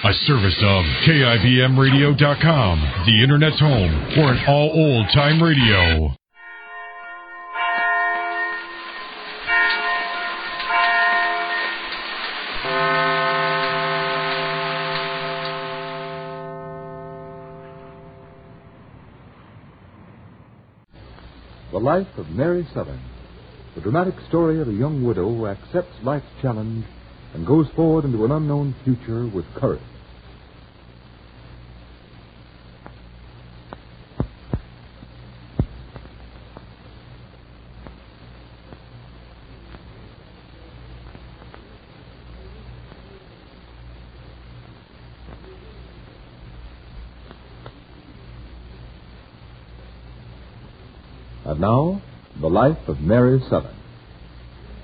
A service of KIBMradio.com, the Internet's home for an all old-time radio. The Life of Mary Sothern, the dramatic story of a young widow who accepts life's challenge and goes forward into an unknown future with courage. And now, the life of Mary Sothern.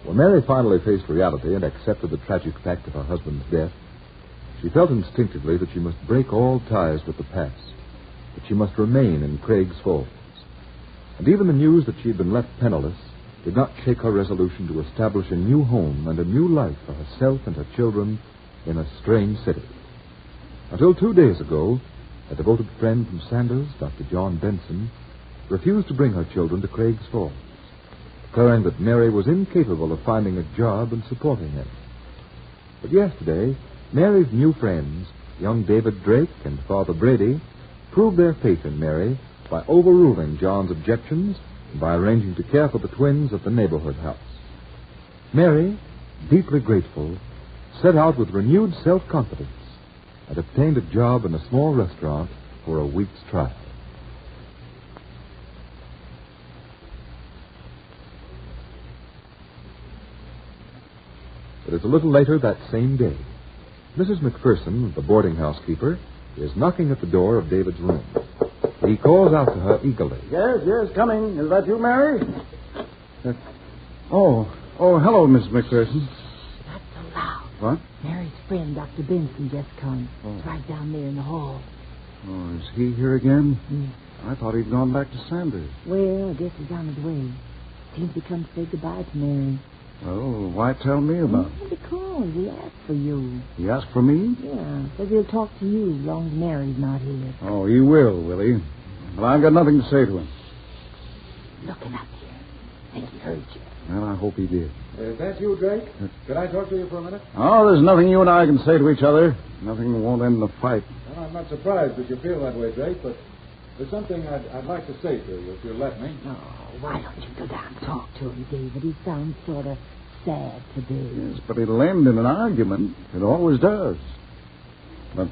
When Mary finally faced reality and accepted the tragic fact of her husband's death, she felt instinctively that she must break all ties with the past, that she must remain in Craig's Falls. And even the news that she had been left penniless did not shake her resolution to establish a new home and a new life for herself and her children in a strange city. Until 2 days ago, a devoted friend from Sanders, Dr. John Benson, refused to bring her children to Craig's Falls, declaring that Mary was incapable of finding a job and supporting him. But yesterday, Mary's new friends, young David Drake and Father Brady, proved their faith in Mary by overruling John's objections and by arranging to care for the twins at the neighborhood house. Mary, deeply grateful, set out with renewed self-confidence and obtained a job in a small restaurant for a week's trial. But it's a little later that same day. Mrs. McPherson, the boarding house keeper, is knocking at the door of David's room. He calls out to her eagerly. Yes, coming. Is that you, Mary? Hello, Miss McPherson. Not so loud. What? Mary's friend, Dr. Benson, just come. It's right down there in the hall. Oh, is he here again? Mm. I thought he'd gone back to Sanders. Well, I guess he's on his way. Seems to come to say goodbye to Mary. Oh, why tell me about it? Because he asked for you. He asked for me? Yeah, says he'll talk to you as long as Mary's not here. Oh, he will he? Well, I've got nothing to say to him. Looking up here. Think he heard you. Well, I hope he did. Is that you, Drake? Could I talk to you for a minute? Oh, there's nothing you and I can say to each other. Nothing that won't end the fight. Well, I'm not surprised that you feel that way, Drake, but there's something I'd like to say to you, if you'll let me. Oh, why don't you go down and talk to him, David? He sounds sort of sad today. Yes, but it'll end in an argument. It always does. But,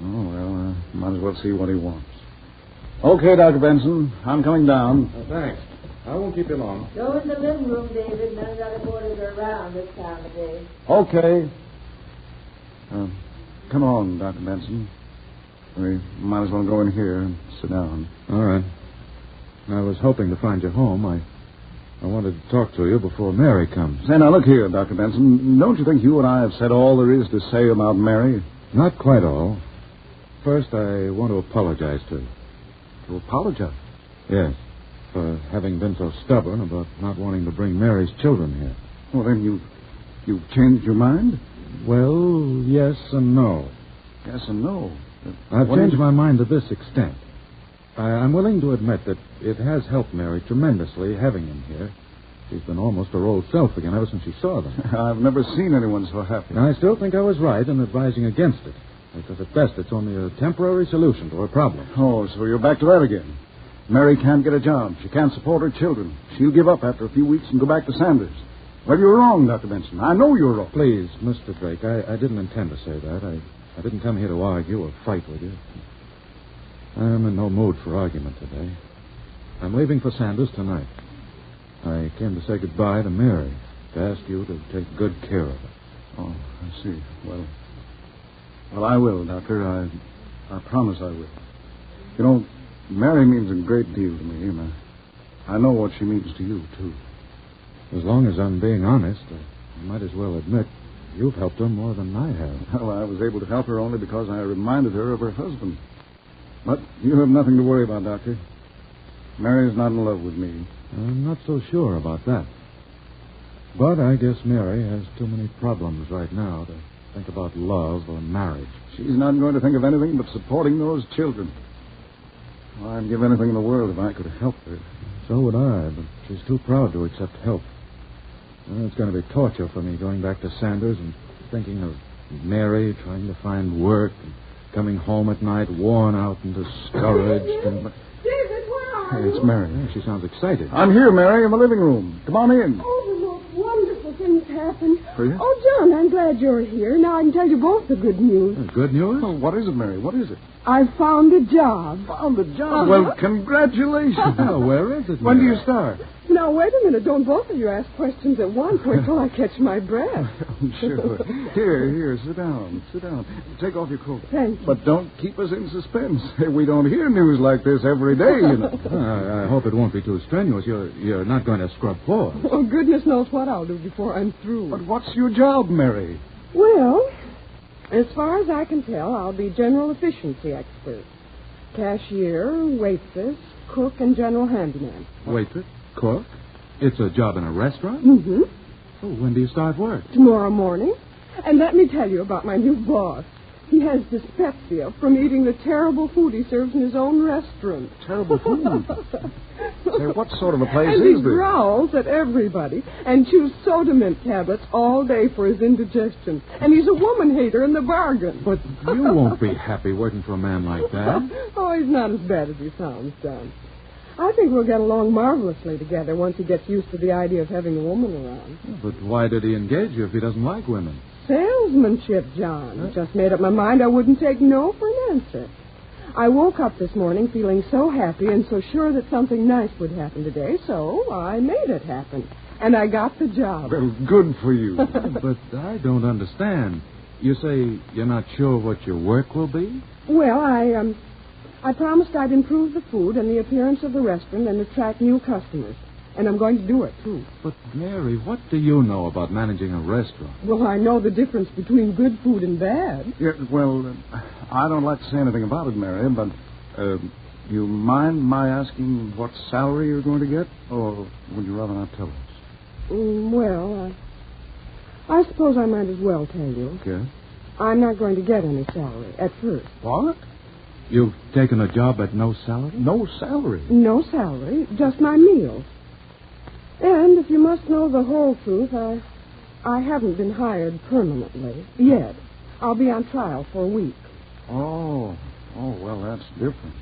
might as well see what he wants. Okay, Dr. Benson, I'm coming down. Thanks. I won't keep you long. Go in the living room, David. None of the other boarders are around this time of day. Okay. Come on, Dr. Benson. We might as well go in here and sit down. All right. I was hoping to find you home. I wanted to talk to you before Mary comes. Say, now, look here, Dr. Benson. Don't you think you and I have said all there is to say about Mary? Not quite all. First, I want to apologize to you. To apologize? Yes, for having been so stubborn about not wanting to bring Mary's children here. Well, then you've changed your mind? Well, yes and no. Yes and no. I've changed my mind to this extent. I'm willing to admit that it has helped Mary tremendously having him here. She's been almost her old self again ever since she saw them. I've never seen anyone so happy. I still think I was right in advising against it, because at best it's only a temporary solution to her problem. Oh, so you're back to that again. Mary can't get a job. She can't support her children. She'll give up after a few weeks and go back to Sanders. Well, you're wrong, Dr. Benson. I know you're wrong. Please, Mr. Drake, I didn't intend to say that. I didn't come here to argue or fight with you. I'm in no mood for argument today. I'm leaving for Sanders tonight. I came to say goodbye to Mary, to ask you to take good care of her. Oh, I see. Well, I will, Doctor. I promise I will. You know, Mary means a great deal to me, and I know what she means to you, too. As long as I'm being honest, I might as well admit you've helped her more than I have. Well, I was able to help her only because I reminded her of her husband. But you have nothing to worry about, Doctor. Mary's not in love with me. I'm not so sure about that. But I guess Mary has too many problems right now to think about love or marriage. She's not going to think of anything but supporting those children. Well, I'd give anything in the world if I could have helped her. So would I, but she's too proud to accept help. Well, it's going to be torture for me going back to Sanders and thinking of Mary trying to find work and coming home at night worn out and discouraged. David, where are you? It's Mary. Yeah, she sounds excited. I'm here, Mary, in the living room. Come on in. Oh, the most wonderful things happened. For you? Oh, John, I'm glad you're here. Now I can tell you both the good news. Good news? Oh, what is it, Mary? What is it? I found a job. Found a job. Uh-huh. Well, congratulations. Oh, where is it? When do Mary? you start? Now, wait a minute. Don't both of you ask questions at once. Wait till I catch my breath. Sure. Here, sit down. Sit down. Take off your coat. Thank you. But don't keep us in suspense. We don't hear news like this every day, you know. I hope it won't be too strenuous. You're not going to scrub floors. Oh, goodness knows what I'll do before I'm through. But what's your job, Mary? Well, as far as I can tell, I'll be general efficiency expert. Cashier, waitress, cook, and general handyman. Waitress? Cook? It's a job in a restaurant? Mm-hmm. Oh, when do you start work? Tomorrow morning. And let me tell you about my new boss. He has dyspepsia from eating the terrible food he serves in his own restaurant. Terrible food. Say, what sort of a place and is he this? growls at everybody and chews soda mint tablets all day for his indigestion. And he's a woman hater in the bargain. But you won't be happy working for a man like that. Oh, he's not as bad as he sounds, John. I think we'll get along marvelously together once he gets used to the idea of having a woman around. But why did he engage you if he doesn't like women? Salesmanship, John. Just made up my mind I wouldn't take no for an answer. I woke up this morning feeling so happy and so sure that something nice would happen today, so I made it happen. And I got the job. Well, good for you. But I don't understand. You say you're not sure what your work will be? Well, I promised I'd improve the food and the appearance of the restaurant and attract new customers. And I'm going to do it, too. But, Mary, what do you know about managing a restaurant? Well, I know the difference between good food and bad. Yeah, well, I don't like to say anything about it, Mary, but you mind my asking what salary you're going to get? Or would you rather not tell us? Well, I suppose I might as well tell you. Okay. I'm not going to get any salary at first. What? You've taken a job at no salary? No salary? No salary, just my meals. And if you must know the whole truth, I haven't been hired permanently yet. I'll be on trial for a week. Oh, well, that's different.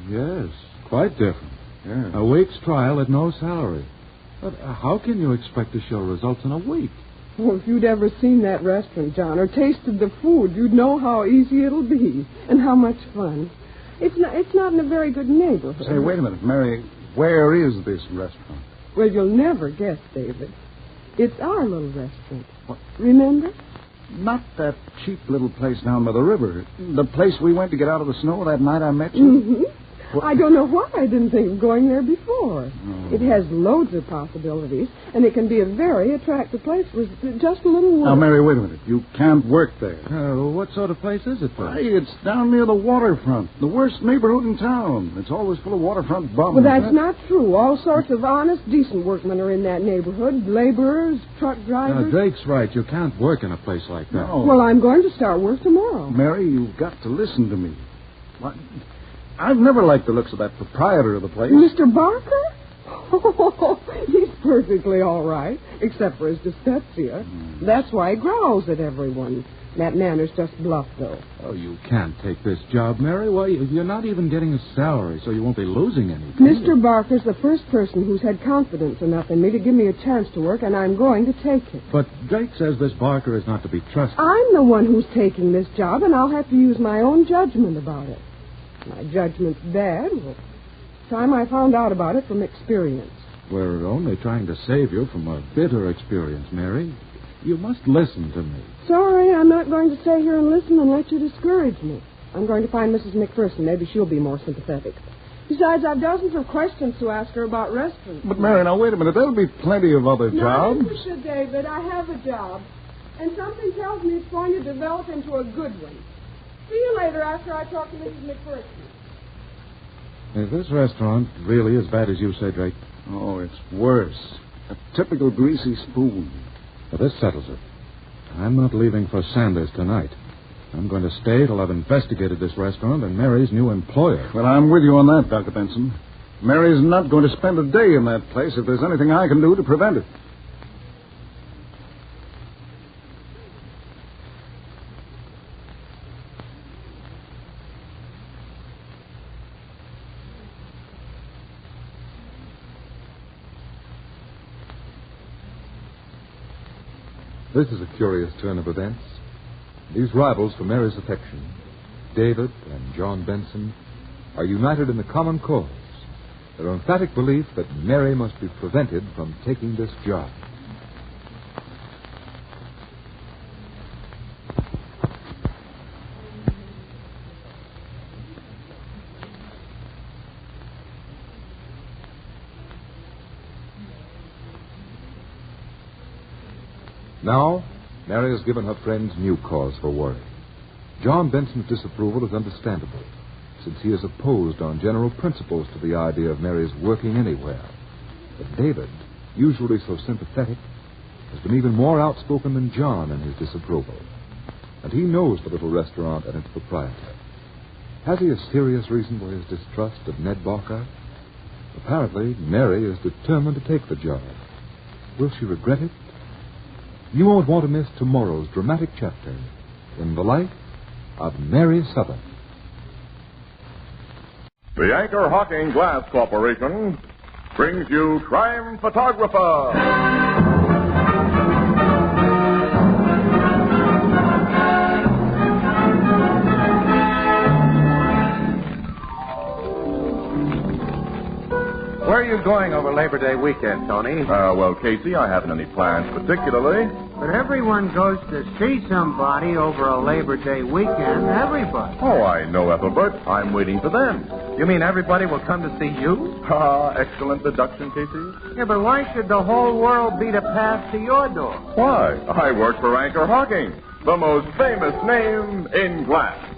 Yes, quite different. Yeah. A week's trial at no salary. But how can you expect to show results in a week? Well, if you'd ever seen that restaurant, John, or tasted the food, you'd know how easy it'll be and how much fun. It's not in a very good neighborhood. Say, wait a minute, Mary. Where is this restaurant? Well, you'll never guess, David. It's our little restaurant. What? Remember? Not that cheap little place down by the river. The place we went to get out of the snow that night I met you? Mm-hmm. What? I don't know why I didn't think of going there before. Oh. It has loads of possibilities, and it can be a very attractive place with just a little work. Now, Mary, wait a minute. You can't work there. What sort of place is it, Why, though? it's down near the waterfront. The worst neighborhood in town. It's always full of waterfront bums. Well, that's not true. All sorts of honest, decent workmen are in that neighborhood. Laborers, truck drivers. Drake's right. You can't work in a place like that. No. Well, I'm going to start work tomorrow. Mary, you've got to listen to me. What? I've never liked the looks of that proprietor of the place. Mr. Barker? Oh, he's perfectly all right, except for his dyspepsia. That's why he growls at everyone. That manner's just bluff, though. Oh, you can't take this job, Mary. Why, you're not even getting a salary, so you won't be losing anything. Mr. Barker's the first person who's had confidence enough in me to give me a chance to work, and I'm going to take it. But Drake says this Barker is not to be trusted. I'm the one who's taking this job, and I'll have to use my own judgment about it. My judgment's bad. Well, time I found out about it from experience. We're only trying to save you from a bitter experience, Mary. You must listen to me. Sorry, I'm not going to stay here and listen and let you discourage me. I'm going to find Mrs. McPherson. Maybe she'll be more sympathetic. Besides, I've dozens of questions to ask her about restaurants. But, Mary, now, wait a minute. There'll be plenty of other jobs. Not interested, David. I have a job. And something tells me it's going to develop into a good one. See you later after I talk to Mrs. McPherson. Is this restaurant really as bad as you say, Drake? Oh, it's worse. A typical greasy spoon. Well, this settles it. I'm not leaving for Sanders tonight. I'm going to stay till I've investigated this restaurant and Mary's new employer. Well, I'm with you on that, Dr. Benson. Mary's not going to spend a day in that place if there's anything I can do to prevent it. This is a curious turn of events. These rivals for Mary's affection, David and John Benson, are united in the common cause, their emphatic belief that Mary must be prevented from taking this job. Now, Mary has given her friends new cause for worry. John Benson's disapproval is understandable, since he is opposed on general principles to the idea of Mary's working anywhere. But David, usually so sympathetic, has been even more outspoken than John in his disapproval. And he knows the little restaurant and its proprietor. Has he a serious reason for his distrust of Ned Barker? Apparently, Mary is determined to take the job. Will she regret it? You won't want to miss tomorrow's dramatic chapter in the life of Mary Sothern. The Anchor Hawking Glass Corporation brings you Crime Photographer. Where are you going over Labor Day weekend, Tony? Well, Casey, I haven't any plans particularly. But everyone goes to see somebody over a Labor Day weekend. Everybody. Oh, I know, Ethelbert. I'm waiting for them. You mean everybody will come to see you? Excellent deduction, Casey. Yeah, but why should the whole world beat a path to your door? Why? I work for Anchor Hawking, the most famous name in glass.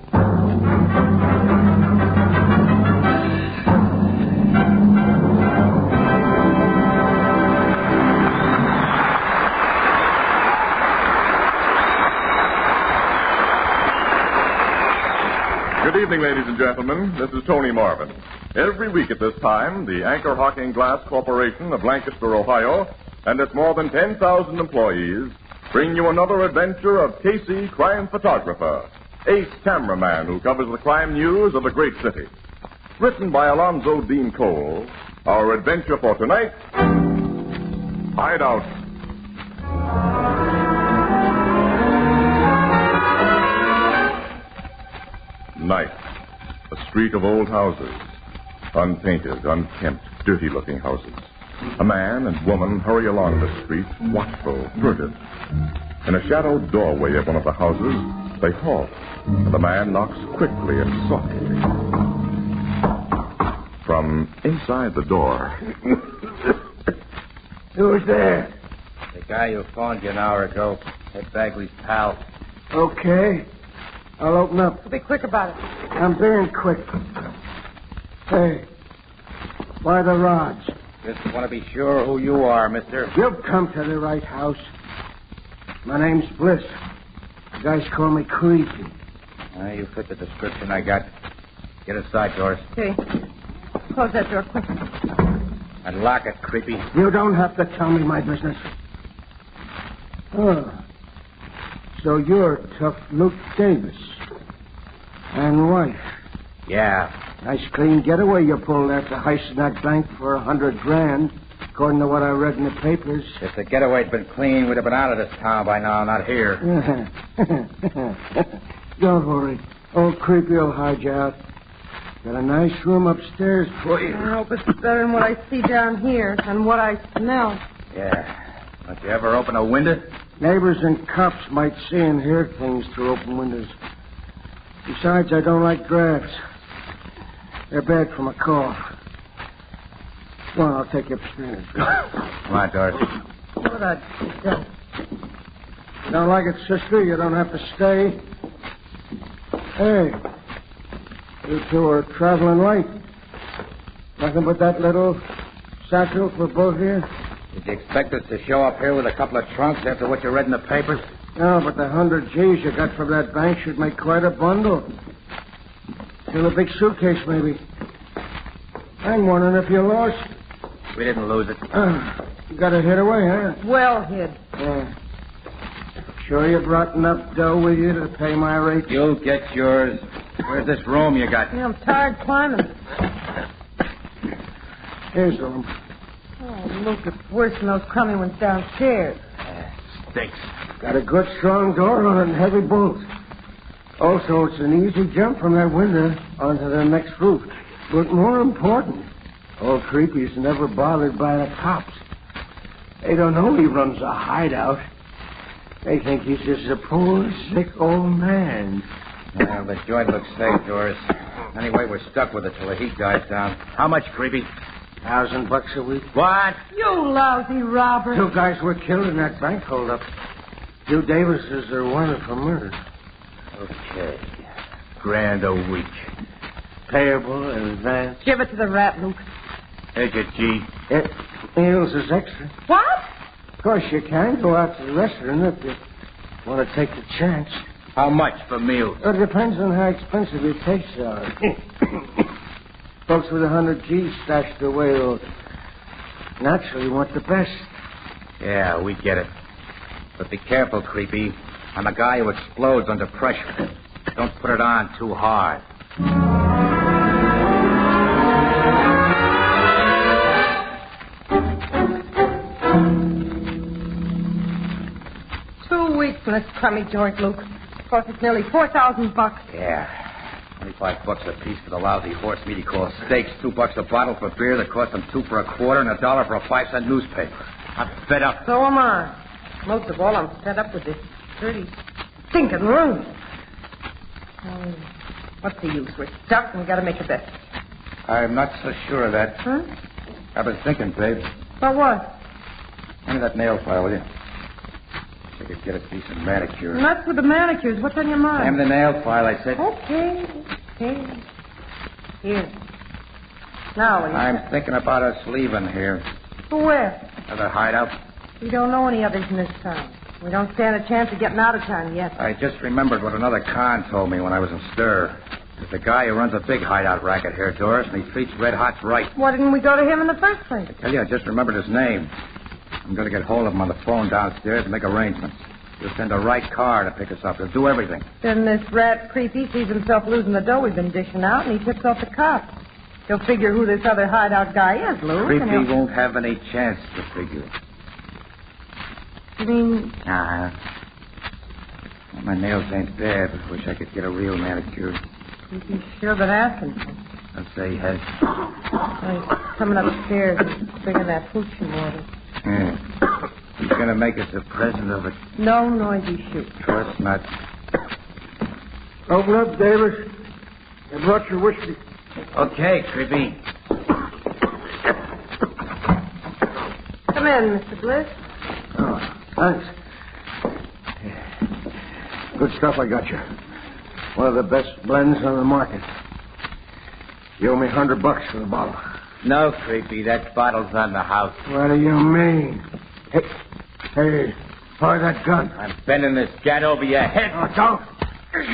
Good evening, ladies and gentlemen. This is Tony Marvin. Every week at this time, the Anchor Hawking Glass Corporation of Lancaster, Ohio, and its more than 10,000 employees bring you another adventure of Casey, crime photographer, ace cameraman who covers the crime news of a great city. Written by Alonzo Dean Cole, our adventure for tonight, Hideout. Night. A street of old houses. Unpainted, unkempt, dirty-looking houses. A man and woman hurry along the street, watchful, furtive. In a shadowed doorway of one of the houses, they halt, and the man knocks quickly and softly. From inside the door... Who's there? The guy who phoned you an hour ago. Ed Bagley's pal. Okay. I'll open up. Be quick about it. I'm being quick. Hey, why the rods? Just want to be sure who you are, mister. You've come to the right house. My name's Bliss. The guys call me Creepy. You fit the description I got. Get aside, Doris. Okay. Close that door quick. And lock it, Creepy. You don't have to tell me my business. Oh. So you're tough Luke Davis. And wife. Yeah. Nice clean getaway you pulled after heisting that bank for $100,000, according to what I read in the papers. If the getaway'd been clean, we'd have been out of this town by now, not here. Don't worry. Old Creepy will hide you out. Got a nice room upstairs for you. I hope it's better than what I see down here and what I smell. Yeah. Don't you ever open a window? Neighbors and cops might see and hear things through open windows. Besides, I don't like drafts. They're bad for my cough. Come on, I'll take you upstairs. Come on, Doris. What a... You don't like it, sister? You don't have to stay. Hey, you two are traveling light. Nothing but that little satchel for both of you? Did you expect us to show up here with a couple of trunks after what you read in the papers? No, but the 100 G's you got from that bank should make quite a bundle. In a big suitcase, maybe. I'm wondering if you lost. We didn't lose it. You got it hid away, huh? Well hid. Yeah. Sure you brought enough dough with you to pay my rate? You'll get yours. Where's this room you got? Yeah, I'm tired climbing. Here's the room. Oh, look, it's worse than those crummy ones downstairs. Stinks. Got a good strong door on it and heavy bolts. Also, it's an easy jump from that window onto the next roof. But more important, old Creepy's never bothered by the cops. They don't know he runs a hideout. They think he's just a poor, sick old man. Well, the joint looks safe, Doris. Anyway, we're stuck with it till the heat dies down. How much, Creepy? $1,000 a week. What? You lousy robber. 2 guys were killed in that bank holdup. 2 Davises are wanted for murder. Okay. $1,000 a week. Payable in advance. Give it to the rat, Luke. Here's your G. Meals is extra. What? Of course, you can go out to the restaurant if you want to take the chance. How much for meals? It depends on how expensive your tastes are. Folks with 100 G's stashed away will naturally want the best. Yeah, we get it. But be careful, Creepy. I'm a guy who explodes under pressure. Don't put it on too hard. 2 weeks in this crummy joint, Luke. Of course, it's nearly $4,000. Yeah. $25 a piece for the lousy horse meat he calls steaks, $2 a bottle for beer that cost him 2 for a quarter, and $1 for a 5-cent newspaper. I'm fed up. So am I. Most of all, I'm fed up with this dirty, stinking room. What's the use? We're stuck, and we got to make the best. I'm not so sure of that. Huh? I've been thinking, babe. About what? Hand me that nail file, will you? I could get a decent manicure. Nuts with the manicures. What's on your mind? Hand me the nail file, I said. Okay. Here. Now, what do you I'm thinking about us leaving here. For where? Another hideout. We don't know any others in this town. We don't stand a chance of getting out of town yet. I just remembered what another con told me when I was in stir. There's a guy who runs a big hideout racket here, Doris, and he treats red hots right. Why didn't we go to him in the first place? I tell you, I just remembered his name. I'm going to get hold of him on the phone downstairs and make arrangements. He'll send a right car to pick us up. He'll do everything. Then this rat Creepy sees himself losing the dough we've been dishing out, and he tips off the cops. He'll figure who this other hideout guy is, Luke. Creepy won't have any chance to figure. You mean... Well, my nails ain't bad, but wish I could get a real manicure. Creepy's sure been asking for. I'll say he has. He's coming upstairs and bringing that hooch in water. Yeah. He's going to make us a present of it. No noisy shoot. Of course not. Open up, Davis. I brought your whiskey. Okay, Creepy. Come in, Mr. Bliss. Oh, thanks. Good stuff I got you. One of the best blends on the market. You owe me $100 for the bottle. No, Creepy. That bottle's on the house. What do you mean? Hey, fire that gun. I'm bending this gat over your head. Oh, don't.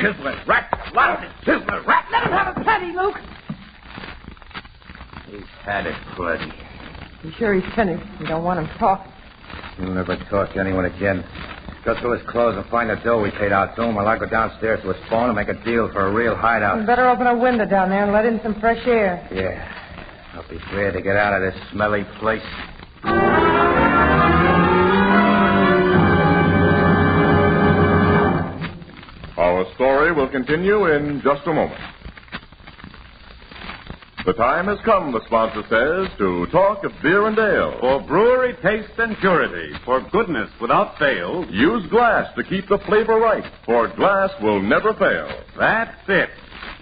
Chiseling rat. Lousy chiseling rat. Let him have a penny, Luke. He's had it plenty. You sure he's finished? We don't want him talking. He'll never talk to anyone again. Go through his clothes and find the dough we paid out to him while I go downstairs to his phone and make a deal for a real hideout. We better open a window down there and let in some fresh air. Yeah. I'll be glad to get out of this smelly place. Our story will continue in just a moment. The time has come, the sponsor says, to talk of beer and ale. For brewery taste and purity, for goodness without fail. Use glass to keep the flavor right, for glass will never fail. That's it.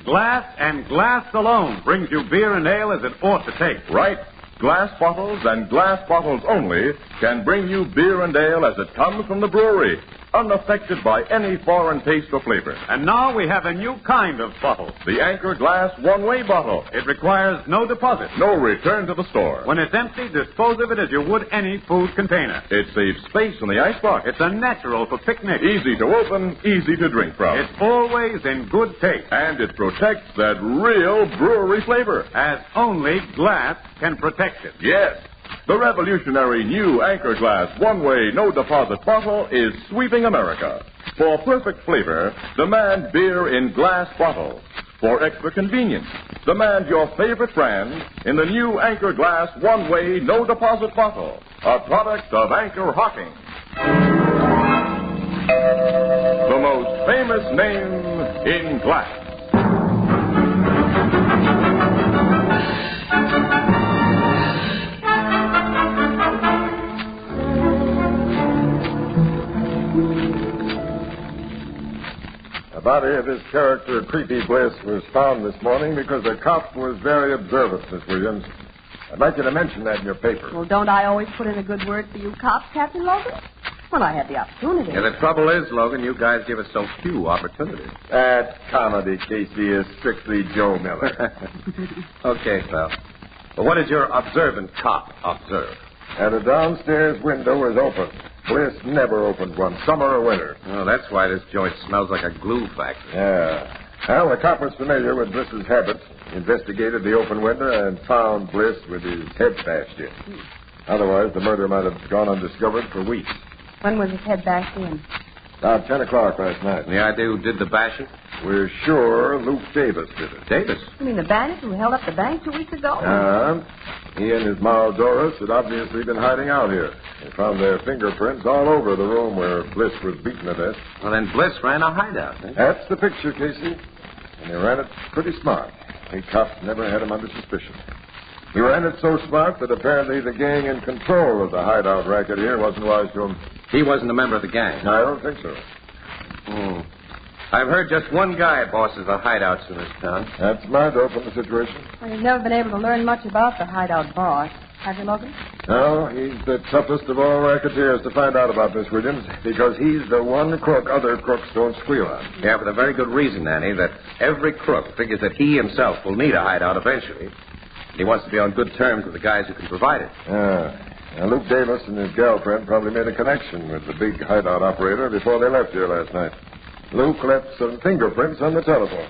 Glass and glass alone brings you beer and ale as it ought to taste. Right. Glass bottles and glass bottles only can bring you beer and ale as it comes from the brewery. unaffected by any foreign taste or flavor. And now we have a new kind of bottle. The Anchor Glass one-way bottle. It requires no deposit. No return to the store. When it's empty, dispose of it as you would any food container. It saves space in the icebox. It's a natural for picnics. Easy to open, easy to drink from. It's always in good taste. And it protects that real brewery flavor. As only glass can protect it. Yes. The revolutionary new Anchor Glass one-way no-deposit bottle is sweeping America. For perfect flavor, demand beer in glass bottles. For extra convenience, demand your favorite brand in the new Anchor Glass one-way no-deposit bottle, a product of Anchor Hocking. The most famous name in glass. The body of his character, Creepy Bliss, was found this morning because a cop was very observant, Miss Williams. I'd like you to mention that in your paper. Well, don't I always put in a good word for you cops, Captain Logan? When I had the opportunity. Yeah, the trouble is, Logan, you guys give us so few opportunities. That comedy, Casey, is strictly Joe Miller. Okay, pal. But what did your observant cop observe? And a downstairs window was open. Bliss never opened one, summer or winter. Oh, that's why this joint smells like a glue factory. Yeah. Well, the cop was familiar with Bliss's habits, investigated the open window, and found Bliss with his head bashed in. Otherwise, the murder might have gone undiscovered for weeks. When was his head bashed in? About 10 o'clock last night. The idea who did the bashing? We're sure Luke Davis did it. Davis? You mean the bandit who held up the bank 2 weeks ago? He and his Ma Doris had obviously been hiding out here. They found their fingerprints all over the room where Bliss was beaten to death. Well, then Bliss ran a hideout, eh? That's the picture, Casey. And he ran it pretty smart. The cops never had him under suspicion. He ran it so smart that apparently the gang in control of the hideout racket here wasn't wise to him. He wasn't a member of the gang. I don't think so. I've heard just one guy bosses the hideouts in this town. That's my dope on the situation. Well, you've never been able to learn much about the hideout boss, have you, Logan? No, he's the toughest of all racketeers to find out about, Miss Williams, because he's the one crook other crooks don't squeal on. Yeah, for the very good reason, Annie, that every crook figures that he himself will need a hideout eventually. He wants to be on good terms with the guys who can provide it. Now, Luke Davis and his girlfriend probably made a connection with the big hideout operator before they left here last night. Luke left some fingerprints on the telephone.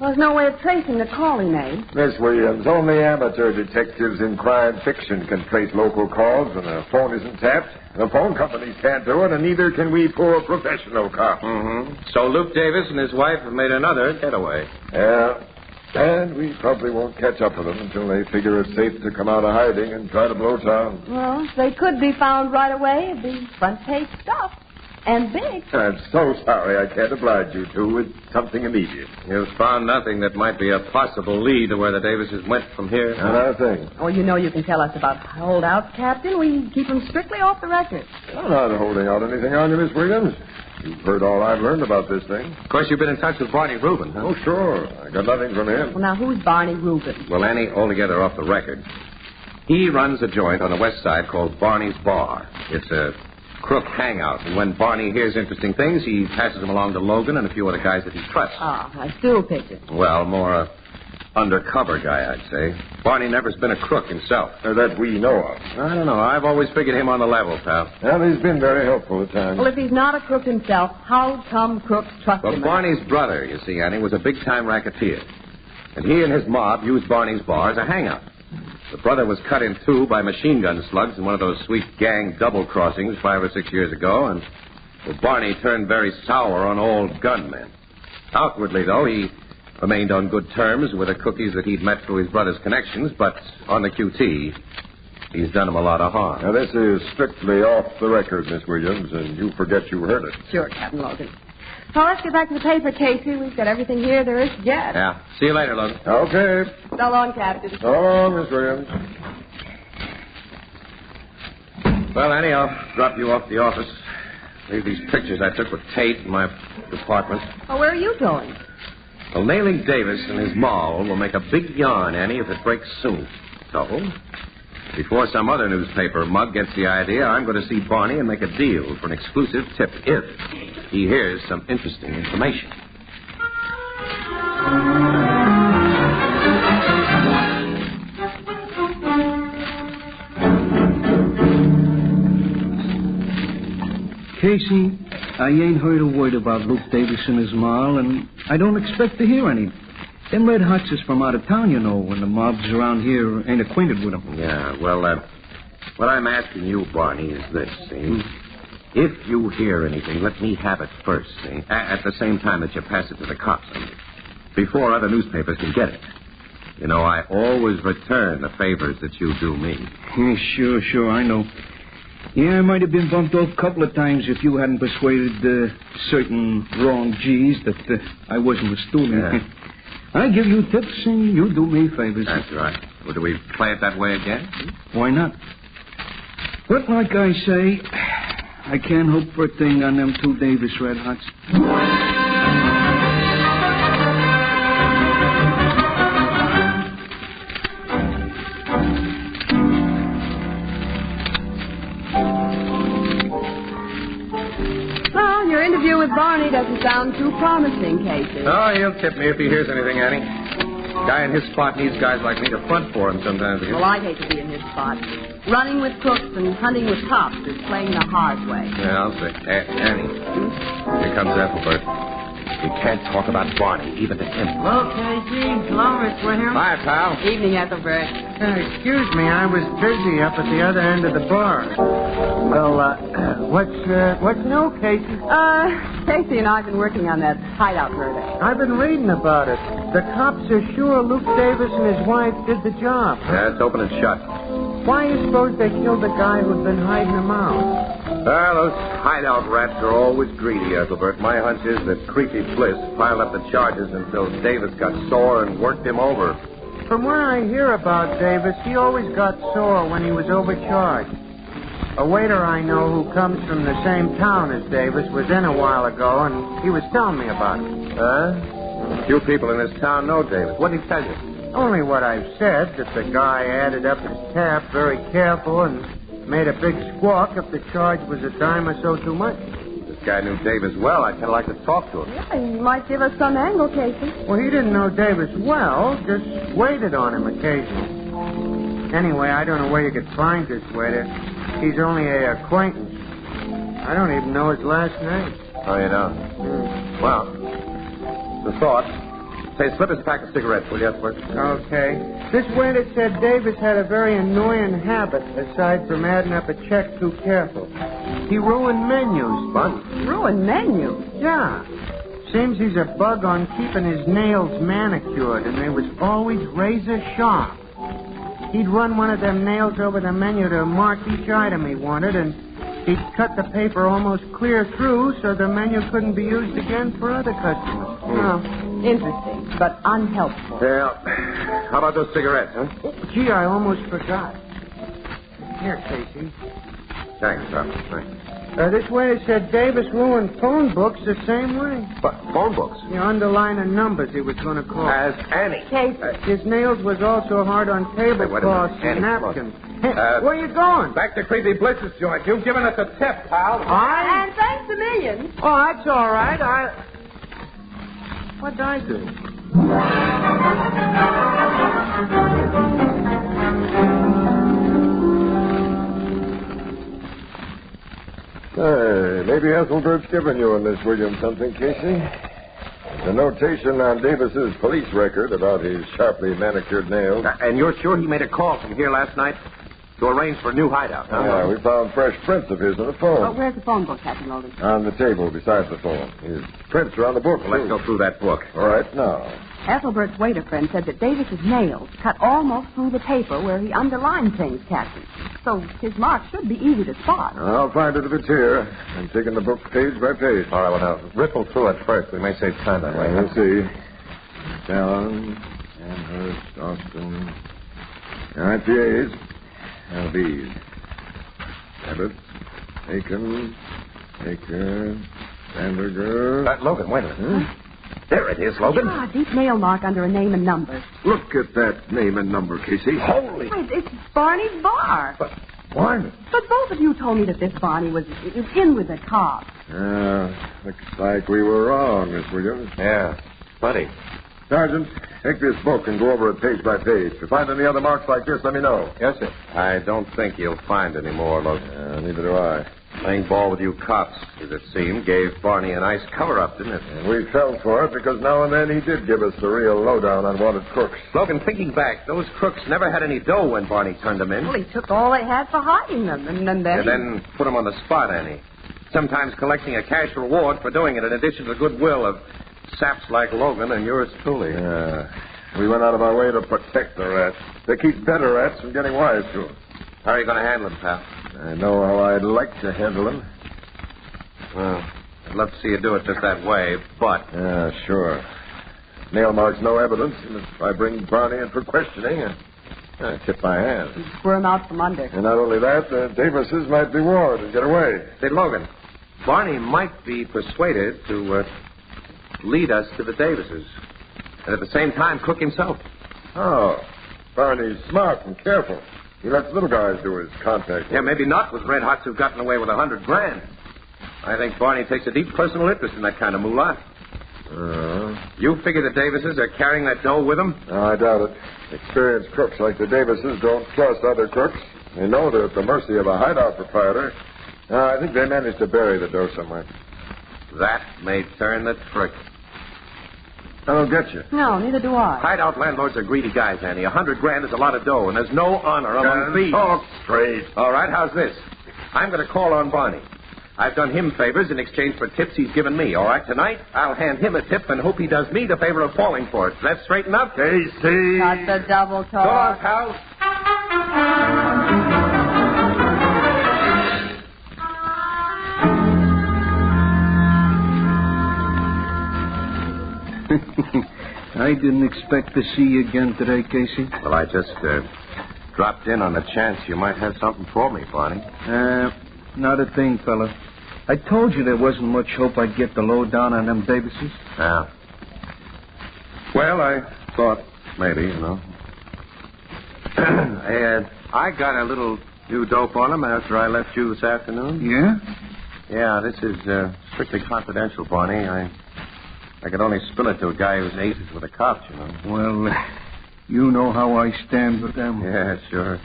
Well, there's no way of tracing the call he made. Miss Williams, only amateur detectives in crime fiction can trace local calls when a phone isn't tapped. The phone companies can't do it, and neither can we poor professional cops. So Luke Davis and his wife have made another getaway. Yeah. And we probably won't catch up with them until they figure it's safe to come out of hiding and try to blow town. Well, if they could be found right away, it'd be front-page stuff. And big. I'm so sorry I can't oblige you two with something immediate. You've found nothing that might be a possible lead to where the Davises went from here? Not a thing. Oh, you know you can tell us about holdouts, Captain. We keep them strictly off the record. I'm not holding out anything on you, Miss Williams. You've heard all I've learned about this thing. Of course, you've been in touch with Barney Rubin, huh? Oh, sure. I got nothing from him. Well, now, who's Barney Rubin? Well, Annie, altogether off the record. He runs a joint on the west side called Barney's Bar. It's a crook hangout, and when Barney hears interesting things, he passes them along to Logan and a few other guys that he trusts. I still picture. Well, more undercover guy, I'd say. Barney never's been a crook himself. That we know of. I don't know. I've always figured him on the level, pal. Well, he's been very helpful at times. Well, if he's not a crook himself, how come crooks trust him? Well, Barney's brother, you see, Annie, was a big-time racketeer. And he and his mob used Barney's bar as a hangout. The brother was cut in two by machine gun slugs in one of those sweet gang double crossings 5 or 6 years ago, and Barney turned very sour on old gunmen. Outwardly, though, he remained on good terms with the cookies that he'd met through his brother's connections, but on the QT, he's done him a lot of harm. Now, this is strictly off the record, Miss Williams, and you forget you heard it. Sure, Captain Logan. So let's get back to the paper, Casey. We've got everything here there is to get. Yeah. See you later, Logan. Okay. So long, Captain. So long, Miss Williams. Well, Annie, I'll drop you off the office. Leave these pictures I took with Tate in my department. Well, where are you going? Well, nailing Davis and his moll will make a big yarn, Annie, if it breaks soon. So, Before some other newspaper mug gets the idea, I'm going to see Barney and make a deal for an exclusive tip if he hears some interesting information. Casey, I ain't heard a word about Luke Davis and his ma, and I don't expect to hear any. Them Red Hots is from out of town, you know, when the mobs around here ain't acquainted with them. Yeah, well, what I'm asking you, Barney, is this, see? If you hear anything, let me have it first, see? At the same time that you pass it to the cops, I mean, before other newspapers can get it. You know, I always return the favors that you do me. Yeah, sure, I know. Yeah, I might have been bumped off a couple of times if you hadn't persuaded certain wrong G's that I wasn't a student. Yeah. I give you tips and you do me favors. That's right. Well, do we play it that way again? Why not? But like I say, I can't hope for a thing on them 2 Davis Red Hots. With Barney doesn't sound too promising, Casey. Oh, he'll tip me if he hears anything, Annie. Guy in his spot needs guys like me to front for him sometimes. Well, I'd hate to be in his spot. Running with crooks and hunting with cops is playing the hard way. Yeah, I'll say. Annie, here comes Ethelbert. We can't talk about Barney, even to him. Hello, Casey. Hello, Miss Williams. Hi, pal. Evening, Ethelbert. Excuse me, I was busy up at the other end of the bar. Well, what's new, Casey? Casey and I have been working on that hideout murder. I've been reading about it. The cops are sure Luke Davis and his wife did the job. Yeah, it's open and shut. Why do you suppose they killed the guy who'd been hiding them out? Those hideout rats are always greedy, Ethelbert. My hunch is that Creepy Bliss piled up the charges until Davis got sore and worked him over. From what I hear about Davis, he always got sore when he was overcharged. A waiter I know who comes from the same town as Davis was in a while ago, and he was telling me about it. Huh? Few people in this town know Davis. What did he tell you? Only what I've said, that the guy added up his tab very careful and made a big squawk if the charge was a dime or so too much. This guy knew Davis well. I'd kind of like to talk to him. Yeah, he might give us some angle, Casey. Well, he didn't know Davis well, just waited on him occasionally. Anyway, I don't know where you could find this waiter. He's only an acquaintance. I don't even know his last name. Oh, you don't? Well, the thought. Say, slip us a pack of cigarettes, will you, Edward? Okay. This waiter said Davis had a very annoying habit, aside from adding up a check too careful. He ruined menus. What? Ruined menus? Yeah. Seems he's a bug on keeping his nails manicured, and they was always razor sharp. He'd run one of them nails over the menu to mark each item he wanted, and he'd cut the paper almost clear through so the menu couldn't be used again for other customers. Oh, interesting, but unhelpful. Yeah. How about those cigarettes, huh? Gee, I almost forgot. Here, Casey. Thanks, pal. Thanks. This waiter said Davis ruined phone books the same way. What? Phone books? You underline the numbers he was going to call. As Annie. Casey. His nails was also hard on tablecloths and napkins. Where you going? Back to Creepy Bliss's joint. You've given us a tip, pal. And thanks a million. Oh, that's all right. What did I do? Hey, maybe Ethelbert's given you and Miss Williams something, Casey. There's a notation on Davis's police record about his sharply manicured nails. And you're sure he made a call from here last night to arrange for a new hideout, huh? Yeah, we found fresh prints of his on the phone. Oh, where's the phone book, Captain Logan? On the table beside the phone. His prints are on the book. Well, let's go through that book. All right, now. Ethelbert's waiter friend said that Davis's nails cut almost through the paper where he underlined things, Captain. So his mark should be easy to spot. I'll find it if it's here. I'm taking the book page by page. All right, well, now, ripple through it first. We may save time that way. We'll see. Fallon, Amherst, Austin. All right, PAs. Now, these. Abbott, Aiken, Baker, Vanderger. Logan, wait a minute. There it is, Logan. Ah, deep nail mark under a name and number. Look at that name and number, Casey. Holy... It's Barney's bar. But, Barney. But both of you told me that this Barney was in with the cops. Looks like we were wrong, Miss Williams. Yeah, funny. Sergeant, take this book and go over it page by page. If you find any other marks like this, let me know. Yes, sir. I don't think you'll find any more, Logan. Neither do I. Playing ball with you cops, as it seemed, gave Barney a nice cover-up, didn't it? And we fell for it because now and then he did give us the real lowdown on wanted crooks. Logan, thinking back, those crooks never had any dough when Barney turned them in. Well, he took all they had for hiding them, and then put them on the spot, Annie. Sometimes collecting a cash reward for doing it in addition to the goodwill of saps like Logan and yours truly. We went out of our way to protect the rats. They keep better rats from getting wise to them. How are you going to handle them, pal? I know how I'd like to handle them. Well, I'd love to see you do it just that way, but... Yeah, sure. Nail marks no evidence, and if I bring Barney in for questioning, I tip my hand. squirm out from under. And not only that, the Davises might be warned and get away. Say, Logan, Barney might be persuaded to lead us to the Davises, and at the same time cook himself. Oh, Barney's smart and careful. He lets little guys do his contact work. Yeah, maybe not with red hots who've gotten away with $100,000. I think Barney takes a deep personal interest in that kind of moolah. You figure the Davises are carrying that dough with them? No, I doubt it. Experienced crooks like the Davises don't trust other crooks. They know they're at the mercy of a hideout proprietor. I think they managed to bury the dough somewhere. That may turn the trick. I don't get you. No, neither do I. Hideout landlords are greedy guys, Annie. $100,000 is a lot of dough, and there's no honor among thieves. Talk straight. All right, how's this? I'm going to call on Barney. I've done him favors in exchange for tips he's given me. All right, tonight I'll hand him a tip and hope he does me the favor of falling for it. Is that straight enough? Casey. Not the double talk. Go on, pal. I didn't expect to see you again today, Casey. Well, I just dropped in on the chance you might have something for me, Barney. Not a thing, fella. I told you there wasn't much hope I'd get the lowdown on them Davises. Yeah. Well, I thought maybe, you know. I got a little new dope on them after I left you this afternoon. Yeah? Yeah, this is strictly confidential, Barney. I could only spill it to a guy who's aces with the cops, you know. Well, you know how I stand with them. Yeah, sure.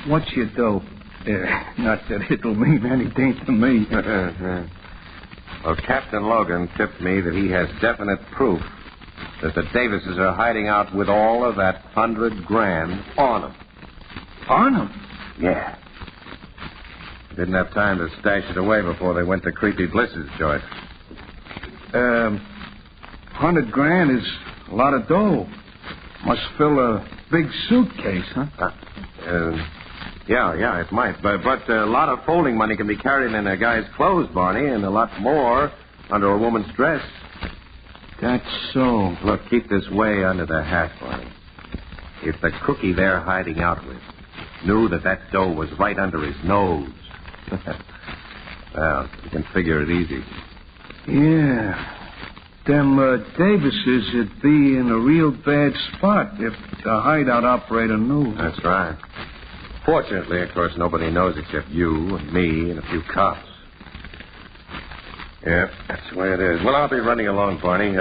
What's your dope? Not that it'll mean anything to me. Well, Captain Logan tipped me that he has definite proof that the Davises are hiding out with all of that $100,000 on them. On them? Yeah. Didn't have time to stash it away before they went to Creepy Bliss's joint. $100,000 is a lot of dough. Must fill a big suitcase, huh? Yeah, it might. But a lot of folding money can be carried in a guy's clothes, Barney, and a lot more under a woman's dress. That's so. Look, keep this way under the hat, Barney. If the cookie they're hiding out with knew that dough was right under his nose, well, you can figure it easy. Yeah. Them Davises would be in a real bad spot if the hideout operator knew. That's right. Fortunately, of course, nobody knows except you and me and a few cops. Yeah, that's the way it is. Well, I'll be running along, Barney.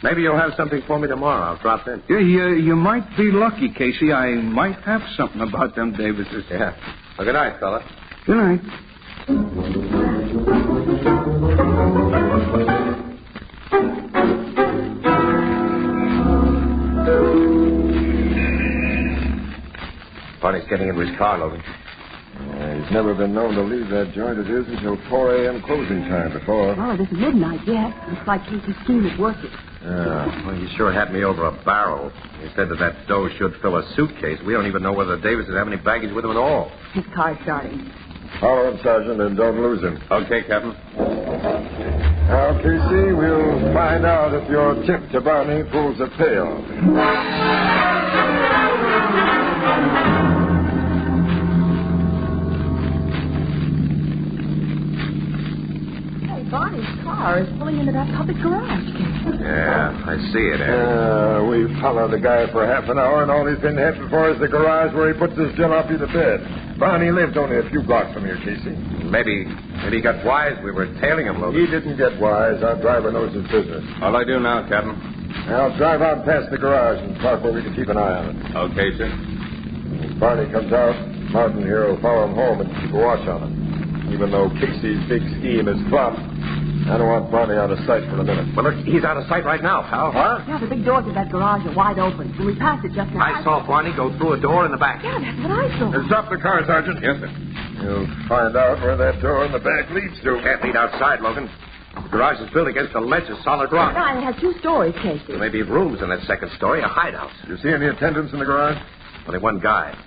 Maybe you'll have something for me tomorrow. I'll drop in. Yeah, you might be lucky, Casey. I might have something about them Davises. Yeah. Well, good night, fella. Good night. Barney's getting into his car, Logan. He's never been known to leave that joint of his until 4 a.m. closing time before. Oh, it isn't midnight yet. Looks like Casey's scheme is working. Well, he sure had me over a barrel. He said that dough should fill a suitcase. We don't even know whether the Davises have any baggage with them at all. His car's starting. Follow him, Sergeant, and don't lose him. Okay, Captain. Now, Casey, we'll find out if your tip to Barney pulls a tail. Barney's car car is pulling into that public garage, Casey. Yeah, I see it, Annie. We followed the guy for half an hour, and all he's been heading for is the garage where he puts his jalopy to bed. Barney lives only a few blocks from here, Casey. Maybe he got wise. We were tailing him, Logan. He didn't get wise. Our driver knows his business. What'll I do now, Captain? I'll drive out past the garage and park where we can keep an eye on it. Okay, sir. If Barney comes out, Martin here will follow him home and keep a watch on him. Even though Casey's big scheme is flopped, I don't want Barney out of sight for a minute. Well, look, he's out of sight right now, pal. Huh? Yeah, the big doors of that garage are wide open. When we passed it just now. I saw Barney go through a door in the back. Yeah, that's what I saw. Stop the car, Sergeant. Yes, sir. You'll find out where that door in the back leads to. Can't lead outside, Logan. The garage is built against a ledge of solid rock. Yeah, it has 2 stories, Casey. There may be rooms in that second story, a hideout. You see any attendants in the garage? Only one guy.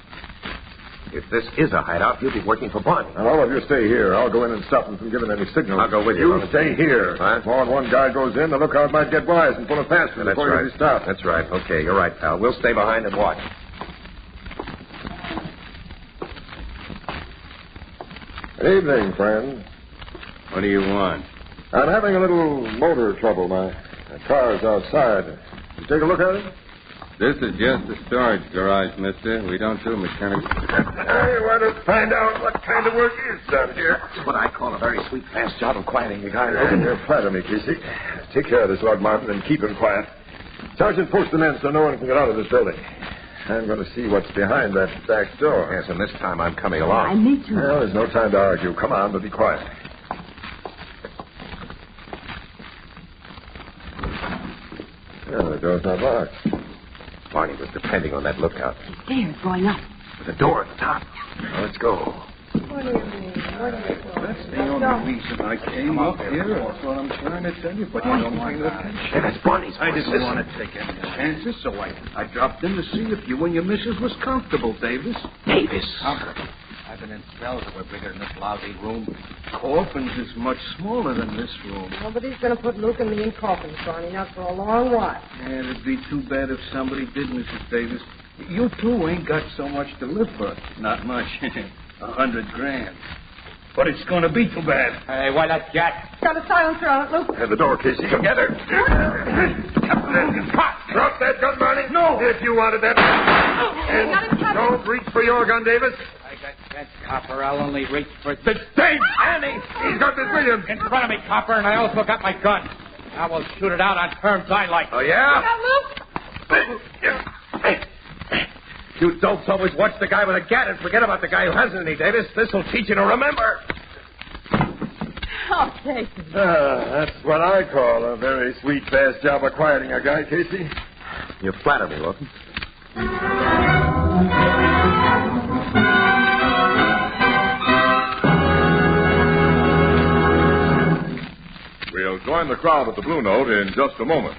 If this is a hideout, he'll be working for Barney. And all of you stay here. I'll go in and stop him from giving any signal. I'll go with you. You stay here. Huh? More than one guy goes in, the lookout might get wise and pull a fast one before right. he stops. That's right. Okay, you're right, pal. We'll stay behind and watch. Good evening, friend. What do you want? I'm having a little motor trouble. My car's outside. You take a look at it? This is just a storage garage, mister. We don't do mechanics. I want to find out what kind of work is done here. That's what I call a very sweet, fast job of quieting the guy. And you're flattering me, Casey. Take care of this log, Martin, and keep him quiet. Sergeant, post the men so no one can get out of this building. I'm going to see what's behind that back door. Yes, and this time I'm coming along. I need to. Well, there's no time to argue. Come on, but be quiet. Well, the door's not locked. Barney was depending on that lookout. Stairs going up. With a door at the top. Now, let's go. What do you mean? That's the only reason I came up here. That's what I'm trying to tell you, but you don't pay attention. Hey, that's Barney's I voice. didn't want to take any chances, so I dropped in to see if you and your missus was comfortable, Davis. Davis. Comfortable? I've been in cells that were bigger than this lousy room. Coffins is much smaller than this room. Nobody's going to put Luke and me in coffins, Barney, not for a long while. And it'd be too bad if somebody did, Mrs. Davis. You two ain't got so much to live for. Not much. $100,000. But it's going to be too bad. Hey, why not, Jack? Got a silencer on it, Luke. Have the door, Casey. Together. Drop that gun, Barney. No. If you wanted that. And don't reach for your gun, Davis. I got that, Copper. I'll only reach for... Dave! Annie! He's got this million. In front of me, Copper, and I also got my gun. I will shoot it out on terms I like. Oh, yeah? Luke? You dopes always watch the guy with a gat and forget about the guy who hasn't any, Davis. This will teach you to remember. Oh, Casey. That's what I call a very sweet, fast job of quieting a guy, Casey. You flatter me, Logan. We'll join the crowd at the Blue Note in just a moment.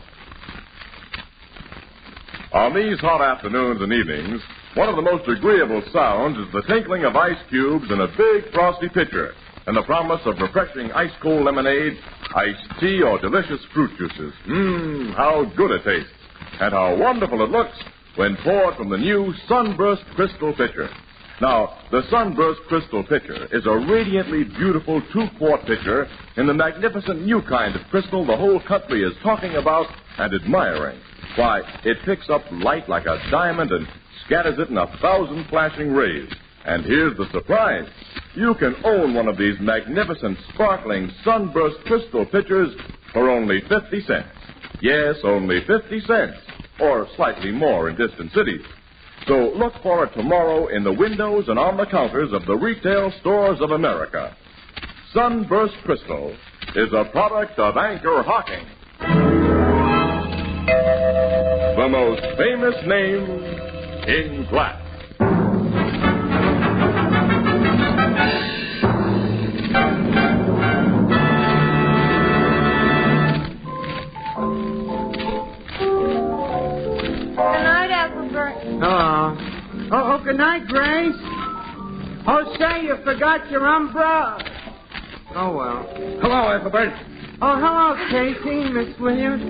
On these hot afternoons and evenings, one of the most agreeable sounds is the tinkling of ice cubes in a big frosty pitcher and the promise of refreshing ice-cold lemonade, iced tea, or delicious fruit juices. How good it tastes, and how wonderful it looks when poured from the new Sunburst Crystal Pitcher. Now, the Sunburst Crystal Pitcher is a radiantly beautiful 2-quart pitcher in the magnificent new kind of crystal the whole country is talking about and admiring. Why, it picks up light like a diamond and scatters it in 1,000 flashing rays. And here's the surprise. You can own one of these magnificent, sparkling Sunburst Crystal Pitchers for only 50 cents. Yes, only 50 cents, or slightly more in distant cities. So look for it tomorrow in the windows and on the counters of the retail stores of America. Sunburst Crystal is a product of Anchor Hocking, the most famous name in glass. Oh, good night, Grace. Oh, say, you forgot your umbrella. Oh, well. Hello, Ethelbert. Oh, hello, Casey, Miss Williams.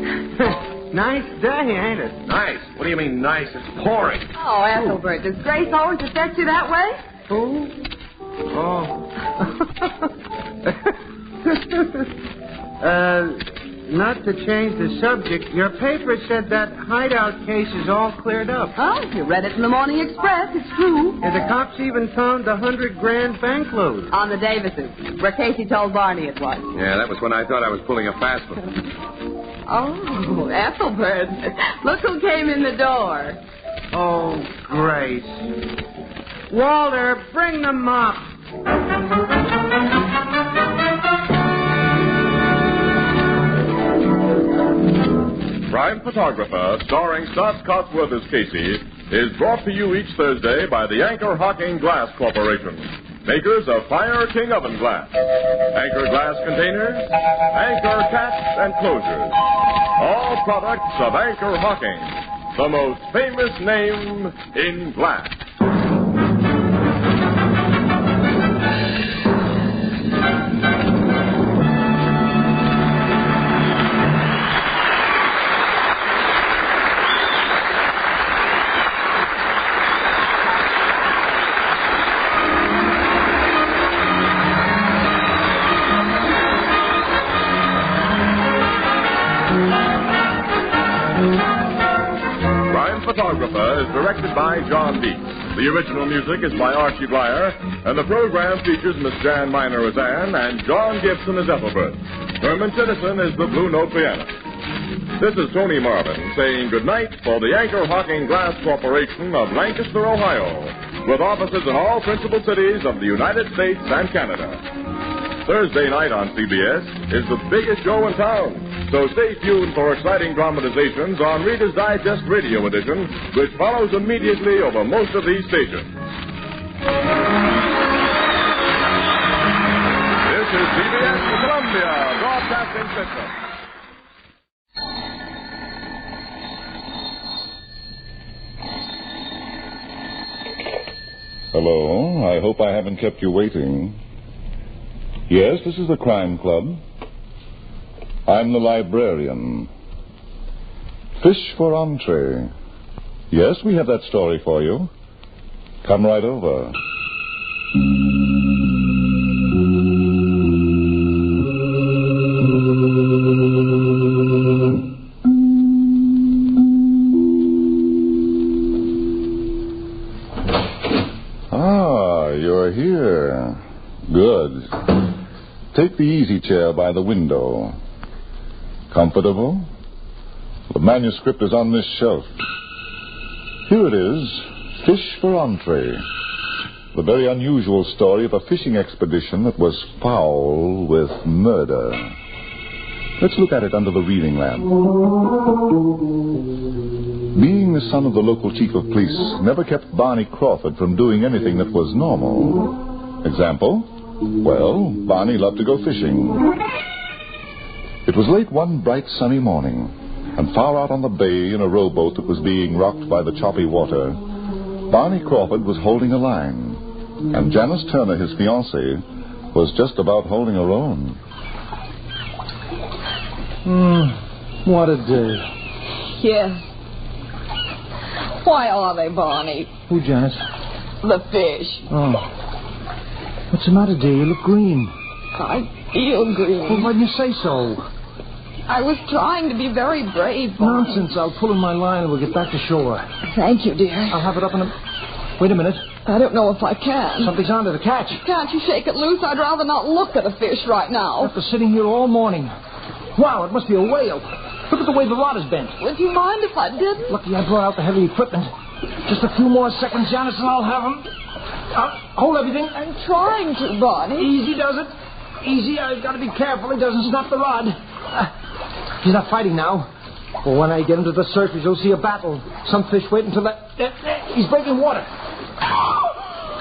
Nice day, ain't it? Nice. What do you mean, nice? It's pouring. Oh, Ethelbert, does Grace always affect you that way? Who? Oh. Not to change the subject, your paper said that hideout case is all cleared up. Oh, you read it in the Morning Express. It's true. And the cops even found the $100,000 bankload. On the Davises, where Casey told Barney it was. Yeah, that was when I thought I was pulling a fast one. Oh, Ethelbert. Look who came in the door. Oh, Grace. Walter, bring them up. Crime Photographer, starring Stott Cotsworth as Casey, is brought to you each Thursday by the Anchor Hocking Glass Corporation, makers of Fire King Oven Glass, Anchor Glass Containers, Anchor Caps and Closures. All products of Anchor Hocking, the most famous name in glass. Photographer is directed by John Deeks. The original music is by Archie Blyer, and the program features Miss Jan Miner as Anne and John Gibson as Ethelbert. Herman Citizen is the Blue Note pianist. This is Tony Marvin saying goodnight for the Anchor Hocking Glass Corporation of Lancaster, Ohio, with offices in all principal cities of the United States and Canada. Thursday night on CBS is the biggest show in town. So stay tuned for exciting dramatizations on Reader's Digest Radio Edition, which follows immediately over most of these stations. This is CBS, the Columbia Broadcasting System. Hello, I hope I haven't kept you waiting. Yes, this is the Crime Club. I'm the librarian. Fish for Entree. Yes, we have that story for you. Come right over. Ah, you're here. Good. Take the easy chair by the window. Comfortable? The manuscript is on this shelf. Here it is, Fish for Entree. The very unusual story of a fishing expedition that was foul with murder. Let's look at it under the reading lamp. Being the son of the local chief of police never kept Barney Crawford from doing anything that was normal. Example? Well, Barney loved to go fishing. It was late one bright sunny morning, and far out on the bay in a rowboat that was being rocked by the choppy water, Barney Crawford was holding a line, and Janice Turner, his fiancée, was just about holding her own. What a day. Yes. Why are they, Barney? Who, Janice? The fish. Oh. What's the matter, dear? You look green. I feel green. Well, why didn't you say so? I was trying to be very brave, Barney. Nonsense. I'll pull in my line and we'll get back to shore. Thank you, dear. I'll have it up in a... Wait a minute. I don't know if I can. Something's on to the catch. Can't you shake it loose? I'd rather not look at a fish right now. After sitting here all morning. Wow, it must be a whale. Look at the way the rod is bent. Would you mind if I didn't? Lucky I brought out the heavy equipment. Just a few more seconds, Janice, and I'll have him. Hold everything. I'm trying to, Barney. Easy does it. Easy. I've got to be careful he doesn't snap the rod. He's not fighting now. Well, when I get him to the surface, you'll see a battle. Some fish wait until that... He's breaking water.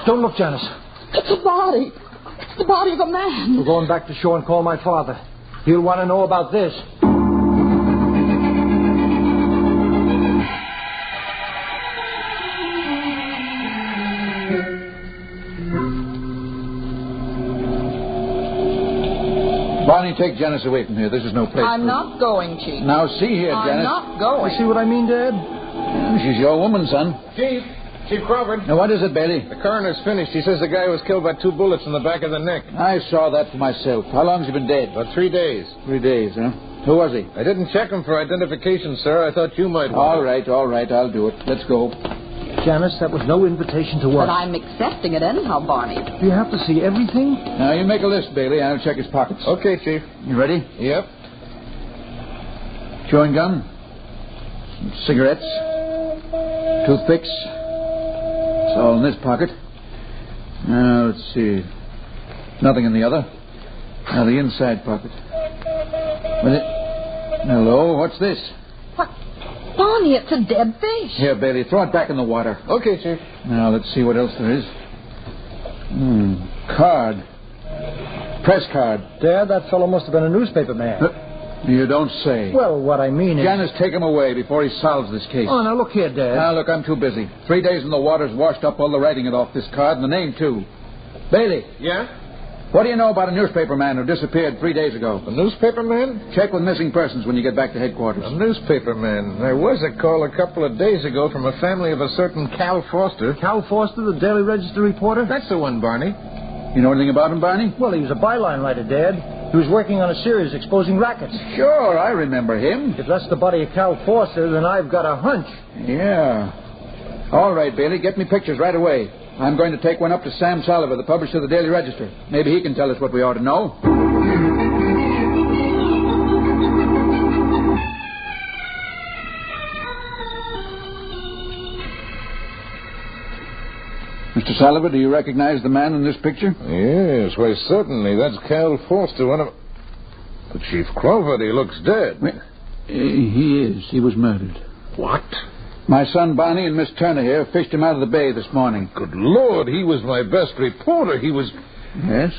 Don't look, Janice. It's a body. It's the body of a man. We're going back to shore and call my father. He'll want to know about this. Barney, take Janice away from here. This is no place I'm not going, Chief. Now, see here, Janice. I'm not going. You see what I mean, Dad? She's your woman, son. Chief. Chief Crawford. Now, what is it, Bailey? The coroner's finished. He says the guy was killed by 2 bullets in the back of the neck. I saw that for myself. How long's he been dead? About 3 days. 3 days, huh? Who was he? I didn't check him for identification, sir. I thought you might want All right. I'll do it. Let's go. Janice, that was no invitation to work. But I'm accepting it anyhow, Barney. Do you have to see everything? Now, you make a list, Bailey. I'll check his pockets. Okay, Chief. You ready? Yep. Chewing gum. Some cigarettes. Toothpicks. It's all in this pocket. Now, let's see. Nothing in the other. Now, the inside pocket. Hello, what's this? What? Barney, it's a dead fish. Here, Bailey, throw it back in the water. Okay, Chief. Now, let's see what else there is. Card. Press card. Dad, that fellow must have been a newspaper man. You don't say. Well, what I mean is... Janice, take him away before he solves this case. Oh, now look here, Dad. Now, look, I'm too busy. 3 days in the water's washed up all the writing it off this card and the name, too. Bailey. Yeah? What do you know about a newspaper man who disappeared 3 days ago? A newspaper man? Check with missing persons when you get back to headquarters. A newspaper man. There was a call a couple of days ago from a family of a certain Cal Foster. Cal Foster, the Daily Register reporter? That's the one, Barney. You know anything about him, Barney? Well, he was a byline writer, Dad. He was working on a series exposing rackets. Sure, I remember him. If that's the body of Cal Foster, then I've got a hunch. Yeah. All right, Bailey, get me pictures right away. I'm going to take one up to Sam Salliver, the publisher of the Daily Register. Maybe he can tell us what we ought to know. Mr. Salliver, do you recognize the man in this picture? Yes, why, certainly. That's Cal Foster, one of... But Chief Crawford, he looks dead. He is. He was murdered. What? My son Barney and Miss Turner here fished him out of the bay this morning. Good Lord, he was my best reporter. He was... Yes?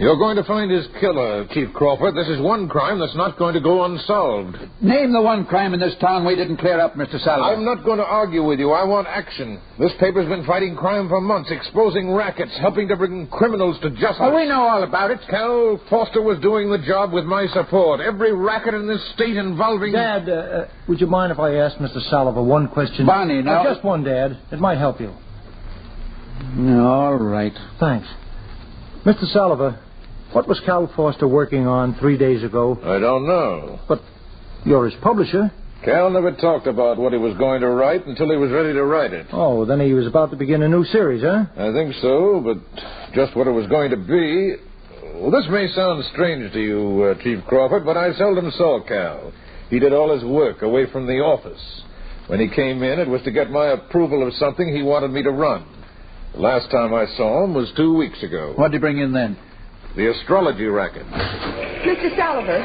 You're going to find his killer, Chief Crawford. This is one crime that's not going to go unsolved. Name the one crime in this town we didn't clear up, Mr. Salliver. I'm not going to argue with you. I want action. This paper's been fighting crime for months, exposing rackets, helping to bring criminals to justice. Oh, we know all about it. Cal Foster was doing the job with my support. Every racket in this state involving... Dad, would you mind if I asked Mr. Salliver one question? Barney, now... just one, Dad. It might help you. All right. Thanks. Mr. Salliver, what was Cal Foster working on 3 days ago? I don't know. But you're his publisher. Cal never talked about what he was going to write until he was ready to write it. Oh, then he was about to begin a new series, huh? I think so, but just what it was going to be... Well, this may sound strange to you, Chief Crawford, but I seldom saw Cal. He did all his work away from the office. When he came in, it was to get my approval of something he wanted me to run. The last time I saw him was 2 weeks ago. What did he bring in then? The astrology racket. Mr. Salliver.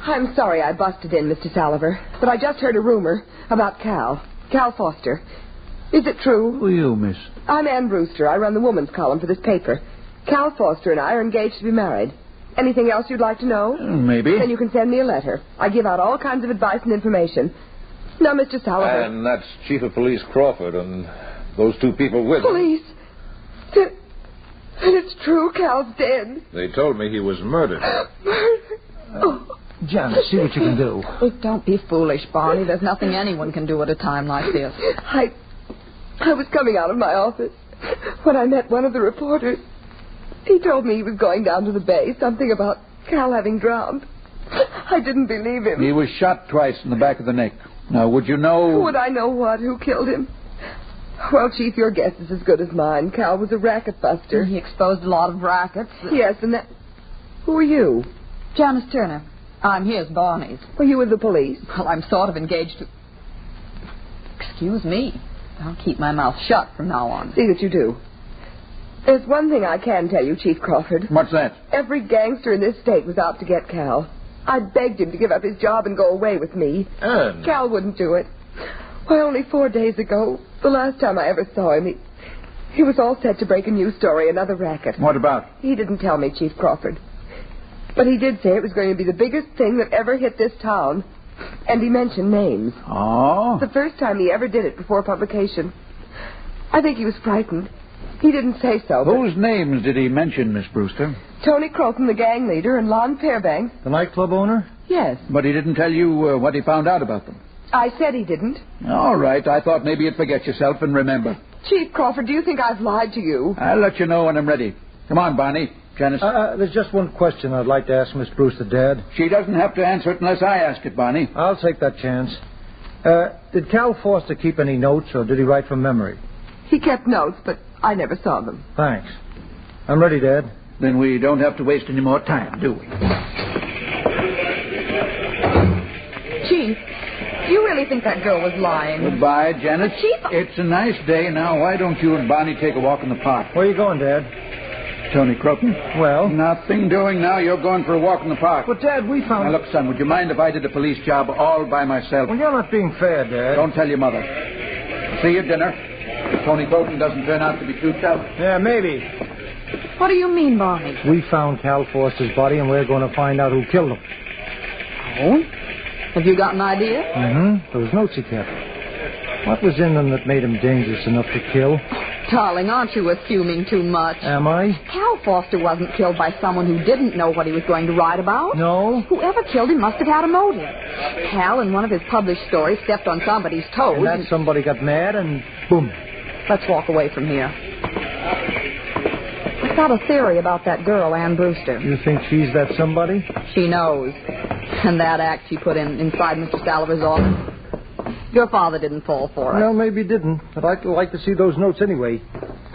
I'm sorry I busted in, Mr. Salliver, but I just heard a rumor about Cal Foster. Is it true? Who are you, miss? I'm Ann Brewster. I run the woman's column for this paper. Cal Foster and I are engaged to be married. Anything else you'd like to know? Maybe. Then you can send me a letter. I give out all kinds of advice and information. Now, Mr. Salliver. And that's Chief of Police Crawford and those 2 people with him. Police? And it's true, Cal's dead. They told me he was murdered. Murdered? Oh. Janice, see what you can do. Oh, don't be foolish, Barney. There's nothing anyone can do at a time like this. I was coming out of my office when I met one of the reporters. He told me he was going down to the bay, something about Cal having drowned. I didn't believe him. He was shot twice in the back of the neck. Now, would you know... Would I know what? Who killed him? Well, Chief, your guess is as good as mine. Cal was a racket buster. He exposed a lot of rackets. Yes, and that... Who are you? Janice Turner. I'm his, Barney's. Were you with the police? Well, I'm sort of engaged to... Excuse me. I'll keep my mouth shut from now on. See that you do. There's one thing I can tell you, Chief Crawford. What's that? Every gangster in this state was out to get Cal. I begged him to give up his job and go away with me. Ann. Cal wouldn't do it. Why, only 4 days ago, the last time I ever saw him, he was all set to break a new story, another racket. What about? He didn't tell me, Chief Crawford. But he did say it was going to be the biggest thing that ever hit this town. And he mentioned names. Oh? The first time he ever did it before publication. I think he was frightened. He didn't say so. Whose names did he mention, Miss Brewster? Tony Crowton, the gang leader, and Lon Fairbanks. The nightclub owner? Yes. But he didn't tell you what he found out about them. I said he didn't. All right. I thought maybe you'd forget yourself and remember. Chief Crawford, do you think I've lied to you? I'll let you know when I'm ready. Come on, Barney. Janice. There's just one question I'd like to ask Miss Brewster, Dad. She doesn't have to answer it unless I ask it, Barney. I'll take that chance. Did Cal Foster keep any notes, or did he write from memory? He kept notes, but I never saw them. Thanks. I'm ready, Dad. Then we don't have to waste any more time, do we? Chief, do you really think that girl was lying? Goodbye, Janet. Chief... It's a nice day. Now, why don't you and Barney take a walk in the park? Where are you going, Dad? Tony Croton. Well? Nothing doing now. You're going for a walk in the park. But, Dad, we found... Now, look, son, would you mind if I did a police job all by myself? Well, you're not being fair, Dad. Don't tell your mother. See you at dinner. Tony Croton doesn't turn out to be too tough. Yeah, maybe. What do you mean, Barney? We found Cal Foster's body, and we're going to find out who killed him. Oh? Have you got an idea? Mm-hmm. Those notes he kept. What was in them that made him dangerous enough to kill? Darling, aren't you assuming too much? Am I? Cal Foster wasn't killed by someone who didn't know what he was going to write about. No? Whoever killed him must have had a motive. Cal, in one of his published stories, stepped on somebody's toes. And that somebody got mad, and boom. Let's walk away from here. I've got a theory about that girl, Ann Brewster. You think she's that somebody? She knows. And that act she put inside Mr. Salliver's office. Your father didn't fall for it. No, maybe he didn't. But I'd like to see those notes anyway.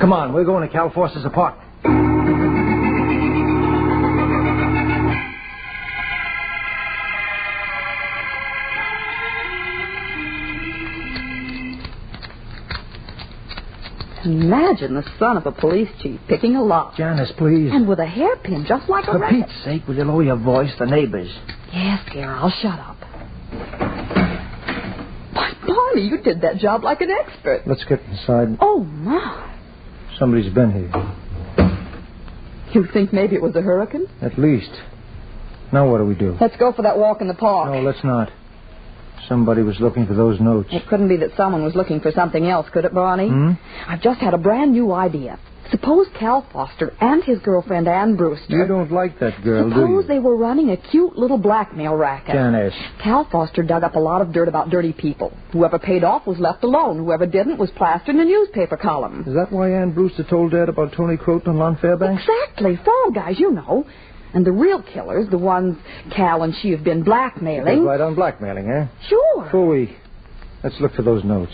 Come on, we're going to Cal Foster's apartment. Imagine the son of a police chief picking a lock. Janice, please. And with a hairpin just like a For rabbit. Pete's sake, will you lower your voice? The neighbors. Yes, dear, I'll shut up. Why, Barney, you did that job like an expert. Let's get inside. Oh, my. Somebody's been here. You think maybe it was a hurricane? At least. Now what do we do? Let's go for that walk in the park. No, let's not. Somebody was looking for those notes. It couldn't be that someone was looking for something else, could it, Barney? Hmm? I've just had a brand new idea. Suppose Cal Foster and his girlfriend, Ann Brewster... You don't like that girl, do you? Suppose they were running a cute little blackmail racket. Janice. Cal Foster dug up a lot of dirt about dirty people. Whoever paid off was left alone. Whoever didn't was plastered in a newspaper column. Is that why Ann Brewster told Dad about Tony Croton and Lon Fairbanks? Exactly. Fall guys, you know. And the real killers, the ones Cal and she have been blackmailing... Right on blackmailing, eh? Sure. Phooey. Let's look for those notes.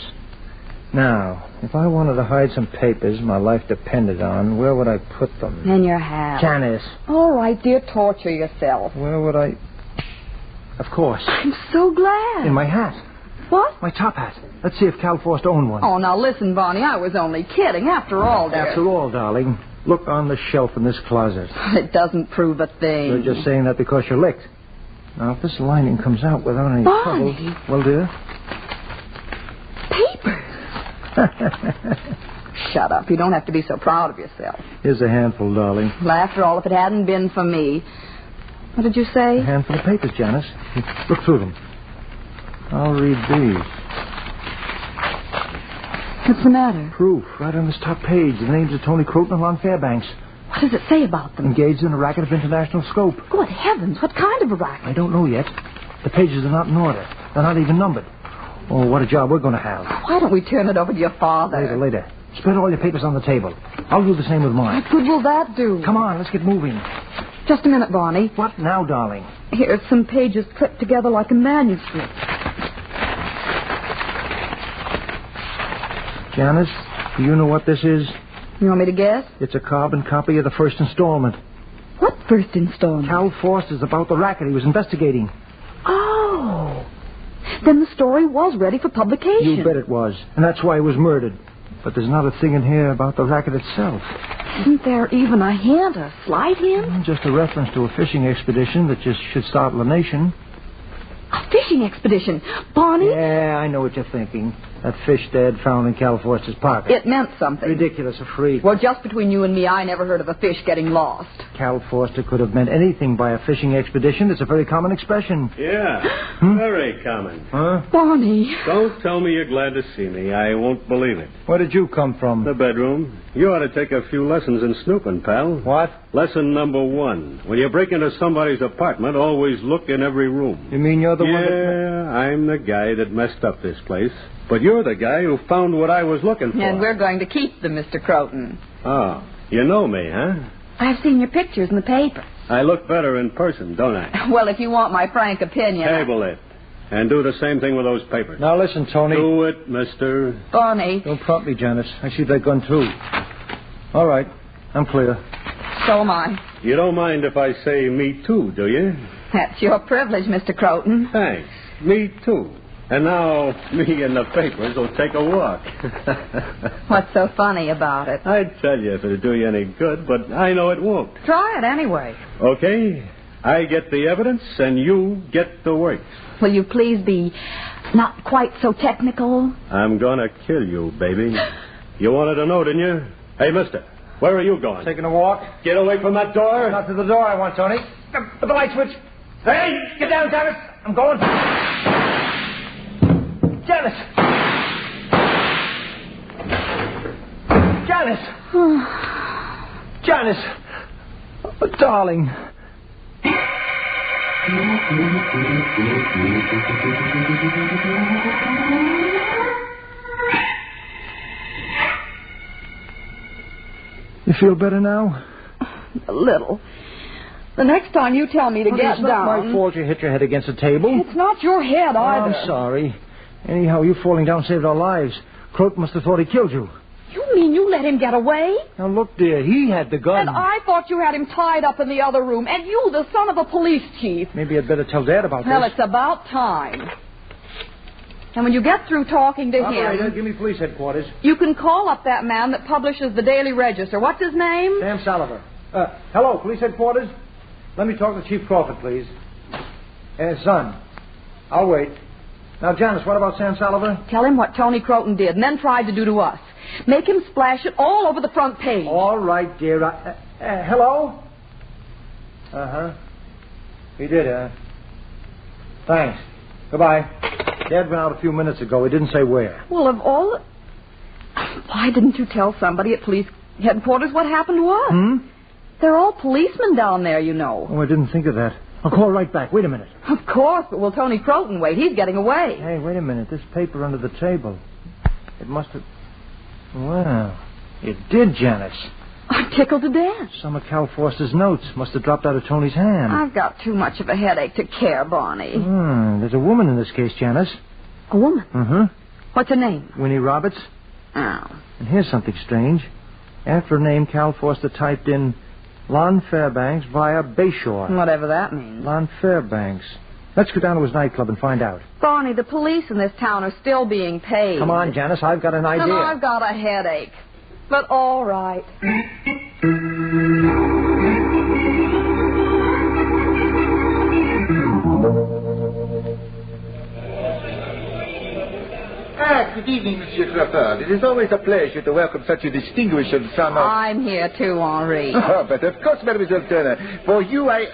Now, if I wanted to hide some papers my life depended on, where would I put them? In your hat. Janice. All right, dear, torture yourself. Where would I... Of course. I'm so glad. In my hat. What? My top hat. Let's see if Cal Foster owned one. Oh, now listen, Barney, I was only kidding. After all, dear. After all, darling, look on the shelf in this closet. It doesn't prove a thing. You're just saying that because you're licked. Now, if this lining comes out without any Barney. trouble... Well, dear? Papers. Shut up. You don't have to be so proud of yourself. Here's a handful, darling. Well, after all, if it hadn't been for me... What did you say? A handful of papers, Janice. Look through them. I'll read these. What's the matter? Proof. Right on this top page. The names of Tony Croton and Lon Fairbanks. What does it say about them? Engaged in a racket of international scope. Good heavens. What kind of a racket? I don't know yet. The pages are not in order. They're not even numbered. Oh, what a job we're going to have. Why don't we turn it over to your father? Later. Spread all your papers on the table. I'll do the same with mine. What good will that do? Come on, let's get moving. Just a minute, Barney. What now, darling? Here's some pages clipped together like a manuscript. Janice, do you know what this is? You want me to guess? It's a carbon copy of the first installment. What first installment? Cal Foster's about the racket he was investigating. Oh. Then the story was ready for publication. You bet it was. And that's why he was murdered. But there's not a thing in here about the racket itself. Isn't there even a hint, a slight hint? Just a reference to a fishing expedition that just should startle the nation. A fishing expedition? Barney? Yeah, I know what you're thinking. That fish Dad found in Cal Foster's pocket. It meant something. Ridiculous, a freak. Well, just between you and me, I never heard of a fish getting lost. Cal Foster could have meant anything by a fishing expedition. It's a very common expression. Yeah, very common. Huh? Barney. Don't tell me you're glad to see me. I won't believe it. Where did you come from? The bedroom. You ought to take a few lessons in snooping, pal. What? Lesson number 1. When you break into somebody's apartment, always look in every room. You mean you're the one that... Yeah, I'm the guy that messed up this place. But you're the guy who found what I was looking for. And we're going to keep them, Mr. Croton. Oh, you know me, huh? I've seen your pictures in the paper. I look better in person, don't I? Well, if you want my frank opinion... Table it. And do the same thing with those papers. Now, listen, Tony. Do it, mister. Barney. Don't prompt me, Janice. I see that gun through. All right. I'm clear. So am I. You don't mind if I say me too, do you? That's your privilege, Mr. Croton. Thanks. Me too. And now, me and the papers will take a walk. What's so funny about it? I'd tell you if it'd do you any good, but I know it won't. Try it anyway. Okay. I get the evidence, and you get the works. Will you please be not quite so technical? I'm gonna kill you, baby. You wanted to know, didn't you? Hey, mister, where are you going? Taking a walk. Get away from that door. Not to the door I want, Tony. Put the light switch. Hey, get down, Janice. I'm going. Janice. Janice. Janice. Oh, darling. You feel better now? A little. The next time you tell me to get down... It's not my fault you hit your head against the table. It's not your head either. I'm sorry. Anyhow, you falling down saved our lives. Croton must have thought he killed you. You mean you let him get away? Now, look, dear, he had the gun. And I thought you had him tied up in the other room. And you, the son of a police chief. Maybe I'd better tell Dad about Well, this. it's about time. And when you get through talking to Operator, him... give me police headquarters. You can call up that man that publishes the Daily Register. What's his name? Sam Salliver. Hello, police headquarters? Let me talk to Chief Crawford, please. Son, I'll wait. Now, Janice, what about Sam Salliver? Tell him what Tony Croton did and then tried to do to us. Make him splash it all over the front page. All right, dear. Hello? Uh-huh. He did, Thanks. Goodbye. Dad went out a few minutes ago. He didn't say where. Well, of all... Why didn't you tell somebody at police headquarters what happened to us? They're all policemen down there, you know. Oh, I didn't think of that. I'll call right back. Wait a minute. Of course, but will Tony Croton wait? He's getting away. Hey, wait a minute. This paper under the table. It must have... Well, it did, Janice. I'm tickled to death. Some of Cal Forster's notes must have dropped out of Tony's hand. I've got too much of a headache to care, Barney. There's a woman in this case, Janice. A woman? Mm-hmm. What's her name? Winnie Roberts. Oh. And here's something strange. After her name, Cal Forster typed in Lon Fairbanks via Bayshore. Whatever that means. Lon Fairbanks. Let's go down to his nightclub and find out. Barney, the police in this town are still being paid. Come on, Janice. I've got an idea. And I've got a headache. But all right. Good evening, Monsieur Crawford. It is always a pleasure to welcome such a distinguished son of... I'm here too, Henri. Oh, but of course, Mademoiselle Turner. For you, I...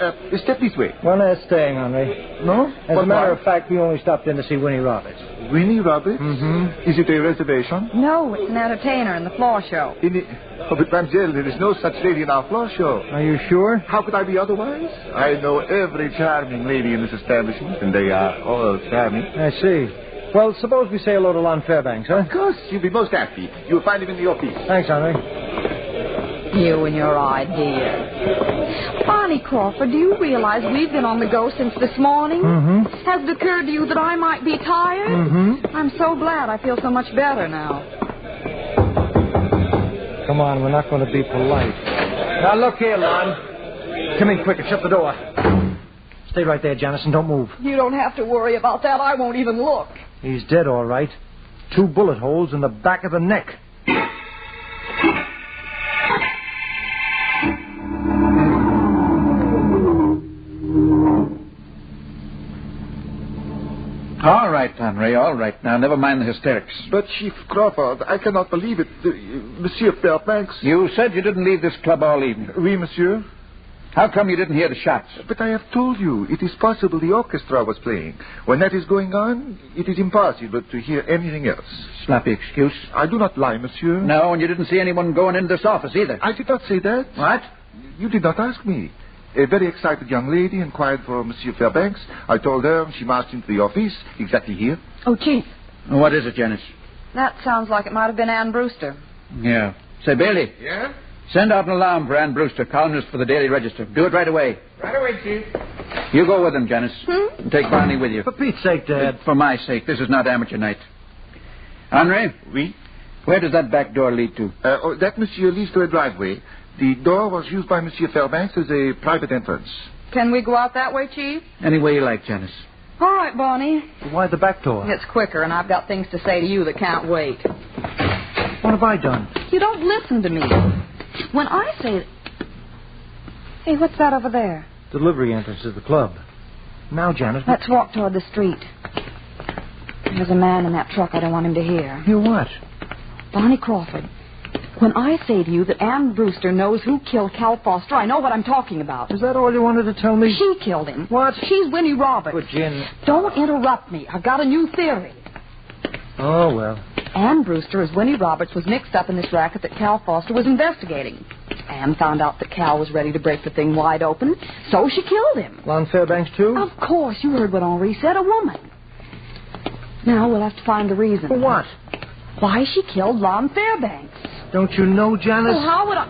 step this way. Well, they're staying, Henri. No? As a matter of fact, we only stopped in to see Winnie Roberts. Winnie Roberts? Mm-hmm. Is it a reservation? No, it's an entertainer in the floor show. Oh, but Mademoiselle, there is no such lady in our floor show. Are you sure? How could I be otherwise? I know every charming lady in this establishment, and they are all charming. I see. Well, suppose we say hello to Lon Fairbanks, huh? Of course. You'll be most happy. You'll find him in the office. Thanks, Henri. You and your idea. Barney Crawford, do you realize we've been on the go since this morning? Mm-hmm. Has it occurred to you that I might be tired? Mm-hmm. I'm so glad. I feel so much better now. Come on, we're not going to be polite. Now, look here, Lon. Come in quick and shut the door. Stay right there, Janice, and don't move. You don't have to worry about that. I won't even look. He's dead, all right. 2 bullet holes in the back of the neck. All right, Henri, all right. Now, never mind the hysterics. But, Chief Crawford, I cannot believe it. Monsieur Fairbanks... You said you didn't leave this club all evening. Oui, monsieur. How come you didn't hear the shots? But I have told you, it is possible the orchestra was playing. When that is going on, it is impossible to hear anything else. Sloppy excuse. I do not lie, monsieur. No, and you didn't see anyone going into this office either. I did not say that. What? You did not ask me. A very excited young lady inquired for Monsieur Fairbanks. I told her. She marched into the office, exactly here. Oh, Chief. What is it, Janice? That sounds like it might have been Ann Brewster. Yeah. Say, Bailey. Yeah? Send out an alarm for Ann Brewster, columnist for the Daily Register. Do it right away. Right away, Chief. You go with him, Janice. And take Barney with you. For Pete's sake, Dad. For my sake. This is not amateur night. Henri? Oui? Where does that back door lead to? That, monsieur, leads to a driveway. The door was used by Monsieur Fairbanks as a private entrance. Can we go out that way, Chief? Any way you like, Janice. All right, Barney. Why the back door? It's quicker, and I've got things to say to you that can't wait. What have I done? You don't listen to me. When I say... Hey, what's that over there? Delivery entrance to the club. Now, Janet... Let's walk toward the street. There's a man in that truck I don't want him to hear. Hear what? Barney Crawford. When I say to you that Ann Brewster knows who killed Cal Foster, I know what I'm talking about. Is that all you wanted to tell me? She killed him. What? She's Winnie Roberts. But, Jen... Don't interrupt me. I've got a new theory. Oh, well. Ann Brewster, as Winnie Roberts, was mixed up in this racket that Cal Foster was investigating. Ann found out that Cal was ready to break the thing wide open, so she killed him. Lon Fairbanks, too? Of course. You heard what Henri said, a woman. Now we'll have to find the reason. For what? Why she killed Lon Fairbanks. Don't you know, Janice? Well, how would I...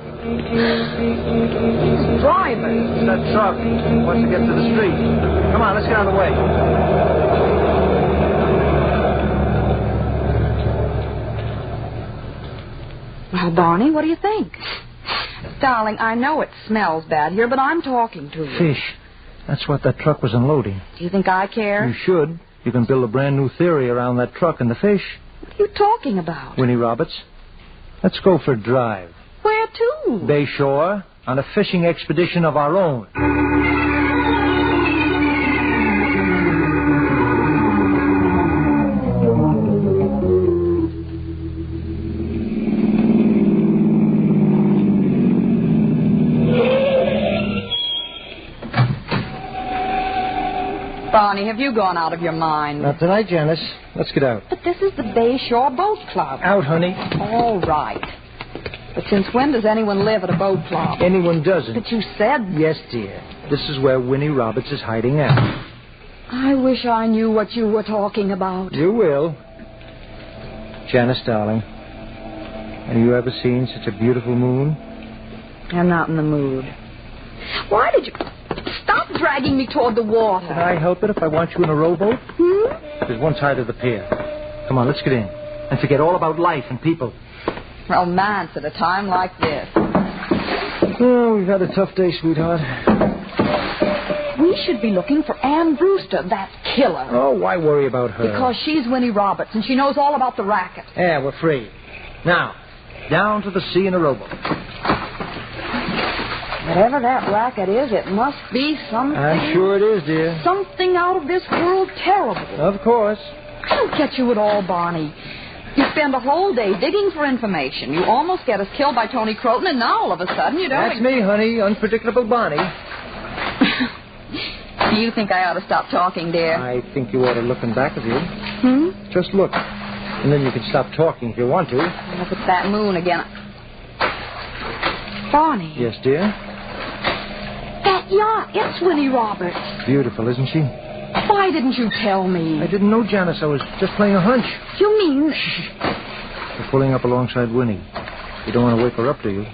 He's driving. That truck wants to get to the street. Come on, let's get out of the way. Well, Barney, what do you think? Darling, I know it smells bad here, but I'm talking to you. Fish. That's what that truck was unloading. Do you think I care? You should. You can build a brand new theory around that truck and the fish. What are you talking about? Winnie Roberts, let's go for a drive. Where to? Bayshore, on a fishing expedition of our own. Barney, have you gone out of your mind? Not tonight, Janice. Let's get out. But this is the Bayshore Boat Club. Out, honey. All right. But since when does anyone live at a boat club? Anyone doesn't. But you said... Yes, dear. This is where Winnie Roberts is hiding out. I wish I knew what you were talking about. You will. Janice, darling, have you ever seen such a beautiful moon? I'm not in the mood. Why did you... Stop dragging me toward the water. Can I help it if I want you in a rowboat? There's one side of the pier. Come on, let's get in. And forget all about life and people. Romance at a time like this. Oh, we've had a tough day, sweetheart. We should be looking for Ann Brewster, that killer. Oh, why worry about her? Because she's Winnie Roberts, and she knows all about the racket. Yeah, we're free. Now, down to the sea in a rowboat. Whatever that racket is, it must be something... I'm sure it is, dear. Something out of this world terrible. Of course. I don't get you at all, Barney. You spend a whole day digging for information. You almost get us killed by Tony Croton, and now all of a sudden you don't... That's me, honey. Unpredictable Barney. Do you think I ought to stop talking, dear? I think you ought to look in back of you. Just look. And then you can stop talking if you want to. Look at that moon again. Barney. Yes, dear? That yacht. It's Winnie Roberts. Beautiful, isn't she? Why didn't you tell me? I didn't know, Janice. I was just playing a hunch. You mean... We're pulling up alongside Winnie. You don't want to wake her up, do you?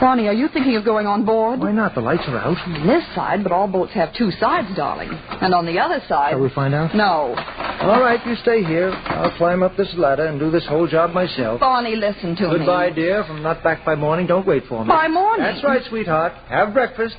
Barney, are you thinking of going on board? Why not? The lights are out. On this side, but all boats have two sides, darling. And on the other side... Shall we find out? No. All right, you stay here. I'll climb up this ladder and do this whole job myself. Barney, listen to me. Goodbye, dear. If I'm not back by morning, don't wait for me. By morning? That's right, sweetheart. Have breakfast.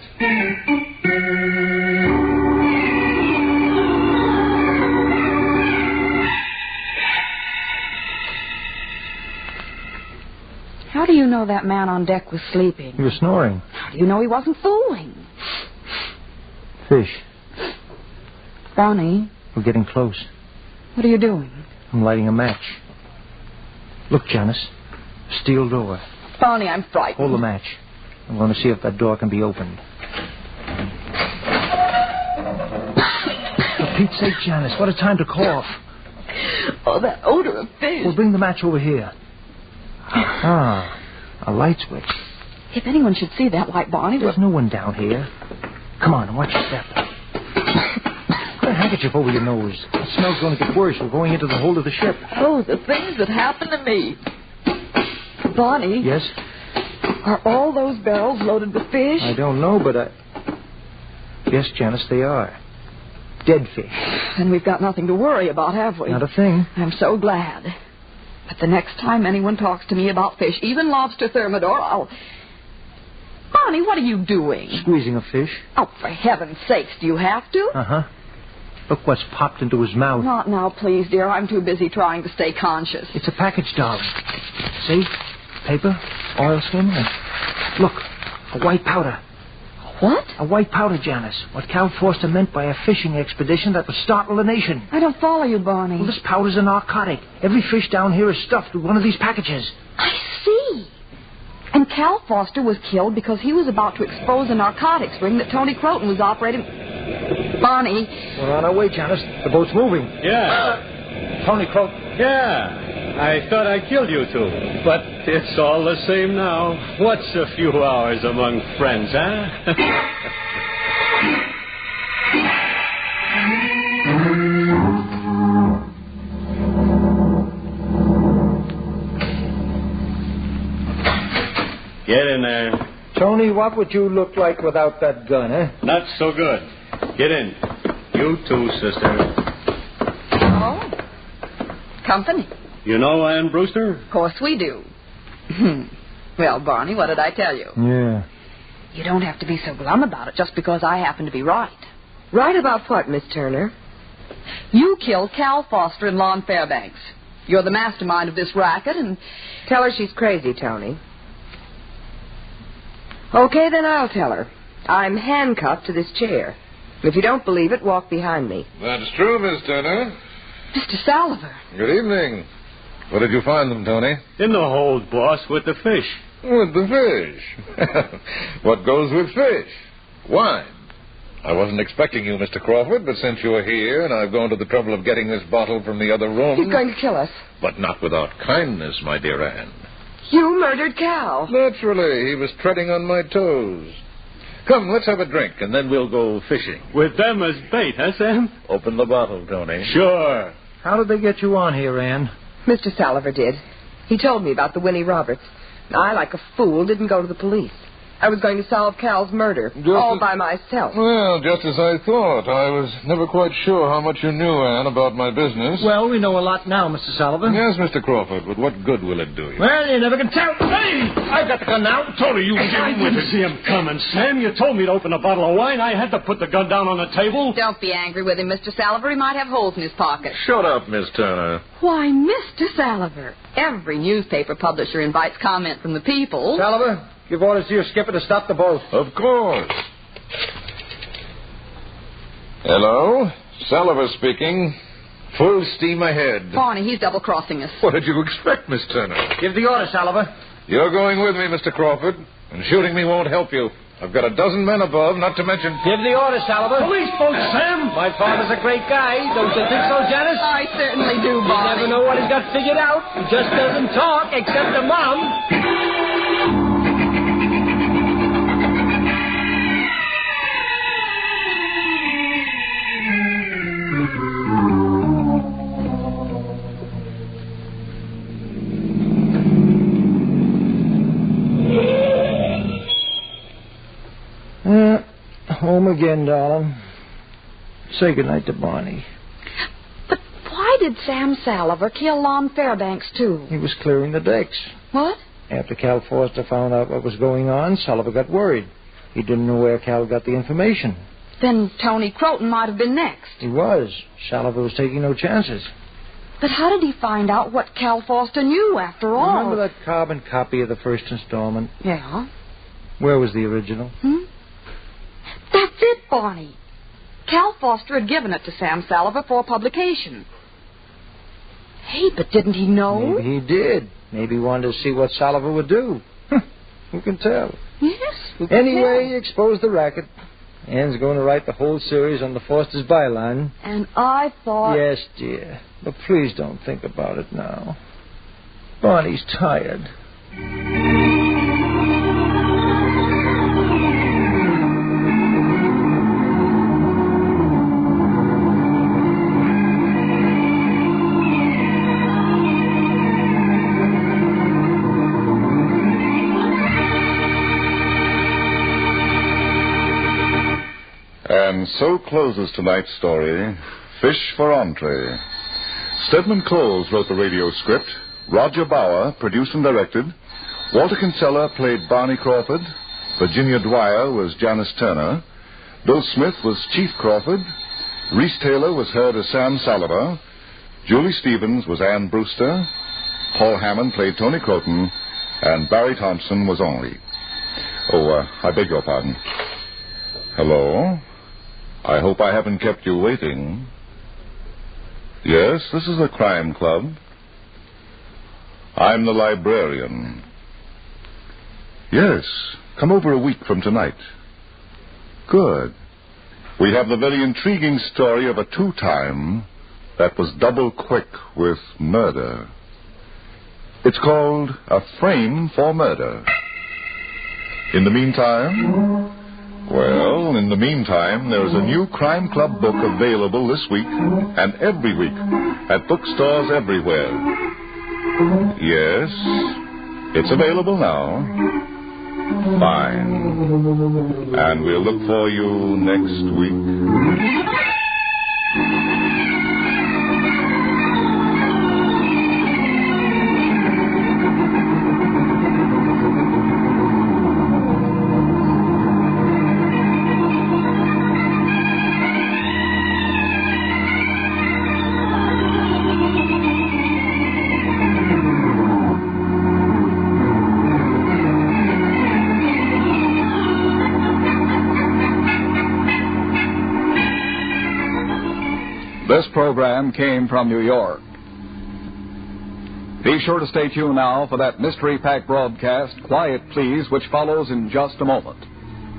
How do you know that man on deck was sleeping? He was snoring. How do you know he wasn't fooling? Fish. Barney. We're getting close. What are you doing? I'm lighting a match. Look, Janice. Steel door. Barney, I'm frightened. Hold the match. I'm going to see if that door can be opened. For Pete's sake, Janice, what a time to cough. Oh, that odor of fish. We'll bring the match over here. Ah, a light switch. If anyone should see that light, Barney... There's no one down here. Come on, watch your step. Put a handkerchief over your nose. The smell's going to get worse. We're going into the hold of the ship. Oh, the things that happened to me. Barney? Yes? Are all those barrels loaded with fish? I don't know, but Yes, Janice, they are. Dead fish. Then we've got nothing to worry about, have we? Not a thing. I'm so glad. But the next time anyone talks to me about fish, even lobster thermidor, I'll... Barney, what are you doing? Squeezing a fish. Oh, for heaven's sakes, do you have to? Uh-huh. Look what's popped into his mouth. Not now, please, dear. I'm too busy trying to stay conscious. It's a package, darling. See? Paper, oilskin, and... Look, a white powder. What? A white powder, Janice. What Cal Forster meant by a fishing expedition that would startle the nation. I don't follow you, Barney. Well, this powder's a narcotic. Every fish down here is stuffed with one of these packages. I see. And Cal Forster was killed because he was about to expose a narcotics ring that Tony Croton was operating... Barney. We're on our way, Janice. The boat's moving. Yeah. Tony Croton. Yeah. I thought I killed you two. But it's all the same now. What's a few hours among friends, huh? Get in there. Tony, what would you look like without that gun, eh? Not so good. Get in. You too, sister. Oh? Company. You know Ann Brewster? Of course we do. Well, Barney, what did I tell you? Yeah. You don't have to be so glum about it just because I happen to be right. Right about what, Miss Turner? You killed Cal Forster and Lon Fairbanks. You're the mastermind of this racket, and... Tell her she's crazy, Tony. Okay, then I'll tell her. I'm handcuffed to this chair. If you don't believe it, walk behind me. That's true, Miss Turner. Mr. Salliver. Good evening. Where did you find them, Tony? In the hold, boss, with the fish. With the fish? What goes with fish? Wine. I wasn't expecting you, Mr. Crawford, but since you're here and I've gone to the trouble of getting this bottle from the other room... He's going to kill us. But not without kindness, my dear Anne. You murdered Cal. Naturally. He was treading on my toes. Come, let's have a drink, and then we'll go fishing. With them as bait, huh, Sam? Open the bottle, Tony. Sure. How did they get you on here, Ann? Mr. Salliver did. He told me about the Winnie Roberts. I, like a fool, didn't go to the police. I was going to solve Cal's murder, all by myself. Well, just as I thought. I was never quite sure how much you knew, Anne, about my business. Well, we know a lot now, Mr. Sullivan. Yes, Mr. Crawford, but what good will it do you? Well, you never can tell. Hey! I've got the gun now. Tony, you I didn't see him coming, Sam. You told me to open a bottle of wine. I had to put the gun down on the table. Don't be angry with him, Mr. Salliver. He might have holes in his pocket. Shut up, Miss Turner. Why, Mr. Salliver, every newspaper publisher invites comment from the people. Salliver, give orders to your skipper to stop the boat. Of course. Hello? Salliver speaking. Full steam ahead. Barney, he's double-crossing us. What did you expect, Miss Turner? Give the order, Salliver. You're going with me, Mr. Crawford, and shooting me won't help you. I've got a dozen men above, not to mention... Give the order, Salliver. Police boat, Sam! My father's a great guy. Don't you think so, Janice? I certainly do, Barney. You never know what he's got figured out. He just doesn't talk, except to Mom. Home again, darling. Say goodnight to Barney. But why did Sam Salliver kill Lon Fairbanks, too? He was clearing the decks. What? After Cal Forster found out what was going on, Salliver got worried. He didn't know where Cal got the information. Then Tony Croton might have been next. He was. Salliver was taking no chances. But how did he find out what Cal Forster knew, after all? Remember that carbon copy of the first installment? Yeah. Where was the original? That's it, Barney. Cal Forster had given it to Sam Salliver for publication. Hey, but didn't he know? Maybe he did. Maybe he wanted to see what Salliver would do. Who can tell? Yes, who can Anyway, tell? he exposed the racket. Ann's going to write the whole series on the Forster's byline. And I thought... Yes, dear. But please don't think about it now. Barney's tired. so closes tonight's story, Fish for Entree. Stedman Coles wrote the radio script. Roger Bauer produced and directed. Walter Kinsella played Barney Crawford. Virginia Dwyer was Janice Turner. Bill Smith was Chief Crawford. Reese Taylor was heard as Sam Salliver. Julie Stevens was Ann Brewster. Paul Hammond played Tony Croton. And Barry Thompson was Henri. I beg your pardon. Hello? I hope I haven't kept you waiting. Yes, this is the Crime Club. I'm the librarian. Yes, come over a week from tonight. Good. We have the very intriguing story of a two-time that was double quick with murder. It's called A Frame for Murder. In the meantime, there's a new Crime Club book available this week and every week at bookstores everywhere. Yes, it's available now. Fine. And we'll look for you next week. This program came from New York. Be sure to stay tuned now for that mystery-packed broadcast, Quiet Please, which follows in just a moment.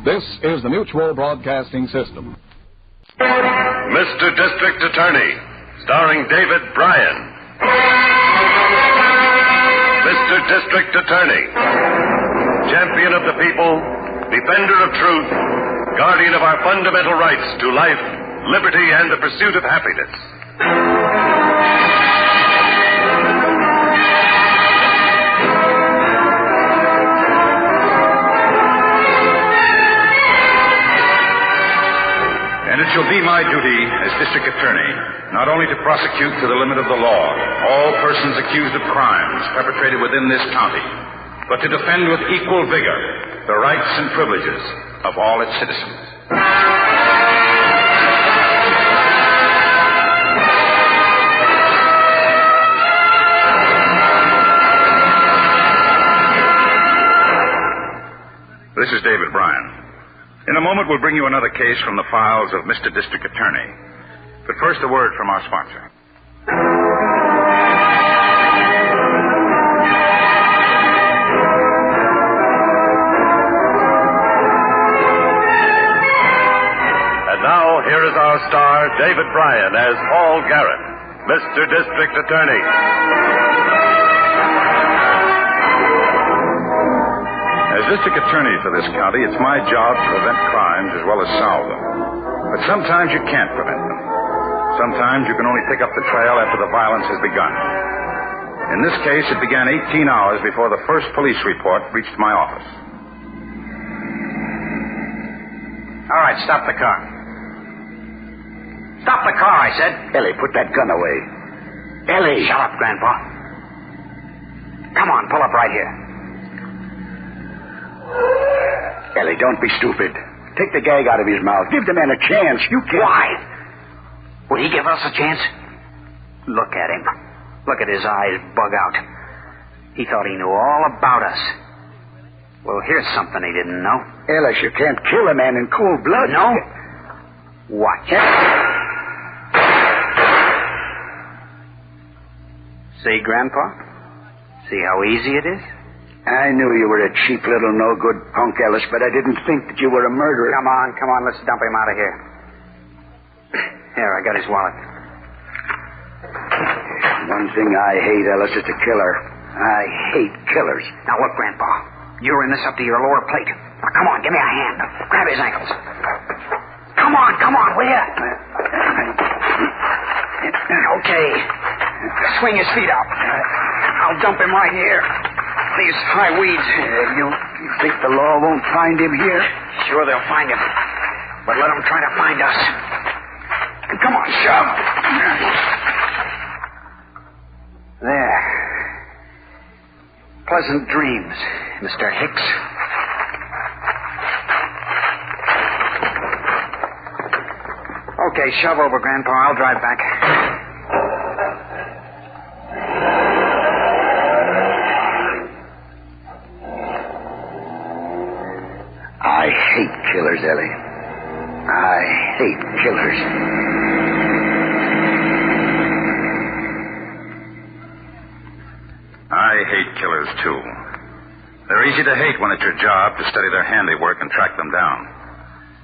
This is the Mutual Broadcasting System. Mr. District Attorney, starring David Bryan. Mr. District Attorney, champion of the people, defender of truth, guardian of our fundamental rights to life, liberty, and the pursuit of happiness. And it shall be my duty as district attorney not only to prosecute to the limit of the law all persons accused of crimes perpetrated within this county, but to defend with equal vigor the rights and privileges of all its citizens. This is David Bryan. In a moment, we'll bring you another case from the files of Mr. District Attorney. But first, a word from our sponsor. And now, here is our star, David Bryan, as Paul Garrett, Mr. District Attorney. As district attorney for this county, it's my job to prevent crimes as well as solve them. But sometimes you can't prevent them. Sometimes you can only pick up the trail after the violence has begun. In this case, it began 18 hours before the first police report reached my office. All right, stop the car. Stop the car, I said. Ellie, put that gun away. Ellie! Shut up, Grandpa. Come on, pull up right here. Ellie, don't be stupid. Take the gag out of his mouth. Give the man a chance. You can't. Why? Will he give us a chance? Look at him. Look at his eyes bug out. He thought he knew all about us. Well, here's something he didn't know. Ellis, you can't kill a man in cold blood. No? Watch. See, Grandpa? See how easy it is? I knew you were a cheap little no-good punk, Ellis, but I didn't think that you were a murderer. Come on, let's dump him out of here. Here, I got his wallet. One thing I hate, Ellis, is a killer. I hate killers. Now, look, Grandpa. You're in this up to your lower plate. Now, come on, give me a hand. Grab his ankles. Come on, will you? Okay. Swing his feet up. I'll dump him right here. These high weeds. You think the law won't find him here? Sure, they'll find him. but let them try to find us. Come on, shove. There. Pleasant dreams, Mr. Hicks. Okay, shove over, Grandpa. I'll drive back. I hate killers, Ellie. I hate killers. I hate killers, too. They're easy to hate when it's your job to study their handiwork and track them down.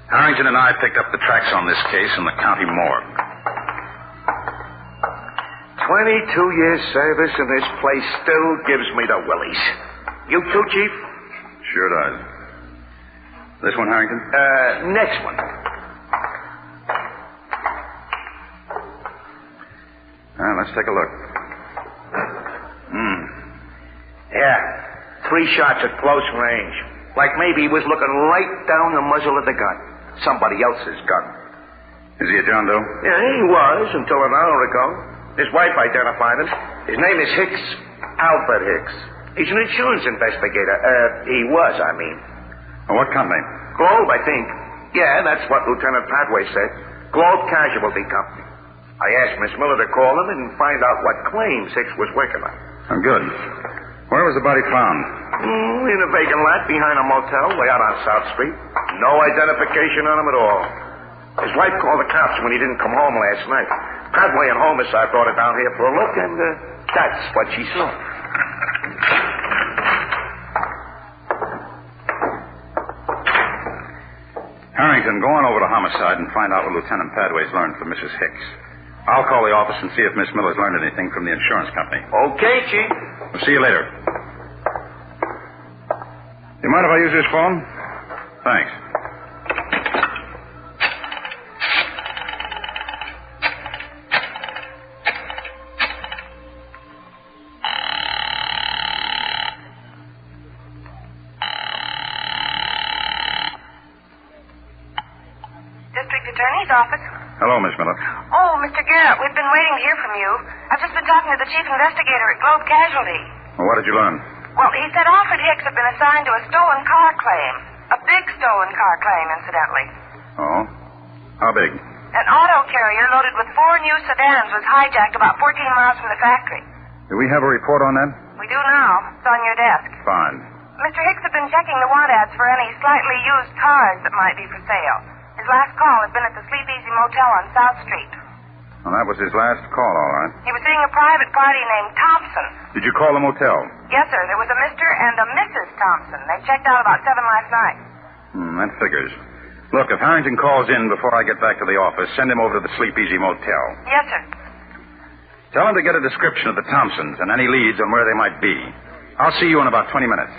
Harrington and I picked up the tracks on this case in the county morgue. 22 years service in this place still gives me the willies. You too, Chief? Sure does. This one, Harrington? Next one. Let's take a look. Yeah. 3 shots at close range. Like maybe he was looking right down the muzzle of the gun. Somebody else's gun. Is he a John Doe? Yeah, he was until an hour ago. His wife identified him. His name is Hicks. Alfred Hicks. He's an insurance investigator. He was, I mean. What company? Globe, I think. Yeah, that's what Lieutenant Padway said. Globe Casualty Company. I asked Miss Miller to call him and find out what claims Hicks was working on. Good. Where was the body found? In a vacant lot behind a motel way out on South Street. No identification on him at all. His wife called the cops when he didn't come home last night. Padway and Homicide brought her down here for a look, and that's what she saw. Harrington, go on over to Homicide and find out what Lieutenant Padway's learned from Mrs. Hicks. I'll call the office and see if Miss Miller's learned anything from the insurance company. Okay, Chief. We'll see you later. You mind if I use this phone? Thanks. District Attorney's office. Hello, Miss Miller. Oh, Mr. Garrett, we've been waiting to hear from you. I've just been talking to the chief investigator at Globe Casualty. Well, what did you learn? Well, he said Alfred Hicks had been assigned to a stolen car claim. A big stolen car claim, incidentally. Oh? How big? An auto carrier loaded with 4 new sedans was hijacked about 14 miles from the factory. Do we have a report on that? We do now. It's on your desk. Fine. Mr. Hicks had been checking the want ads for any slightly used cars that might be for sale. His last call had been at the Sleep Easy Motel on South Street. Well, that was his last call, all right. He was seeing a private party named Thompson. Did you call the motel? Yes, sir. There was a Mr. and a Mrs. Thompson. They checked out about 7 last night. That figures. Look, if Harrington calls in before I get back to the office, send him over to the Sleep Easy Motel. Yes, sir. Tell him to get a description of the Thompsons and any leads on where they might be. I'll see you in about 20 minutes.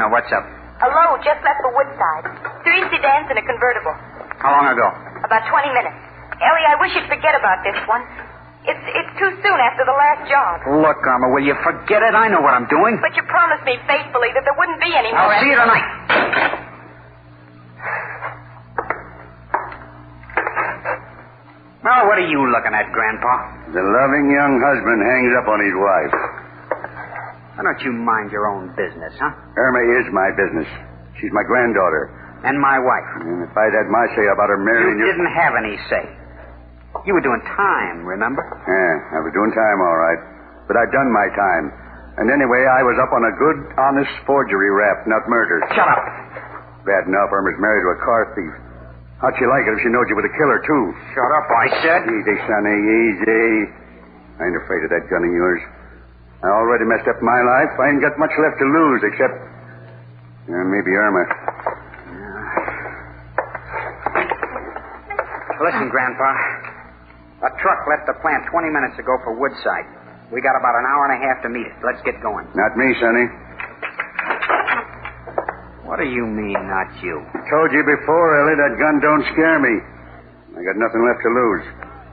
What's up? A load just left for Woodside. 3 sedans and a convertible. How long ago? About 20 minutes. Ellie, I wish you'd forget about this one. It's too soon after the last job. Look, Irma, will you forget it? I know what I'm doing. But you promised me faithfully that there wouldn't be any more. I'll see you tonight. Now, what are you looking at, Grandpa? The loving young husband hangs up on his wife. Why don't you mind your own business, huh? Irma is my business. She's my granddaughter. And my wife. And if I'd had my say about her marrying You didn't have any say. You were doing time, remember? Yeah, I was doing time, all right. But I'd done my time. And anyway, I was up on a good, honest forgery rap, not murder. Shut up. Bad enough, Irma's married to a car thief. How'd she like it if she knowed you were the killer, too? Shut up, I said. Easy, Sonny, easy. I ain't afraid of that gun of yours. I already messed up my life. I ain't got much left to lose, except... maybe Irma. Listen, Grandpa. A truck left the plant 20 minutes ago for Woodside. We got about an hour and a half to meet it. Let's get going. Not me, Sonny. What do you mean, not you? Told you before, Ellie, that gun don't scare me. I got nothing left to lose.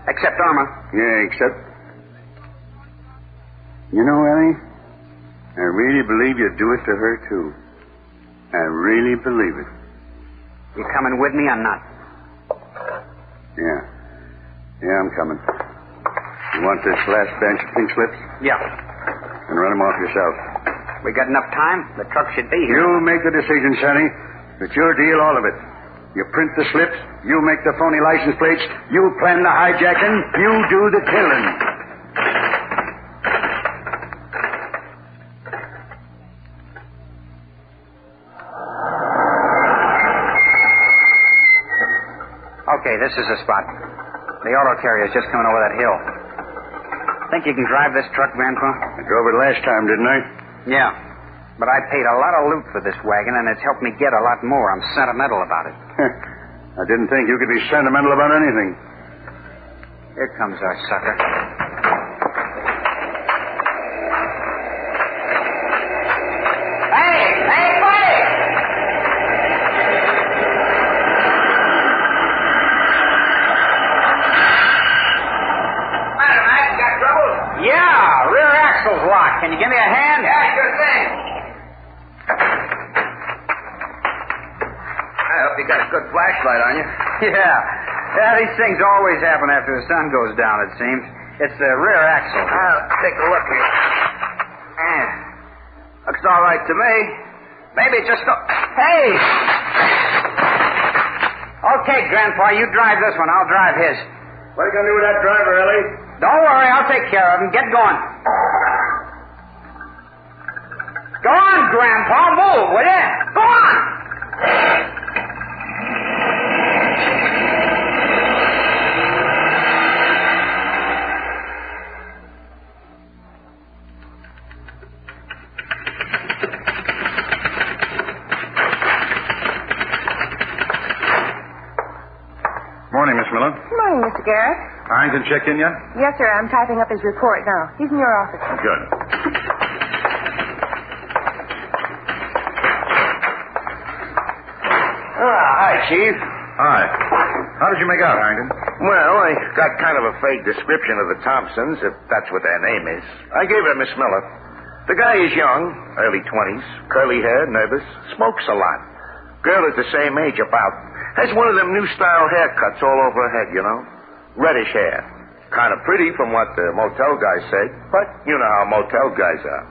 Except Irma. Yeah, except... You know, Ellie, I really believe you'd do it to her, too. I really believe it. You coming with me or not? Yeah. Yeah, I'm coming. You want this last batch of pink slips? Yeah. And run them off yourself. We got enough time? The truck should be here. You make the decision, Sonny. It's your deal, all of it. You print the slips. You make the phony license plates. You plan the hijacking. You do the killing. Okay, this is the spot. The auto carrier's just coming over that hill. Think you can drive this truck, Grandpa? I drove it last time, didn't I? Yeah. But I paid a lot of loot for this wagon, and it's helped me get a lot more. I'm sentimental about it. I didn't think you could be sentimental about anything. Here comes our sucker. Can you give me a hand? Yeah, sure thing. I hope you got a good flashlight on you. Yeah, these things always happen after the sun goes down, it seems. It's the rear axle. I'll take a look here. Yeah. Looks all right to me. Maybe it's just... Hey! Okay, Grandpa, you drive this one. I'll drive his. What are you going to do with that driver, Ellie? Don't worry, I'll take care of him. Get going. Go on, Grandpa. Move, will you? Go on! Morning, Miss Miller. Morning, Mr. Garrett. Harrington checked in yet? Yes, sir. I'm typing up his report now. He's in your office. Good. Hi, Chief. Hi. How did you make out, Harrington? Well, I got kind of a fake description of the Thompsons, if that's what their name is. I gave it to Miss Miller. The guy is young, early 20s, curly hair, nervous, smokes a lot. Girl is the same age about. Has one of them new style haircuts all over her head, you know? Reddish hair. Kind of pretty from what the motel guys said, but you know how motel guys are.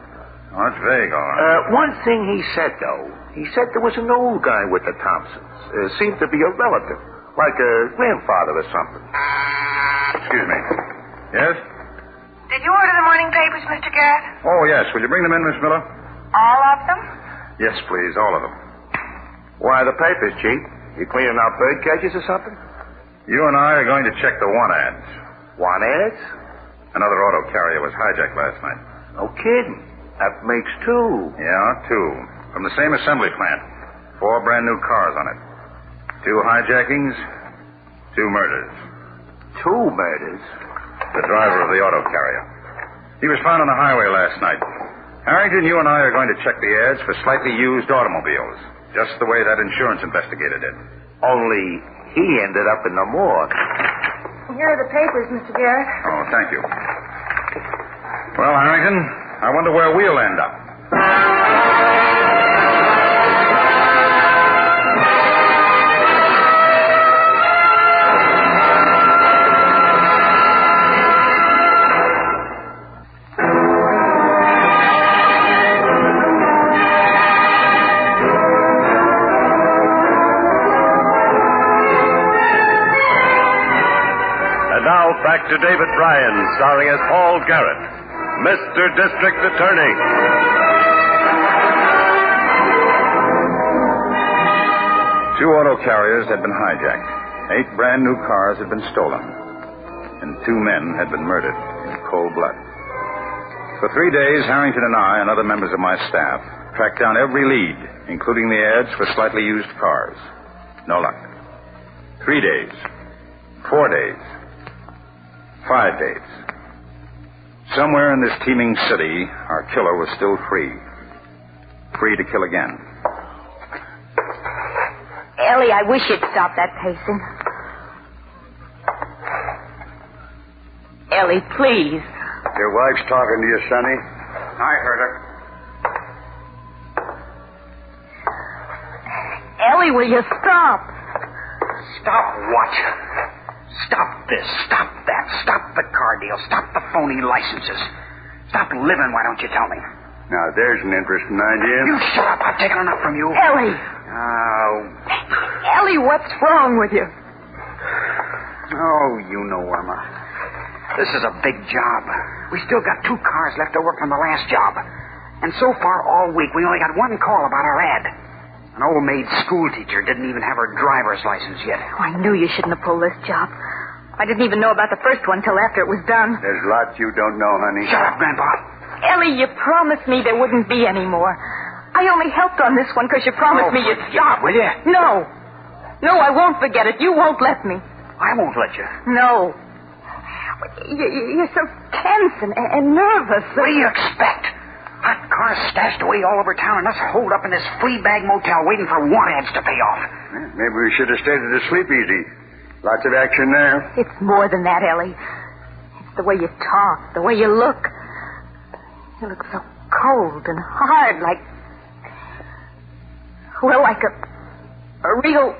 Oh, that's vague, all right. One thing he said, though, he said there was an old guy with the Thompsons. Seemed to be a relative, like a grandfather or something. Excuse me. Yes? Did you order the morning papers, Mr. Garrett? Oh, yes. Will you bring them in, Miss Miller? All of them? Yes, please. All of them. Why the papers, Chief? You cleaning out bird cages or something? You and I are going to check the want ads. Want ads? Another auto carrier was hijacked last night. No kidding. That makes two. Yeah, two. From the same assembly plant. 4 brand new cars on it. 2 hijackings, 2 murders. 2 murders? The driver of the auto carrier. He was found on the highway last night. Harrington, you and I are going to check the ads for slightly used automobiles. Just the way that insurance investigator did. Only he ended up in the morgue. Here are the papers, Mr. Garrett. Oh, thank you. Well, Harrington, I wonder where we'll end up. now, back to David Bryan, starring as Paul Garrett, Mr. District Attorney. Two auto carriers had been hijacked. 8 brand new cars had been stolen. And 2 men had been murdered in cold blood. For 3 days, Harrington and I and other members of my staff tracked down every lead, including the ads for slightly used cars. No luck. 3 days. 4 days. 5 days. Somewhere in this teeming city, our killer was still free. Free to kill again. Ellie, I wish you'd stop that pacing. Ellie, please. Your wife's talking to you, Sonny. I heard her. Ellie, will you stop? Stop what? Stop this. Stop that. Stop the car deal. Stop the phony licenses. Stop living, why don't you tell me? Now, there's an interesting idea. You shut up. I've taken enough from you. Ellie. Oh. Ellie, what's wrong with you? Oh, you know, Irma. This is a big job. We still got 2 cars left over from the last job. And so far, all week, we only got 1 call about our ad. An old maid school teacher didn't even have her driver's license yet. Oh, I knew you shouldn't have pulled this job. I didn't even know about the first one till after it was done. There's lots you don't know, honey. Shut up, Grandpa. Ellie, you promised me there wouldn't be any more. I only helped on this one because you promised me you'd stop. Will you? No. No, I won't forget it. You won't let me. I won't let you. No. You're so tense and nervous. What do you expect? Hot cars stashed away all over town and us holed up in this flea bag motel waiting for want ads to pay off. Maybe we should have stayed at the Sleepeasy. Lots of action there. It's more than that, Ellie. It's the way you talk, the way you look. You look so cold and hard, like a real...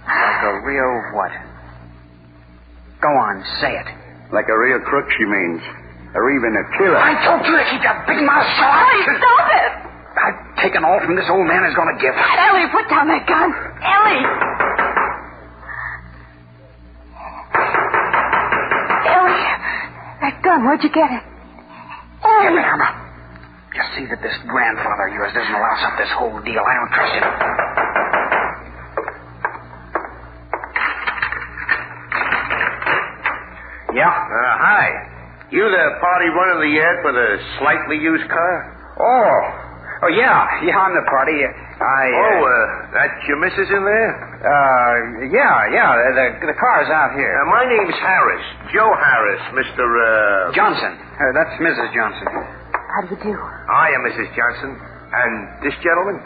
Like a real what? Go on, say it. Like a real crook, she means. Or even a killer. I told you to keep your big mouth shut. Ellie, stop it! I've taken all from this old man is going to give. Ellie, put down that gun. Ellie! Ellie, that gun, where'd you get it? Ellie! Give it, Irma. Just see that this grandfather of yours doesn't louse up this whole deal. I don't trust him. Yeah? Hi. You the party running the ad for the slightly used car? Oh, yeah, I'm the party. That's your missus in there? Yeah, the car's out here. My name's Harris. Joe Harris, Mr. Johnson. That's Mrs. Johnson. How do you do? I am Mrs. Johnson. And this gentleman?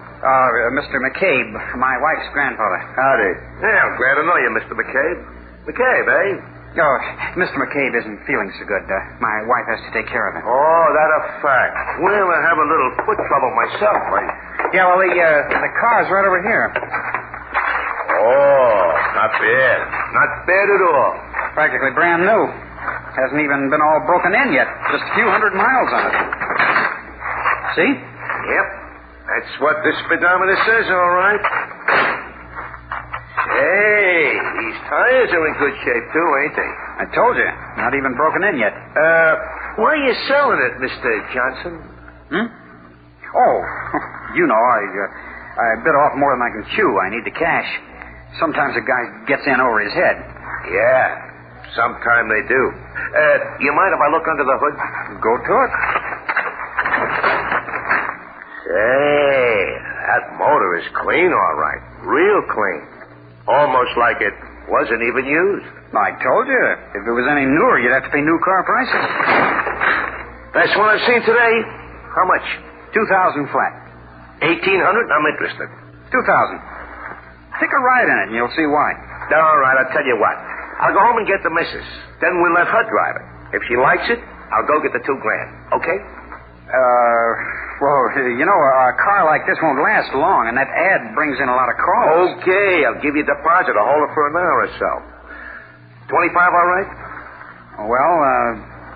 Mr. McCabe, my wife's grandfather. Howdy. Yeah, I'm glad to know you, Mr. McCabe. McCabe, eh? Oh, Mr. McCabe isn't feeling so good. My wife has to take care of him. Oh, that a fact. Well, I have a little foot trouble myself. Yeah, well, the car's right over here. Oh, not bad. Not bad at all. Practically brand new. Hasn't even been all broken in yet. Just a few 100 miles on it. See? Yep. That's what this speedometer says, all right. Hey, these tires are in good shape, too, ain't they? I told you. Not even broken in yet. Why are you selling it, Mr. Johnson? Oh, you know, I bit off more than I can chew. I need the cash. Sometimes a guy gets in over his head. Yeah, sometime they do. You mind if I look under the hood? Go to it. Say, that motor is clean, all right. Real clean. Almost like it wasn't even used. I told you. If it was any newer, you'd have to pay new car prices. Best one I've seen today. How much? 2,000 flat. 1,800? I'm interested. 2,000. Take a ride in it, and you'll see why. All right, I'll tell you what. I'll go home and get the missus. Then we'll let her drive it. If she likes it, I'll go get the $2,000. Okay? Well, you know, a car like this won't last long, and that ad brings in a lot of calls. Okay, I'll give you a deposit. I'll hold it for an hour or so. 25, all right? Well,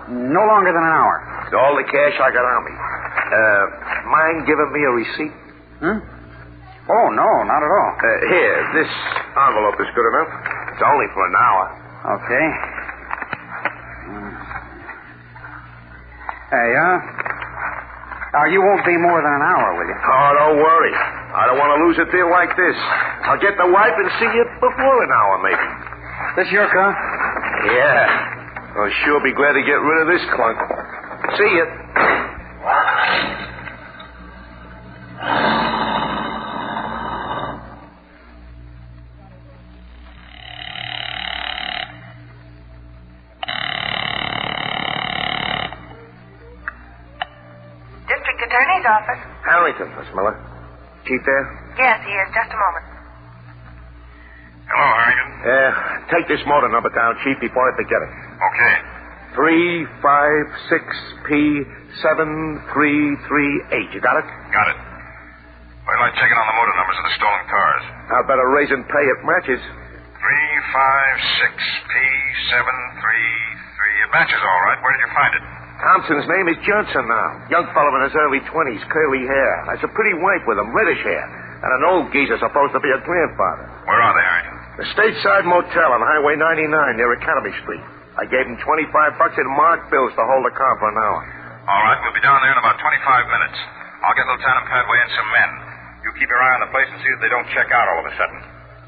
no longer than an hour. It's all the cash I got on me. Mind giving me a receipt? Oh, no, not at all. Here, this envelope is good enough. It's only for an hour. Okay. Hey, you won't be more than an hour, will you? Oh, don't worry. I don't want to lose a deal like this. I'll get the wife and see you before an hour, maybe. This your car? Yeah. I'll sure be glad to get rid of this clunk. See you. District Attorney's office. Harrington, Miss Miller. Chief there? Yes, he is. Just a moment. Hello, Harrington. Take this motor number down, Chief, before I forget it. Okay. 356P7338. You got it? Got it. Wait till I check in on the motor numbers of the stolen cars. How about a raise and pay it matches? 356P733. It matches all right. Where did you find it? Thompson's name is Johnson now. Young fellow in his early 20s, curly hair. Has a pretty wife with him, reddish hair. And an old geezer supposed to be a grandfather. Where are they, Harrington? The Stateside Motel on Highway 99 near Academy Street. I gave him $25 in marked bills to hold the car for an hour. All right, we'll be down there in about 25 minutes. I'll get Lieutenant Padway and some men. You keep your eye on the place and see that they don't check out all of a sudden.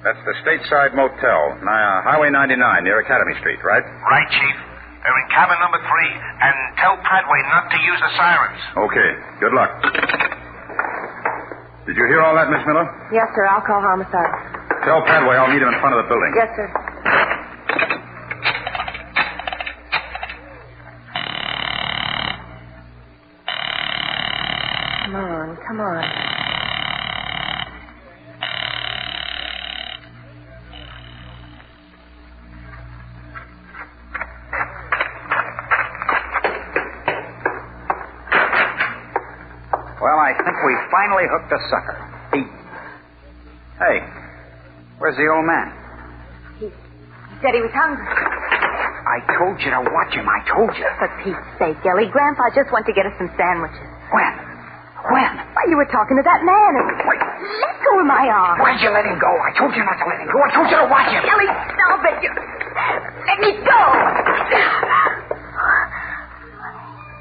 That's the Stateside Motel, Highway 99 near Academy Street, right? Right, Chief. They're in cabin number 3. And tell Padway not to use the sirens. Okay. Good luck. Did you hear all that, Miss Miller? Yes, sir. I'll call homicide. Tell Padway I'll meet him in front of the building. Yes, sir. Come on. Well, I think we finally hooked a sucker. Hey, where's the old man? He said he was hungry. I told you to watch him. I told you. For Pete's sake, Ellie, Grandpa just went to get us some sandwiches. When? Why, you were talking to that man. Wait. Let go of my arm. Why'd you let him go? I told you not to let him go. I told you to watch him. Ellie, stop it. Let me go.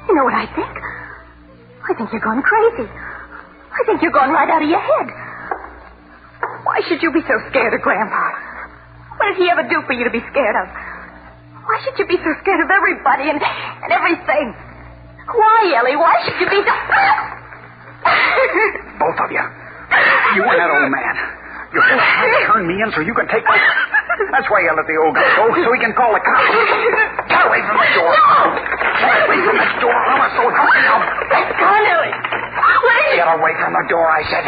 You know what I think? I think you're going crazy. I think you're going right out of your head. Why should you be so scared of Grandpa? What did he ever do for you to be scared of? Why should you be so scared of everybody and everything? Why, Ellie? Why should you be so... Both of you. You and that old man. You're both trying to turn me in so you can take over. That's why you let the old guy go, so he can call the cops. Get away from the door. Get away from the door. I'm so hungry now. Come on, Ellie. Get away from the door, I said.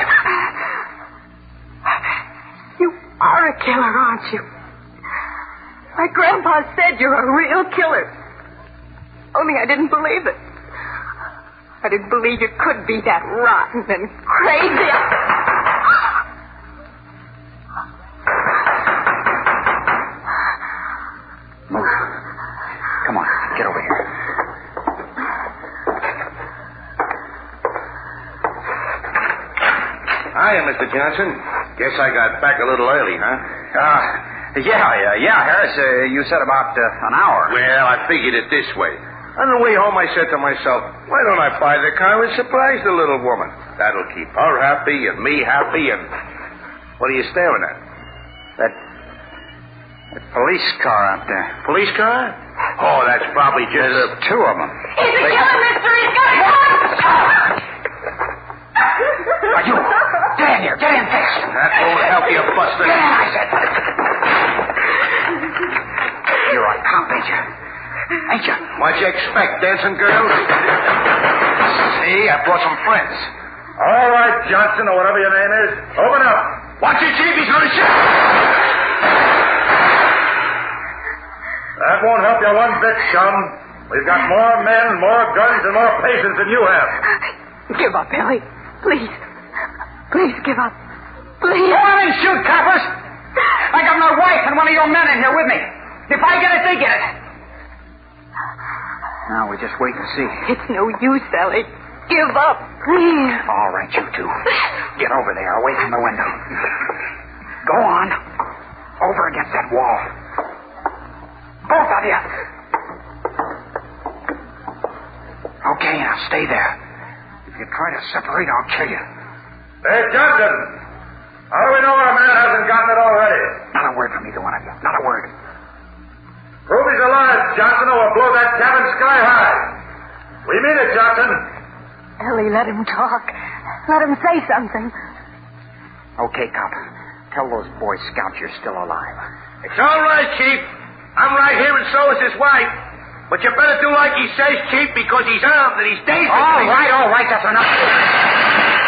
You are a killer, aren't you? My grandpa said you're a real killer. Only I didn't believe it. I didn't believe you could be that rotten and crazy. Move. Come on, get over here. Hiya, Mr. Johnson. Guess I got back a little early, huh? Yeah, Harris. You said about an hour. Well, I figured it this way. On the way home, I said to myself, why don't I buy the car and surprise the little woman? That'll keep her happy and me happy and... What are you staring at? That police car out there. Police car? Oh, that's probably just... There's two of them. He's a killer, mister. He's got a gun! Are you? Get in here. Get in fast. That won't help you, Buster. Get in, I said. You're a cop, ain't you? Ain't you? What'd you expect, dancing girls? See, I brought some friends. All right, Johnson, or whatever your name is. Open up. Watch it, Chief. He's going to shoot. That won't help you one bit, chum. We've got more men, more guns, and more patience than you have. Give up, Ellie. Please. Please give up. Please. Go on and shoot, coppers. I got my wife and one of your men in here with me. If I get it, they get it. Now we just wait and see. It's no use, Ellie. Give up, please. All right, you two. Get over there, away from the window. Go on. Over against that wall. Both of you. Okay, now stay there. If you try to separate, I'll kill you. Hey, Johnson! How do we know our man hasn't gotten it already? Not a word from either one of you. Not a word. Prove he's alive, Johnson, or we'll blow that cabin sky high. We mean it, Johnson. Ellie, let him talk. Let him say something. Okay, cop. Tell those Boy Scouts you're still alive. It's all right, Chief. I'm right here, and so is his wife. But you better do like he says, Chief, because he's armed and he's dangerous. All right, that's enough.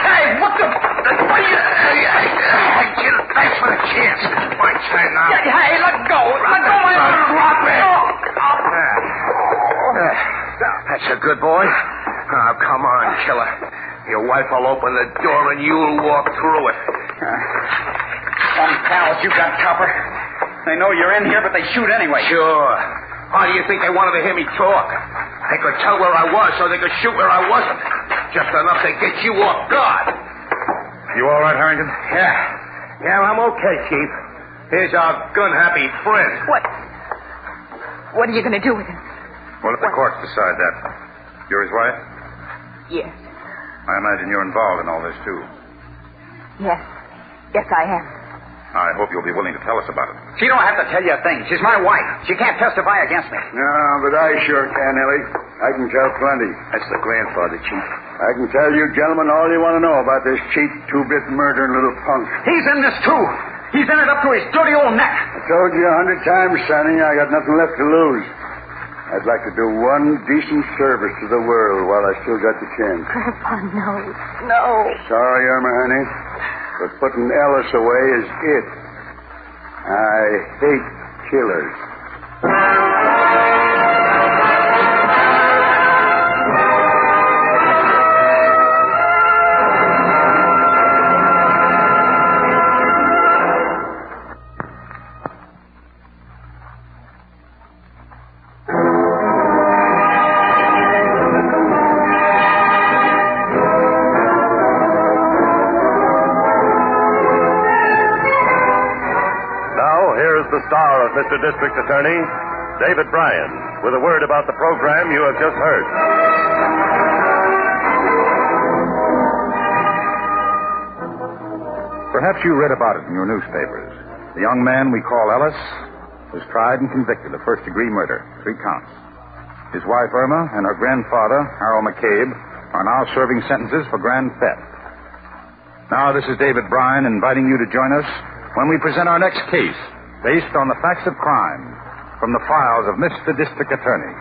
Hey, what the... What are you... Hey, Jim, thanks for the chance. My turn now. Hey, let go. Let go, my arm. Drop it. That's a good boy. Oh, come on, killer. Your wife will open the door and you'll walk through it. Some pals you got, Copper. They know you're in here, but they shoot anyway. Sure. How do you think they wanted to hear me talk? They could tell where I was so they could shoot where I wasn't. Just enough to get you off guard. You all right, Harrington? Yeah, I'm okay, Chief. Here's our gun-happy friend. What are you going to do with him? We'll let the courts decide that. You're his wife? Yes. I imagine you're involved in all this, too. Yes. Yes, I am. I hope you'll be willing to tell us about it. She don't have to tell you a thing. She's my wife. She can't testify against me. No, but I sure can, Ellie. I can tell plenty. That's the grandfather, Chief. I can tell you, gentlemen, all you want to know about this cheap, two-bit murdering little punk. He's in this, too. He's in it up to his dirty old neck. I told you 100 times, Sonny, I got nothing left to lose. I'd like to do one decent service to the world while I still got the chance. Grandpa, no. No. Sorry, Irma, honey, but putting Ellis away is it. I hate killers. The star of Mr. District Attorney, David Bryan, with a word about the program you have just heard. Perhaps you read about it in your newspapers. The young man we call Ellis was tried and convicted of first-degree murder, 3 counts. His wife, Irma, and her grandfather, Harold McCabe, are now serving sentences for grand theft. Now, this is David Bryan inviting you to join us when we present our next case, based on the facts of crime from the files of Mr. District Attorney.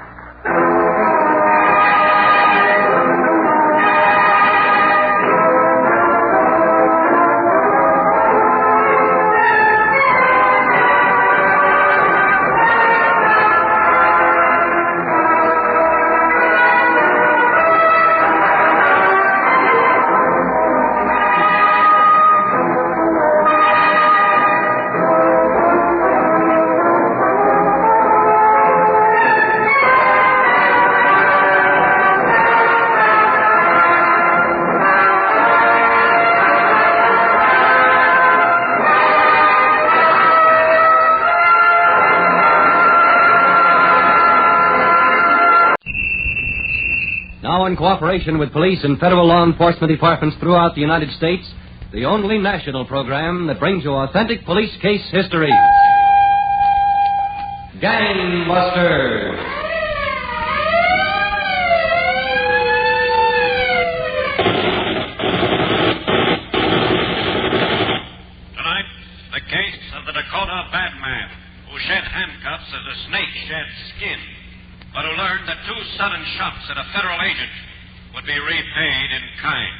Now, in cooperation with police and federal law enforcement departments throughout the United States, the only national program that brings you authentic police case history. Gangbusters. Tonight, the case of the Dakota Batman, who shed handcuffs as a snake sheds skin, but who learned that 2 sudden shots at a federal agent would be repaid in kind.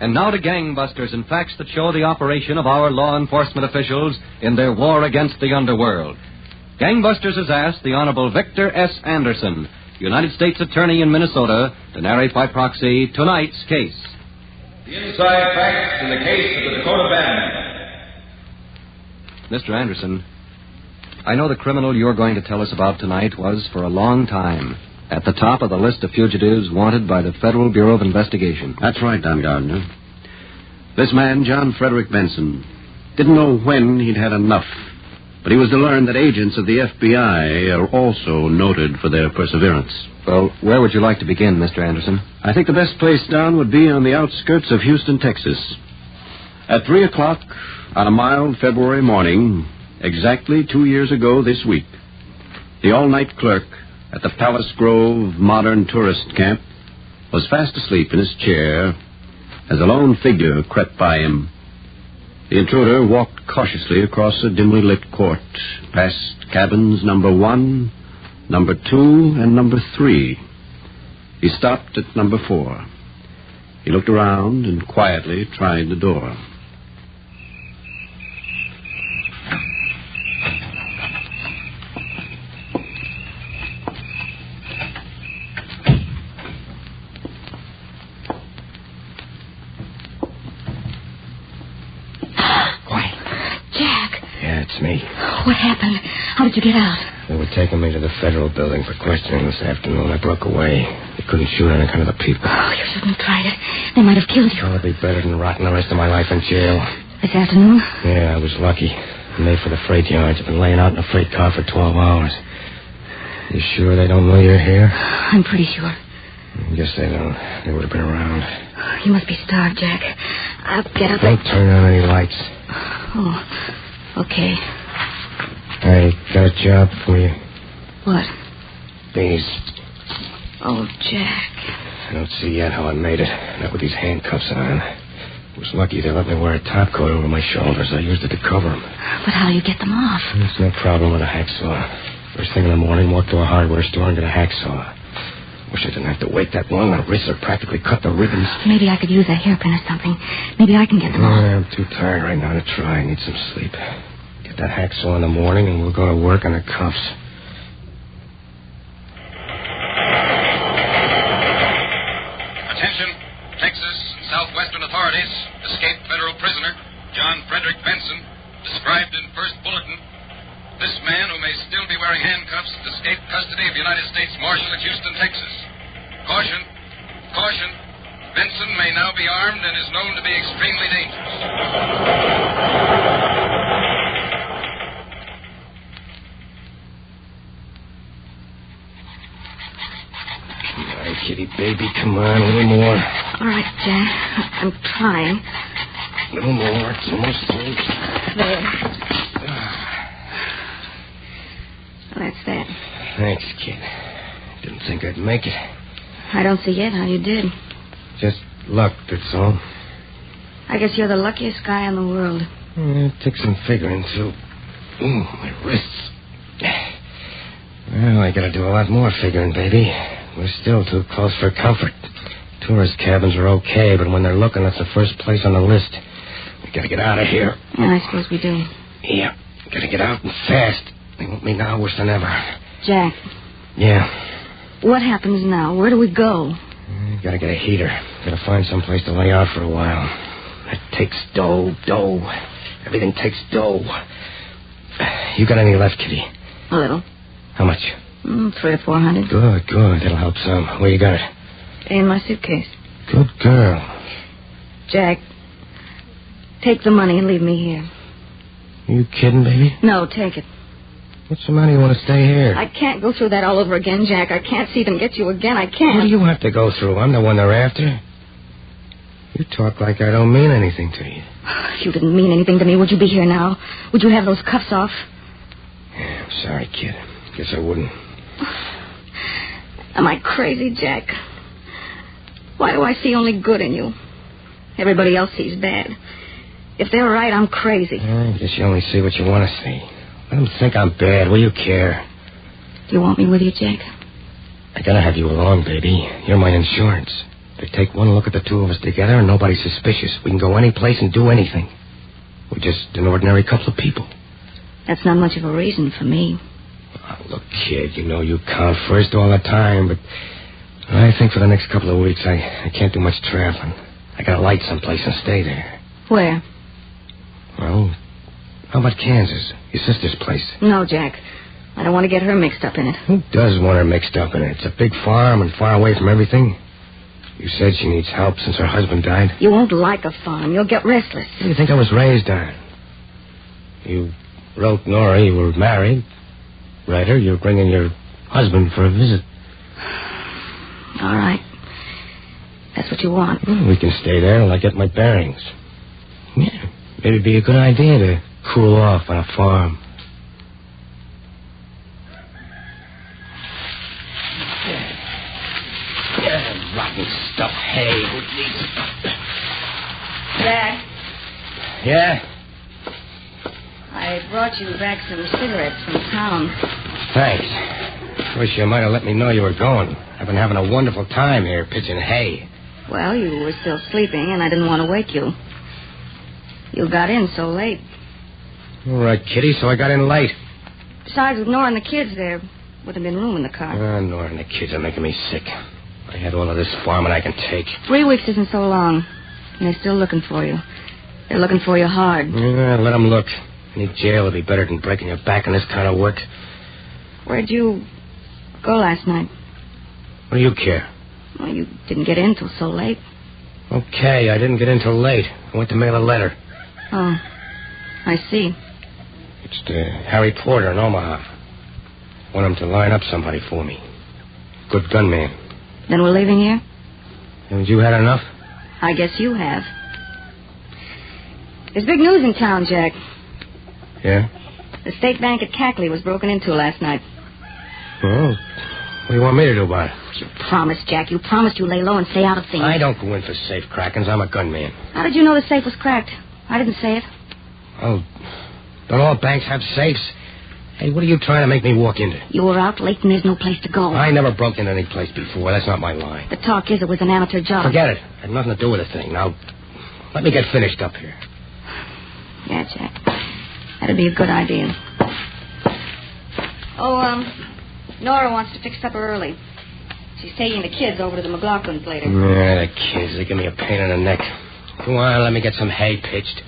And now to Gangbusters and facts that show the operation of our law enforcement officials in their war against the underworld. Gangbusters has asked the Honorable Victor S. Anderson, United States Attorney in Minnesota, to narrate by proxy tonight's case. The inside facts in the case of the Dakota Batman. Mr. Anderson, I know the criminal you're going to tell us about tonight was, for a long time, at the top of the list of fugitives wanted by the Federal Bureau of Investigation. That's right, Don Gardner. This man, John Frederick Benson, didn't know when he'd had enough, But he was to learn that agents of the FBI are also noted for their perseverance. Well, where would you like to begin, Mr. Anderson? I think the best place down would be on the outskirts of Houston, Texas. At 3 o'clock on a mild February morning, exactly 2 years ago this week, the all-night clerk at the Palace Grove Modern Tourist Camp was fast asleep in his chair as a lone figure crept by him. The intruder walked cautiously across a dimly lit court, past cabins number 1, number 2, and number 3. He stopped at number 4. He looked around and quietly tried the door. It's me. What happened? How did you get out? They were taking me to the federal building for questioning this afternoon. I broke away. They couldn't shoot any kind of the people. Oh, you shouldn't have tried it. They might have killed you. Oh, it'd be better than rotting the rest of my life in jail. This afternoon? Yeah, I was lucky. I made for the freight yards. I've been laying out in a freight car for 12 hours. You sure they don't know you're here? I'm pretty sure. I guess they don't. They would have been around. You must be starved, Jack. I'll get up. Don't turn on any lights. Oh, okay. I got a job for you. What? These. Oh, Jack. I don't see yet how I made it. Not with these handcuffs on. I was lucky they let me wear a top coat over my shoulders. I used it to cover them. But how do you get them off? It's no problem with a hacksaw. First thing in the morning, walk to a hardware store and get a hacksaw. Wish I didn't have to wait that long. My wrists are practically cut to ribbons. Maybe I could use a hairpin or something. Maybe I can get them off. I'm too tired right now to try. I need some sleep. Get that hacksaw in the morning and we'll go to work on the cuffs. Attention, Texas and Southwestern authorities. Escaped federal prisoner, John Frederick Benson, described in first bulletin. This man, who may still be wearing handcuffs, escaped custody of United States Marshal at Houston, Texas. Caution. Caution. Benson may now be armed and is known to be extremely dangerous. All right, kitty baby, come on, a little more. All right, Jack. I'm trying. A little more. It's almost through. There. That's that. Thanks, kid. Didn't think I'd make it. I don't see yet how you did. Just luck, that's all. I guess you're the luckiest guy in the world. It took some figuring, too. Ooh, my wrists. Well, I gotta do a lot more figuring, baby. We're still too close for comfort. Tourist cabins are okay, but when they're looking, that's the first place on the list. We gotta get out of here. Yeah, I suppose we do. Yeah, gotta get out and fast. They want me now worse than ever. Jack. Yeah. What happens now? Where do we go? Gotta get a heater. Gotta find someplace to lay out for a while. That takes dough. Everything takes dough. You got any left, Kitty? A little. How much? $300 or $400. Good. That'll help some. Where you got it? In my suitcase. Good girl. Jack, take the money and leave me here. You kidding, baby? No, take it. What's the matter? You want to stay here? I can't go through that all over again, Jack. I can't see them get you again. I can't. What do you have to go through? I'm the one they're after. You talk like I don't mean anything to you. If you didn't mean anything to me, would you be here now? Would you have those cuffs off? Yeah, I'm sorry, kid. Guess I wouldn't. Am I crazy, Jack? Why do I see only good in you? Everybody else sees bad. If they're right, I'm crazy. I guess you only see what you want to see. Let them think I'm bad. What do you care? Do you want me with you, Jack? I gotta have you along, baby. You're my insurance. They take one look at the two of us together and nobody's suspicious. We can go any place and do anything. We're just an ordinary couple of people. That's not much of a reason for me. Oh, look, kid, you know you count first all the time, but I think for the next couple of weeks I can't do much traveling. I gotta light someplace and stay there. Where? Well, how about Kansas? Your sister's place. No, Jack. I don't want to get her mixed up in it. Who does want her mixed up in it? It's a big farm and far away from everything. You said she needs help since her husband died. You won't like a farm. You'll get restless. What do you think I was raised on? You Wrote Nora you were married. Read her you're bringing your husband for a visit. All right. That's what you want. Well, we can stay there till I get my bearings. Yeah, maybe it'd be a good idea to cool off on a farm. Yeah, rotten stuff. Hey, who needs it? Jack, Yeah? I brought you back some cigarettes from town. Thanks. Wish you might have let me know you were going. I've been having a wonderful time here pitching hay. Well, you were still sleeping, and I didn't want to wake you. You got in so late. All right, Kitty, so I got in late. Besides, with Nora and the kids, there would have been room in the car. Nora and the kids are making me sick. I had all of this farming I can take. 3 weeks isn't so long, and they're still looking for you. They're looking for you hard. Yeah, let them look. Any jail would be better than breaking your back in this kind of work. Where'd you go last night? What do you care? Well, you didn't get in till so late. Okay, I didn't get in till late. I went to mail a letter. Oh, I see. It's to Harry Porter in Omaha. Want him to line up somebody for me. Good gunman. Then we're leaving here? Haven't you had enough? I guess you have. There's big news in town, Jack. Yeah? The State Bank at Cackley was broken into last night. Oh, what do you want me to do about it? You promised, Jack. You promised you'd lay low and stay out of things. I don't go in for safe crackings. I'm a gunman. How did you know the safe was cracked? I didn't say it. Oh, don't all banks have safes? Hey, what are you trying to make me walk into? You were out late and there's no place to go. I never broke into any place before. That's not my line. The talk is it was an amateur job. Forget it. Had nothing to do with the thing. Now, let me get finished up here. Yeah, Jack. That'd be a good idea. Oh, Nora wants to fix supper early. She's taking the kids over to the McLaughlin's later. Yeah, the kids. They give me a pain in the neck. Come on, let me get some hay pitched.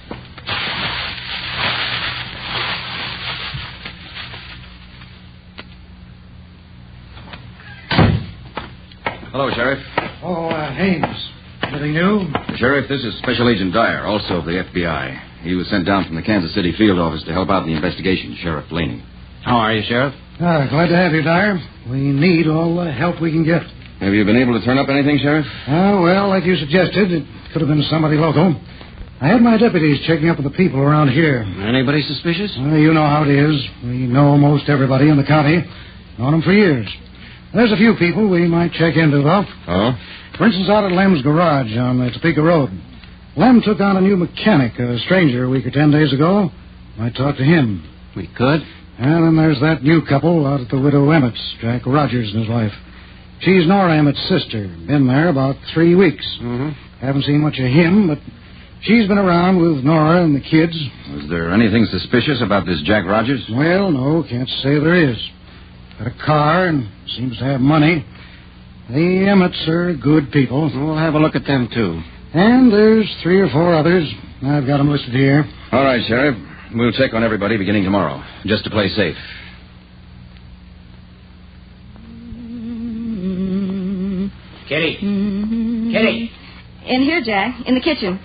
Hello, Sheriff. Oh, Hames. Anything new? Sheriff, this is Special Agent Dyer, also of the FBI. He was sent down from the Kansas City field office to help out in the investigation, Sheriff Blaney. How are you, Sheriff? Glad to have you, Dyer. We need all the help we can get. Have you been able to turn up anything, Sheriff? Well, like you suggested, it could have been somebody local. I had my deputies checking up with the people around here. Anybody suspicious? You know how it is. We know most everybody in the county. Known them for years. There's a few people we might check into, though. Oh? For instance, out at Lem's garage on the Topeka Road. Lem took on a new mechanic, a stranger, a week or 10 days ago. Might talk to him. We could. And then there's that new couple out at the widow Emmett's, Jack Rogers and his wife. She's Nora Emmett's sister. Been there about 3 weeks. Mm-hmm. Haven't seen much of him, but she's been around with Nora and the kids. Was there anything suspicious about this Jack Rogers? Well, no, can't say there is. Got a car and seems to have money. The Emmets are good people. We'll have a look at them, too. And there's 3 or 4 others. I've got them listed here. All right, Sheriff. We'll check on everybody beginning tomorrow, just to play safe. Kitty. Kitty. In here, Jack. In the kitchen.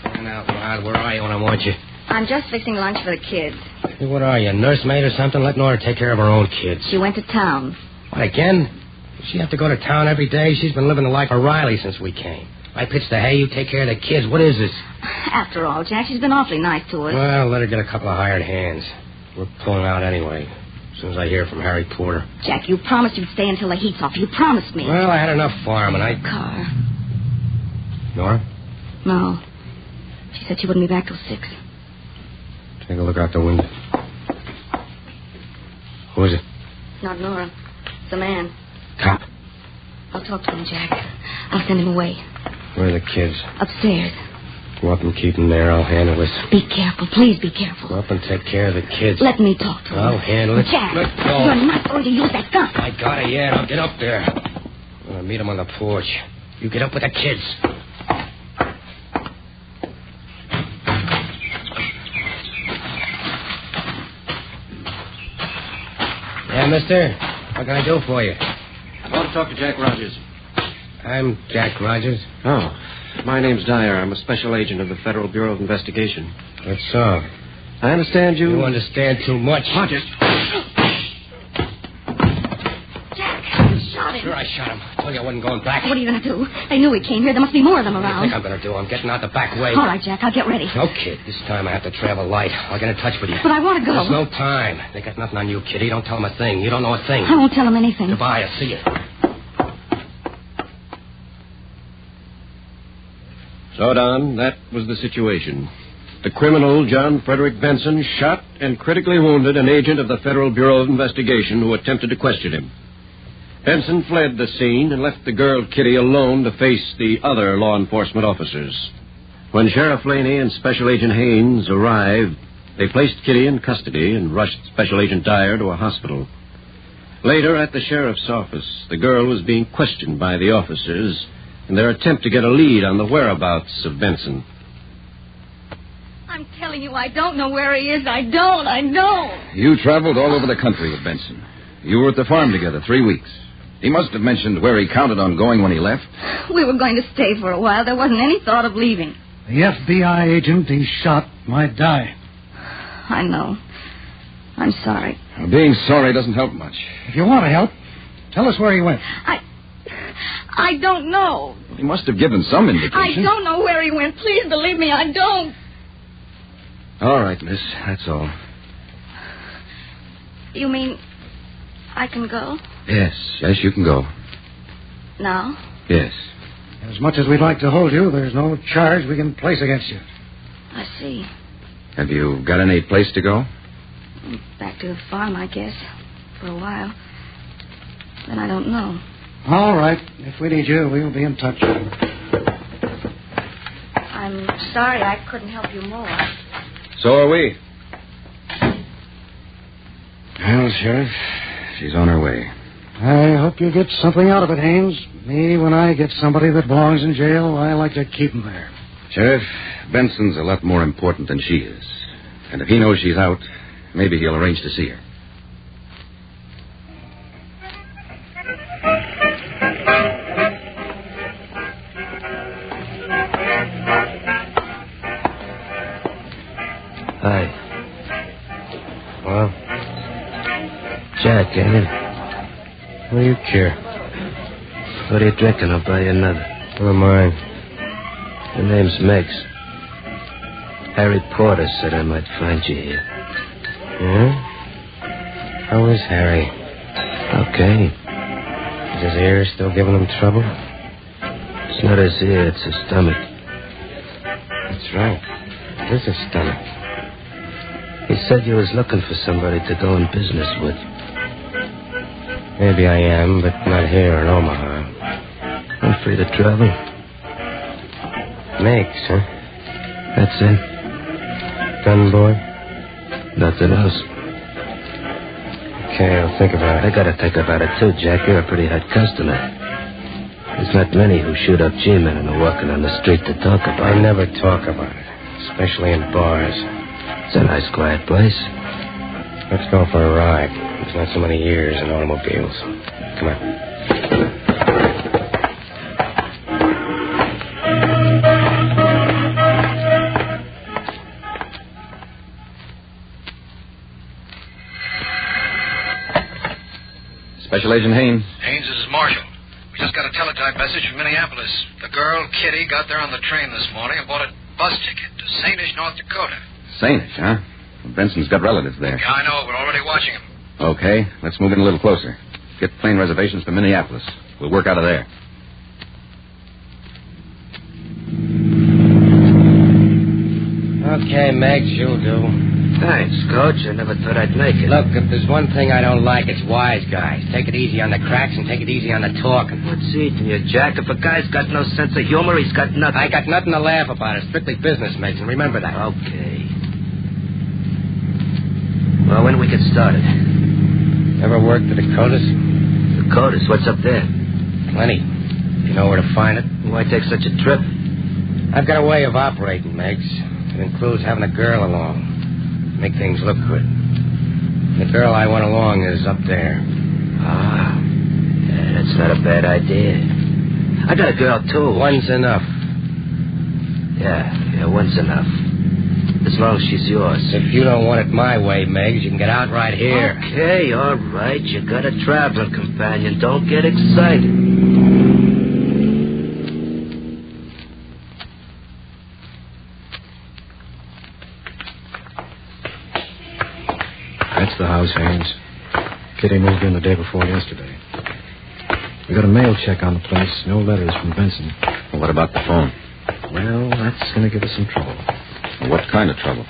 Crying out loud, where are you when I want you? I'm just fixing lunch for the kids. Hey, what are you, nursemaid or something? Let Nora take care of her own kids. She went to town. What, again? Does she have to go to town every day? She's been living the life of Riley since we came. I pitch the hay, you take care of the kids. What is this? After all, Jack, she's been awfully nice to us. Well, let her get a couple of hired hands. We're pulling out anyway, as soon as I hear from Harry Porter. Jack, you promised you'd stay until the heat's off. You promised me. Well, I had enough farming. Car. Nora? No. She said she wouldn't be back till 6. Take a look out the window. Who is it? It's not Nora. It's a man. Cop? I'll talk to him, Jack. I'll send him away. Where are the kids? Upstairs. Go up and keep them there. I'll handle this. Be careful. Please be careful. Go up and take care of the kids. Let me talk to him. I'll handle it. Jack, let go. You're not going to use that gun. I got it, yeah. I'll get up there. I'm going to meet him on the porch. You get up with the kids. Yeah, mister? What can I do for you? I want to talk to Jack Rogers. I'm Jack Rogers. Oh. My name's Dyer. I'm a special agent of the Federal Bureau of Investigation. That's so. I understand you. You understand too much. Jack, you shot him. Sure, I shot him. I told you I wasn't going back. What are you going to do? They knew we came here. There must be more of them What do you around. think I'm going to do? I'm getting out the back way. All right, Jack, I'll get ready. No, kid. This time I have to travel light. I'll get in touch with you. But I want to go. There's no time. They got nothing on you, Kitty. Don't tell them a thing. You don't know a thing. I won't tell them anything. Goodbye. I'll see you. So, Don, that was the situation. The criminal, John Frederick Benson, shot and critically wounded an agent of the Federal Bureau of Investigation who attempted to question him. Benson fled the scene and left the girl, Kitty, alone to face the other law enforcement officers. When Sheriff Laney and Special Agent Haynes arrived, they placed Kitty in custody and rushed Special Agent Dyer to a hospital. Later, at the sheriff's office, the girl was being questioned by the officers in their attempt to get a lead on the whereabouts of Benson. I'm telling you, I don't know where he is. I don't. You traveled all over the country with Benson. You were at the farm together 3 weeks. He must have mentioned where he counted on going when he left. We were going to stay for a while. There wasn't any thought of leaving. The FBI agent he shot might die. I know. I'm sorry. Being sorry doesn't help much. If you want to help, tell us where he went. I don't know. He must have given some indication. I don't know where he went. Please believe me, I don't. All right, miss. That's all. You mean I can go? Yes, you can go. Now? Yes. As much as we'd like to hold you, there's no charge we can place against you. I see. Have you got any place to go? Back to the farm, I guess. For a while. Then I don't know. All right. If we need you, we'll be in touch. I'm sorry I couldn't help you more. So are we. Well, Sheriff, she's on her way. I hope you get something out of it, Haynes. Me, when I get somebody that belongs in jail, I like to keep him there. Sheriff, Benson's a lot more important than she is. And if he knows she's out, maybe he'll arrange to see her. Hi. Well, Jack, ain't it? What do you care? What are you drinking? I'll buy you another. Who am I? Your name's Meggs. Harry Porter said I might find you here. Yeah? How is Harry? Okay. Is his ear still giving him trouble? It's not his ear, it's his stomach. That's right. It is his stomach. He said you was looking for somebody to go in business with. Maybe I am, but not here in Omaha. I'm free to travel. Meggs, huh? That's it. Gun boy? Nothing else. Okay, I'll think about it. I gotta think about it, too, Jack. You're a pretty hot customer. There's not many who shoot up G-men and are walking on the street to talk about it. I never talk about it, especially in bars. It's a nice, quiet place. Let's go for a ride. There's not so many years in automobiles. Come on. Special Agent Haynes. Haynes, this is Marshall. We just got a teletype message from Minneapolis. The girl, Kitty, got there on the train this morning and bought a bus ticket to Sainish, North Dakota. Sainish, huh? Benson's got relatives there. Yeah, I know. We're already watching him. Okay, let's move in a little closer. Get plane reservations for Minneapolis. We'll work out of there. Okay, Meggs, you'll do. Thanks, Coach. I never thought I'd make it. Look, if there's one thing I don't like, it's wise guys. Take it easy on the cracks and take it easy on the talking. What's eating you, Jack? If a guy's got no sense of humor, he's got nothing. I got nothing to laugh about. It's strictly business, Meggs, and remember that. Okay. Well, when do we get started? Ever worked the Dakotas? Dakotas? What's up there? Plenty. You know where to find it? Why take such a trip? I've got a way of operating, Meggs. It includes having a girl along. Make things look good. The girl I want along is up there. Ah. Yeah, that's not a bad idea. I got a girl, too. One's enough. Yeah, one's enough. as long as she's yours. If you don't want it my way, Meggs, you can get out right here. Okay, all right. You got a traveling companion. Don't get excited. That's the house, Haynes. Kitty moved in the day before yesterday. We got a mail check on the place. No letters from Benson. Well, what about the phone? Well, that's going to give us some trouble. What kind of trouble?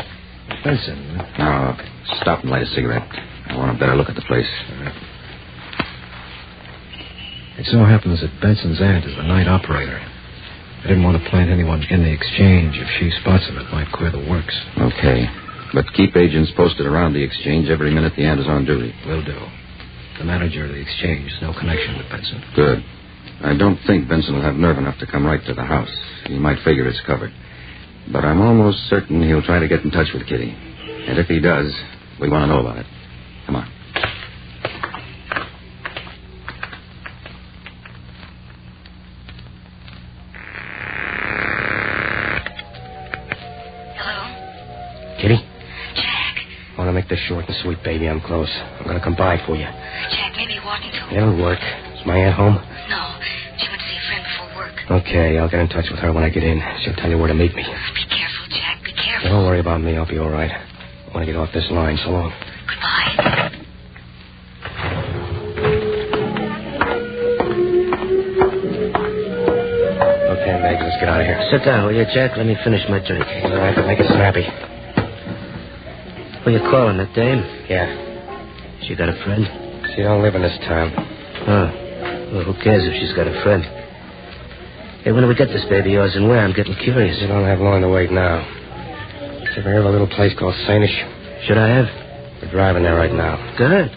Benson. Now, stop and light a cigarette. I want a better look at the place. It so happens that Benson's aunt is the night operator. I didn't want to plant anyone in the exchange. If she spots him, it might queer the works. Okay. But keep agents posted around the exchange every minute the aunt is on duty. Will do. The manager of the exchange has no connection with Benson. Good. I don't think Benson will have nerve enough to come right to the house. He might figure it's covered. But I'm almost certain he'll try to get in touch with Kitty. And if he does, we want to know about it. Come on. Hello? Kitty? Jack. I want to make this short and sweet, baby. I'm close. I'm going to come by for you. Jack, maybe you walk into... It'll work. Is my aunt home? No. She went to see a friend before work. Okay, I'll get in touch with her when I get in. She'll tell you where to meet me. Be careful, Jack. Be careful. Don't worry about me. I'll be all right. I want to get off this line. So long. Goodbye. Okay, Meg, let's get out of here. Sit down, will you, Jack? Let me finish my drink. All right, but make it snappy. Who you calling, that dame? Yeah. She got a friend? She don't live in this town. Oh. Well, who cares if she's got a friend? Hey, when do we get this baby of yours and where? I'm getting curious. You don't have long to wait now. Did you ever hear of a little place called Sainish? Should I have? We're driving there right now. Good.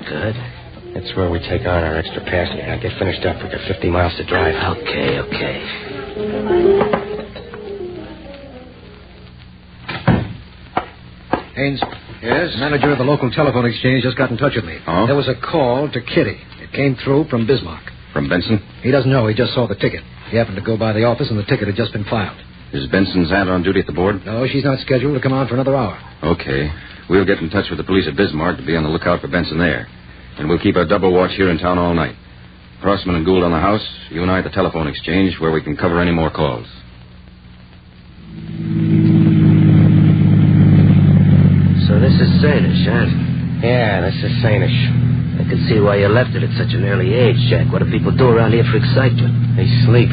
That's where we take on our extra passenger. Now get finished up. We got 50 miles to drive. Okay. Haynes? Yes? The manager of the local telephone exchange just got in touch with me. Oh? There was a call to Kitty. It came through from Bismarck. From Benson? He doesn't know. He just saw the ticket. He happened to go by the office, and the ticket had just been filed. Is Benson's aunt on duty at the board? No, she's not scheduled to come on for another hour. Okay. We'll get in touch with the police at Bismarck to be on the lookout for Benson there. And we'll keep a double watch here in town all night. Crossman and Gould on the house, you and I at the telephone exchange where we can cover any more calls. So this is Sainish, huh? Yeah, this is Sainish. I can see why you left it at such an early age, Jack. What do people do around here for excitement? They sleep.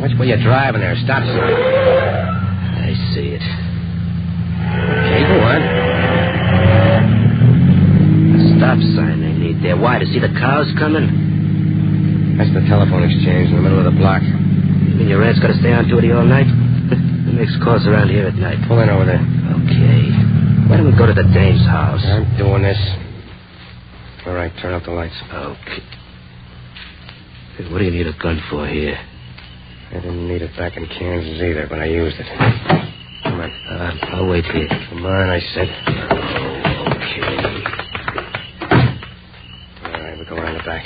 Which way you driving there? Stop sign. I see it. Okay, go on. A stop sign they need there. Why, to see the cows coming? That's the telephone exchange in the middle of the block. You mean your aunt's got to stay on duty all night? Who makes calls around here at night? Pull in over there. Okay. Why don't we go to the dame's house? I'm doing this. All right, turn out the lights. Okay. Hey, what do you need a gun for here? I didn't need it back in Kansas either, but I used it. Come on. I'll wait here. Come on, I said. Okay. All right, we go around the back.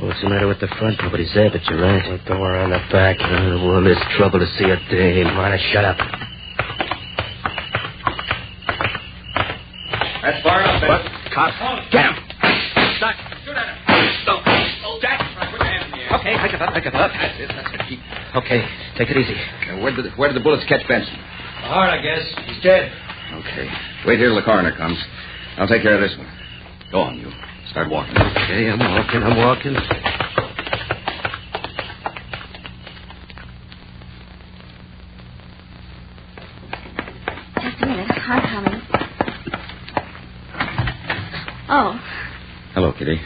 What's the matter with the front? Nobody's there but your aunt. We'll go around the back. Well, there's trouble to see a dame. Come on, shut up. That's far enough, Ben. What? Cops? Get him! Stop. Shoot at him. Don't. Oh, Jack. Put your hands in the air. Okay, pick it up. That's it. Okay, take it easy. Where did the bullets catch Benson? The heart, I guess. He's dead. Okay. Wait here till the coroner comes. I'll take care of this one. Go on, you. Start walking. Okay, I'm walking. Just a minute. I'm coming. Oh, Hello, Kitty.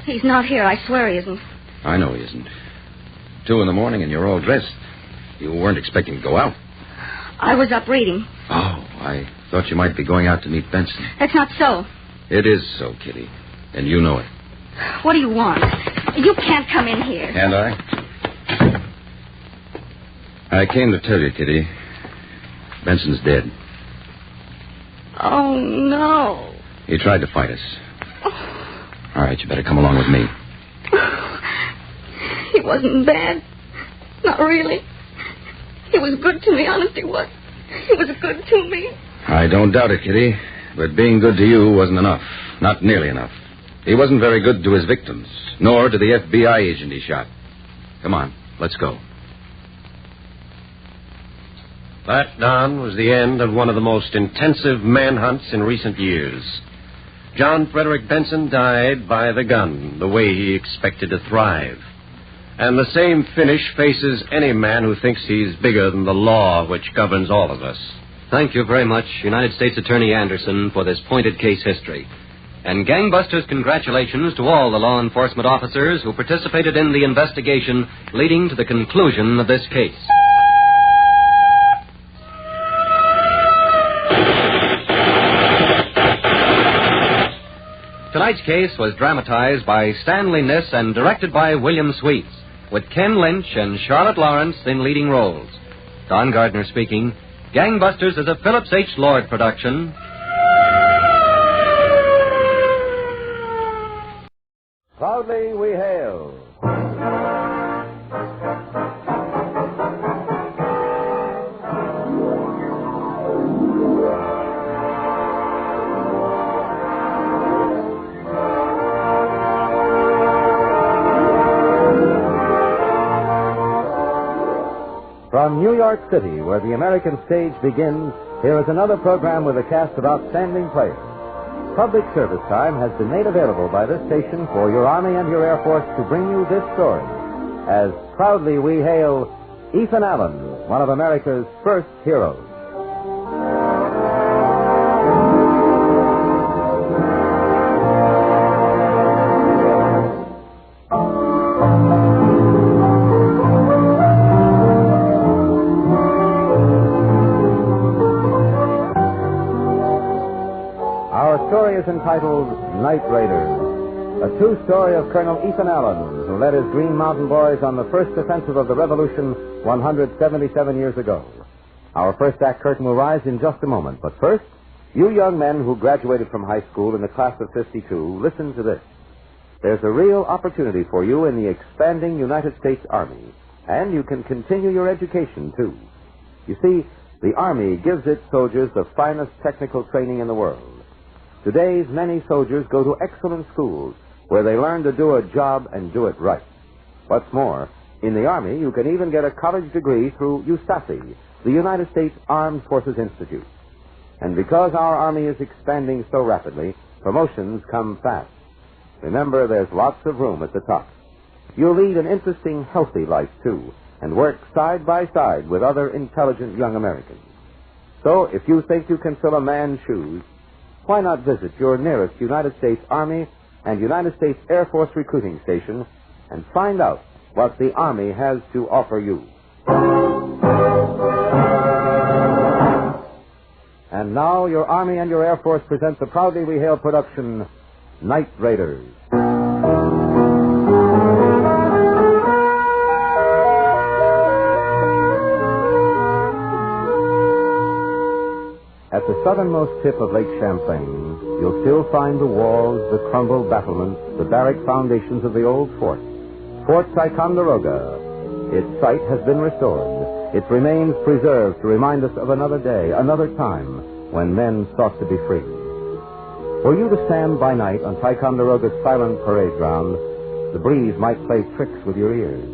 he's not here. I swear he isn't. I know he isn't. 2 a.m, and you're all dressed. You weren't expecting to go out. I was up reading. Oh, I thought you might be going out to meet Benson. That's not so. It is so, Kitty. And you know it. What do you want? You can't come in here. Can't I? I came to tell you, Kitty. Benson's dead. Oh, no. He tried to fight us. All right, you better come along with me. He wasn't bad. Not really. He was good to me, honest he was. He was good to me. I don't doubt it, Kitty. But being good to you wasn't enough. Not nearly enough. He wasn't very good to his victims, nor to the FBI agent he shot. Come on, let's go. That, Don, was the end of one of the most intensive manhunts in recent years. John Frederick Benson died by the gun, the way he expected to thrive. And the same finish faces any man who thinks he's bigger than the law which governs all of us. Thank you very much, United States Attorney Anderson, for this pointed case history. And Gangbusters, congratulations to all the law enforcement officers who participated in the investigation leading to the conclusion of this case. Tonight's case was dramatized by Stanley Niss and directed by William Sweets, with Ken Lynch and Charlotte Lawrence in leading roles. Don Gardner speaking. Gangbusters is a Phillips H. Lord production. Proudly we hail. From New York City, where the American stage begins, here is another program with a cast of outstanding players. Public service time has been made available by this station for your Army and your Air Force to bring you this story. As proudly we hail Ethan Allen, one of America's first heroes. Entitled Night Raiders, a true story of Colonel Ethan Allen, who led his Green Mountain Boys on the first offensive of the Revolution 177 years ago. Our first act curtain will rise in just a moment, but first, you young men who graduated from high school in the class of 52, listen to this. There's a real opportunity for you in the expanding United States Army, and you can continue your education, too. You see, the Army gives its soldiers the finest technical training in the world. Today's many soldiers go to excellent schools where they learn to do a job and do it right. What's more, in the Army, you can even get a college degree through USASI, the United States Armed Forces Institute. And because our Army is expanding so rapidly, promotions come fast. Remember, there's lots of room at the top. You'll lead an interesting, healthy life, too, and work side by side with other intelligent young Americans. So, if you think you can fill a man's shoes, why not visit your nearest United States Army and United States Air Force recruiting station and find out what the Army has to offer you. And now your Army and your Air Force present the proudly we hail production, Night Raiders. At the southernmost tip of Lake Champlain, you'll still find the walls, the crumbled battlements, the barrack foundations of the old fort, Fort Ticonderoga. Its site has been restored. Its remains preserved to remind us of another day, another time, when men sought to be free. Were you to stand by night on Ticonderoga's silent parade ground, the breeze might play tricks with your ears,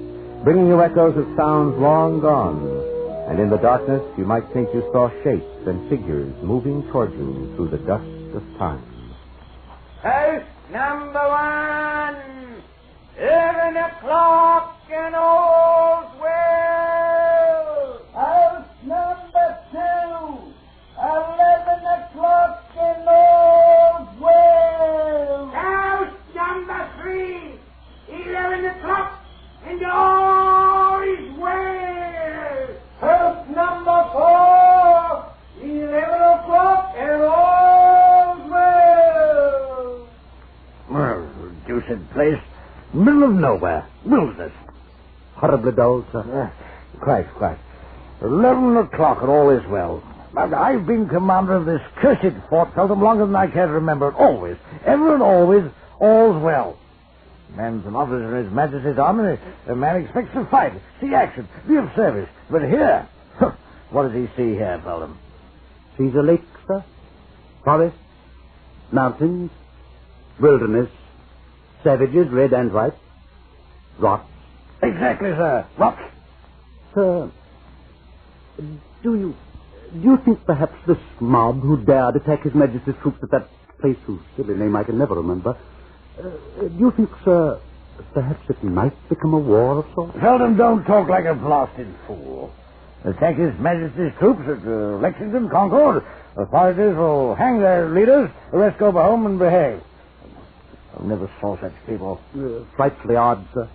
bringing you echoes of sounds long gone. And in the darkness, you might think you saw shapes and figures moving toward you through the dust of time. House number 1, 11 o'clock and all's well. House number 2, 11 o'clock and all's well. House number 3, 11 o'clock and all is well. House number 4, 11 o'clock and all's well. Well, deuced place. Middle of nowhere. Wilderness. Horribly dull, sir. Quite. 11 o'clock and all is well. I've been commander of this cursed fort seldom longer than I can remember. Always, ever and always, all's well. Man's an officer in His Majesty's Army. A man expects to fight, see action, be of service. But here, What does he see here, Felden? Sees a lake, sir. Forest, mountains, wilderness, savages, red and white, rocks. Exactly, sir. Rocks. Sir, do you think perhaps this mob who dared attack His Majesty's troops at that place, whose silly name I can never remember, do you think, sir, perhaps it might become a war of sorts? Felden, don't talk like a blasted fool. Attack His Majesty's troops at Lexington, Concord. Authorities will hang their leaders, the rest go home and behave. I never saw such people. Frightfully odd, sir.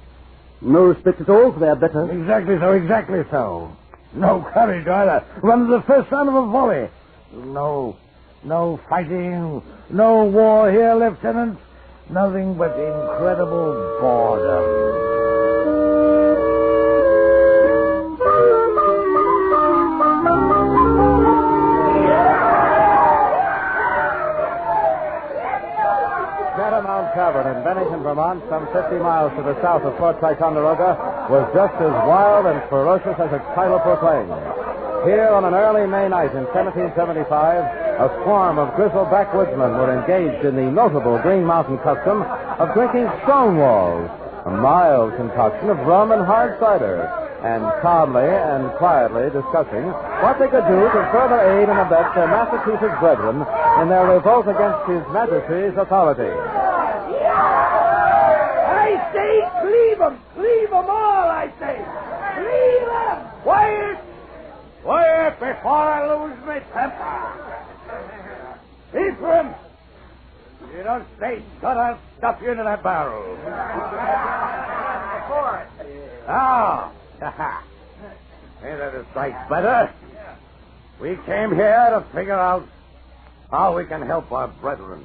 No respect at all for their better. Exactly so, exactly so. No courage either. Run to the first sound of a volley. No fighting, no war here, Lieutenant. Nothing but incredible boredom. Catamount Tavern in Bennington, Vermont, some 50 miles to the south of Fort Ticonderoga, was just as wild and ferocious as its title proclaimed. Here on an early May night in 1775, a swarm of grizzled backwoodsmen were engaged in the notable Green Mountain custom of drinking stone walls, a mild concoction of rum and hard cider, and calmly and quietly discussing what they could do to further aid and abet their Massachusetts brethren in their revolt against His Majesty's authority. I say cleave 'em all, I say. Cleave 'em! Quiet! Quiet before I lose my temper. Ephraim! You don't stay shut, I'll stuff you into that barrel. Now, ain't that a sight better? We came here to figure out how we can help our brethren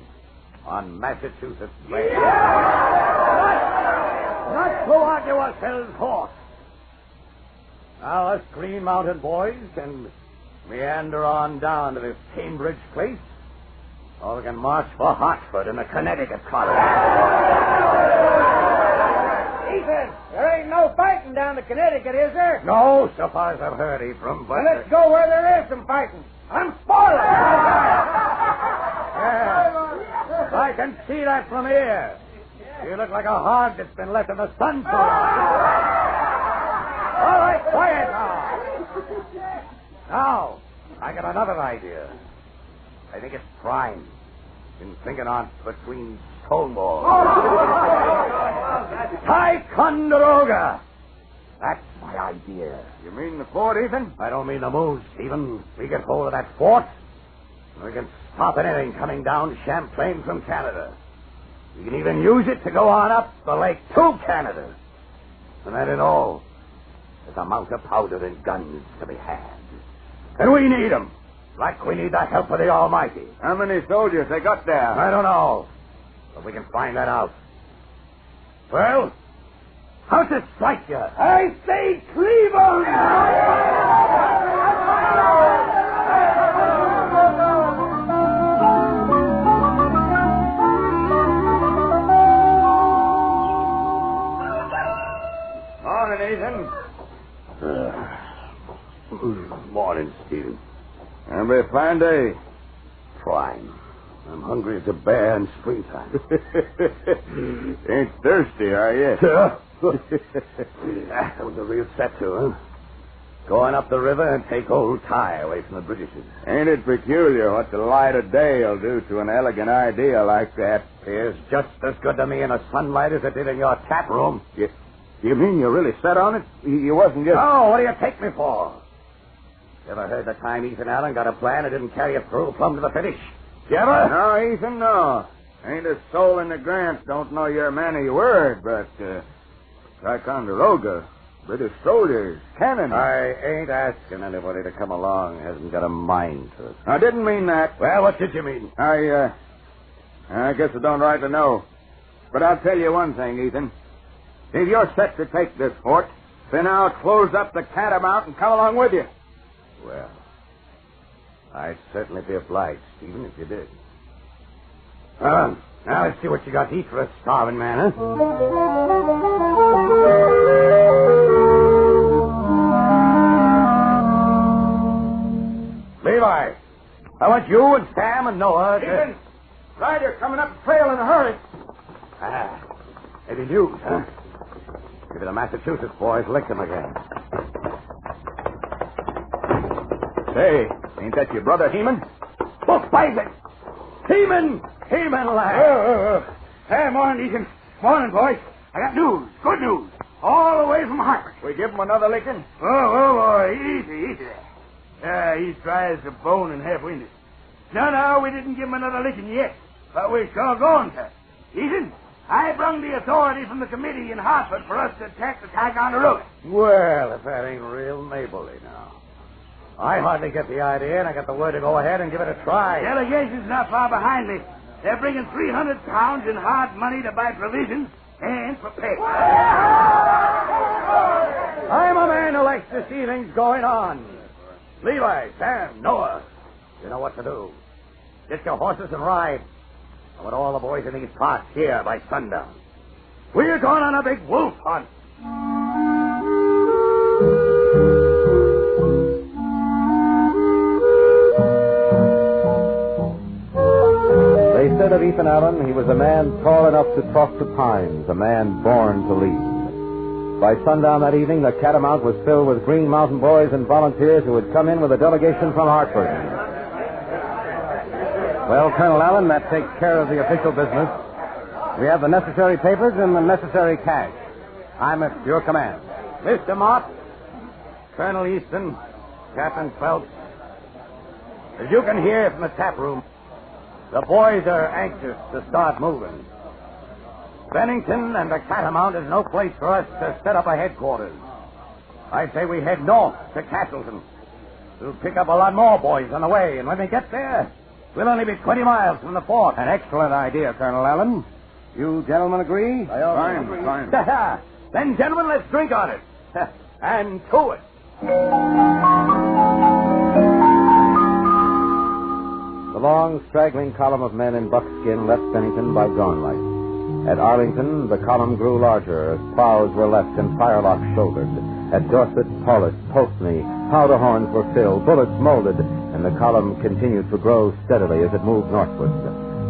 on Massachusetts Bay. Not to argue ourselves forth. Now, us Green Mountain boys can meander on down to this Cambridge place, or we can march for Hartford in the Connecticut colony. Ethan, there ain't no fighting down to Connecticut, is there? No, so far as I've heard, Ephraim, but... Well, let's go where there is some fighting. I'm spoiling. Yeah, I can see that from here. You look like a hog that's been left in the sun too long. All right, quiet now. Now, I got another idea. I think it's prime. Been thinking on between Stonewall. Ticonderoga. That's my idea. You mean the fort, Ethan? I don't mean the moon, Stephen. We get hold of that fort, we can stop anything coming down Champlain from Canada. We can even use it to go on up the lake to Canada. And that ain't all. There's a amount of powder and guns to be had. And we need them. Like we need the help of the Almighty. How many soldiers they got there? I don't know. But we can find that out. Well, how's it strike you? I say Cleveland! Morning, Ethan. Morning, Stephen. It'll be a fine day. Fine. I'm hungry as a bear in springtime. Ain't thirsty, are you? That was a real set to, huh? Going up the river and take old Ty away from the Britishers. Ain't it peculiar what the light of day will do to an elegant idea like that? Appears just as good to me in the sunlight as it did in your tap room. You mean you really set on it? You wasn't just... Oh, what do you take me for? You ever heard the time Ethan Allen got a plan and didn't carry it through plumb to the finish? You ever? No, Ethan, no. Ain't a soul in the Grants don't know you're a man of your word, but Ticonderoga, British soldiers, cannon. I ain't asking anybody to come along who hasn't got a mind to it. I didn't mean that. Well, what did you mean? I guess I don't rightly know. But I'll tell you one thing, Ethan. If you're set to take this fort, then I'll close up the Catamount and come along with you. Well, I'd certainly be obliged, Stephen, if you did. Now let's see what you got to eat for a starving man, huh? I want you and Sam and Noah to... Ethan! Ryder coming up the trail in a hurry. Maybe news, huh? Maybe the Massachusetts boys licked him again. Say, ain't that your brother, Heman? Oh, by it! Heman! Heman, lad! Morning, Ethan. Morning, boys. I got news. Good news. All the way from Hartford. We give him another licking? Oh, boy. Easy there. He's dry as a bone and half-winded. No, we didn't give him another licking yet. But we're sure going to. Ethan, I brung the authority from the committee in Hartford for us to attack the Ticonderoga. Well, if that ain't real neighborly now. I hardly get the idea, and I got the word to go ahead and give it a try. Delegation's not far behind me. They're bringing 300 pounds in hard money to buy provisions and for pay. I'm a man who likes to see things going on. Levi, Sam, Noah, you know what to do. Get your horses and ride. I want all the boys in these parts here by sundown. We're going on a big wolf hunt. They said of Ethan Allen, he was a man tall enough to talk to pines, a man born to lead. By sundown that evening, the Catamount was filled with Green Mountain boys and volunteers who had come in with a delegation from Hartford. Well, Colonel Allen, that takes care of the official business. We have the necessary papers and the necessary cash. I'm at your command. Mr. Mott, Colonel Easton, Captain Phelps. As you can hear from the tap room, the boys are anxious to start moving. Bennington and the Catamount is no place for us to set up a headquarters. I'd say we head north to Castleton. We'll pick up a lot more boys on the way, and when we get there, we'll only be 20 miles from the fort. An excellent idea, Colonel Allen. You gentlemen agree? Fine. Then, gentlemen, let's drink on it. And to it. The long, straggling column of men in buckskin left Bennington by dawnlight. At Arlington, the column grew larger as plows were left and firelocks shouldered. At Dorset, Paulus, Pulteney, powder horns were filled, bullets molded, and the column continued to grow steadily as it moved northward.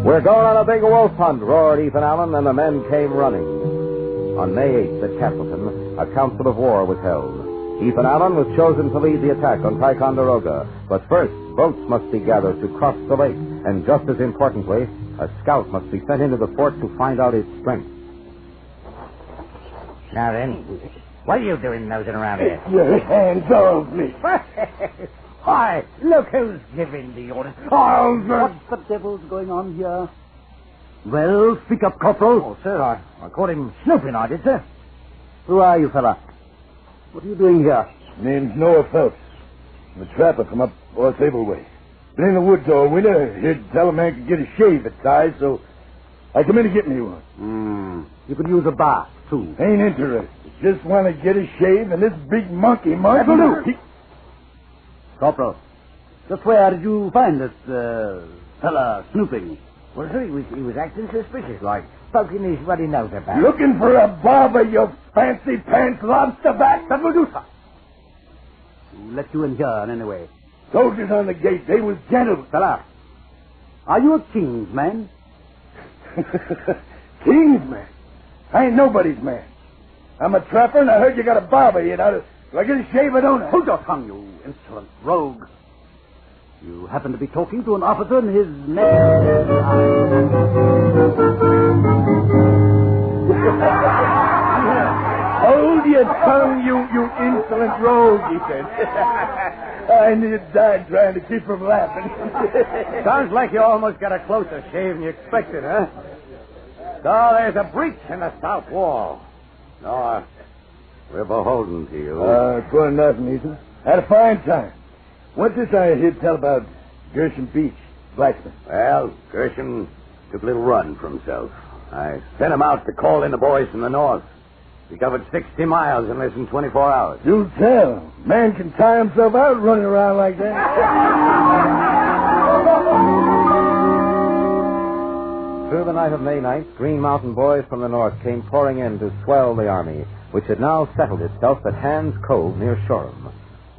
We're going on a big wolf hunt, roared Ethan Allen, and the men came running. On May 8th at Castleton, a council of war was held. Ethan Allen was chosen to lead the attack on Ticonderoga, but first, boats must be gathered to cross the lake, and just as importantly, a scout must be sent into the fort to find out its strength. Now then, what are you doing nosing around here? Your hands off me. Why, look who's giving the orders. What the devil's going on here? Well, speak up, Corporal. Oh, sir, I caught him snooping, I did, sir. Who are you, fella? What are you doing here? Name's Noah Phelps. I'm a trapper from up North Sable way. Been in the woods all winter. Heard tell a man could get a shave at times, so I come in to get me one. You could use a bath, too. Ain't interested. Just want to get a shave, and this big monkey might... That'll do. Corporal, just where did you find this, fella snooping? Well, sir, he was acting suspicious, like, poking his ruddy nose about. Looking for a barber, you fancy pants lobster back? That will do, sir. Who let you in here, anyway? Soldiers on the gate. They was gentle. Fella, are you a king's man? King's man? I ain't nobody's man. I'm a trapper, and I heard you got a barber here. Now, do I get a shave or don't I? Hold your tongue, you insolent rogue. You happen to be talking to an officer in his Hold your tongue, you insolent rogue, he said. I nearly died trying to keep from laughing. Sounds like you almost got a closer shave than you expected, huh? So there's a breach in the south wall. No, we're beholden to you. It's for nothing, Ethan. Had a fine time. What's this I heard tell about Gershon Beach, blacksmith? Well, Gershon took a little run for himself. I sent him out to call in the boys from the north. He covered 60 miles in less than 24 hours. Do tell. Man can tie himself out running around like that. Through the night of May 9th, Green Mountain boys from the north came pouring in to swell the army, which had now settled itself at Hand's Cove near Shoreham.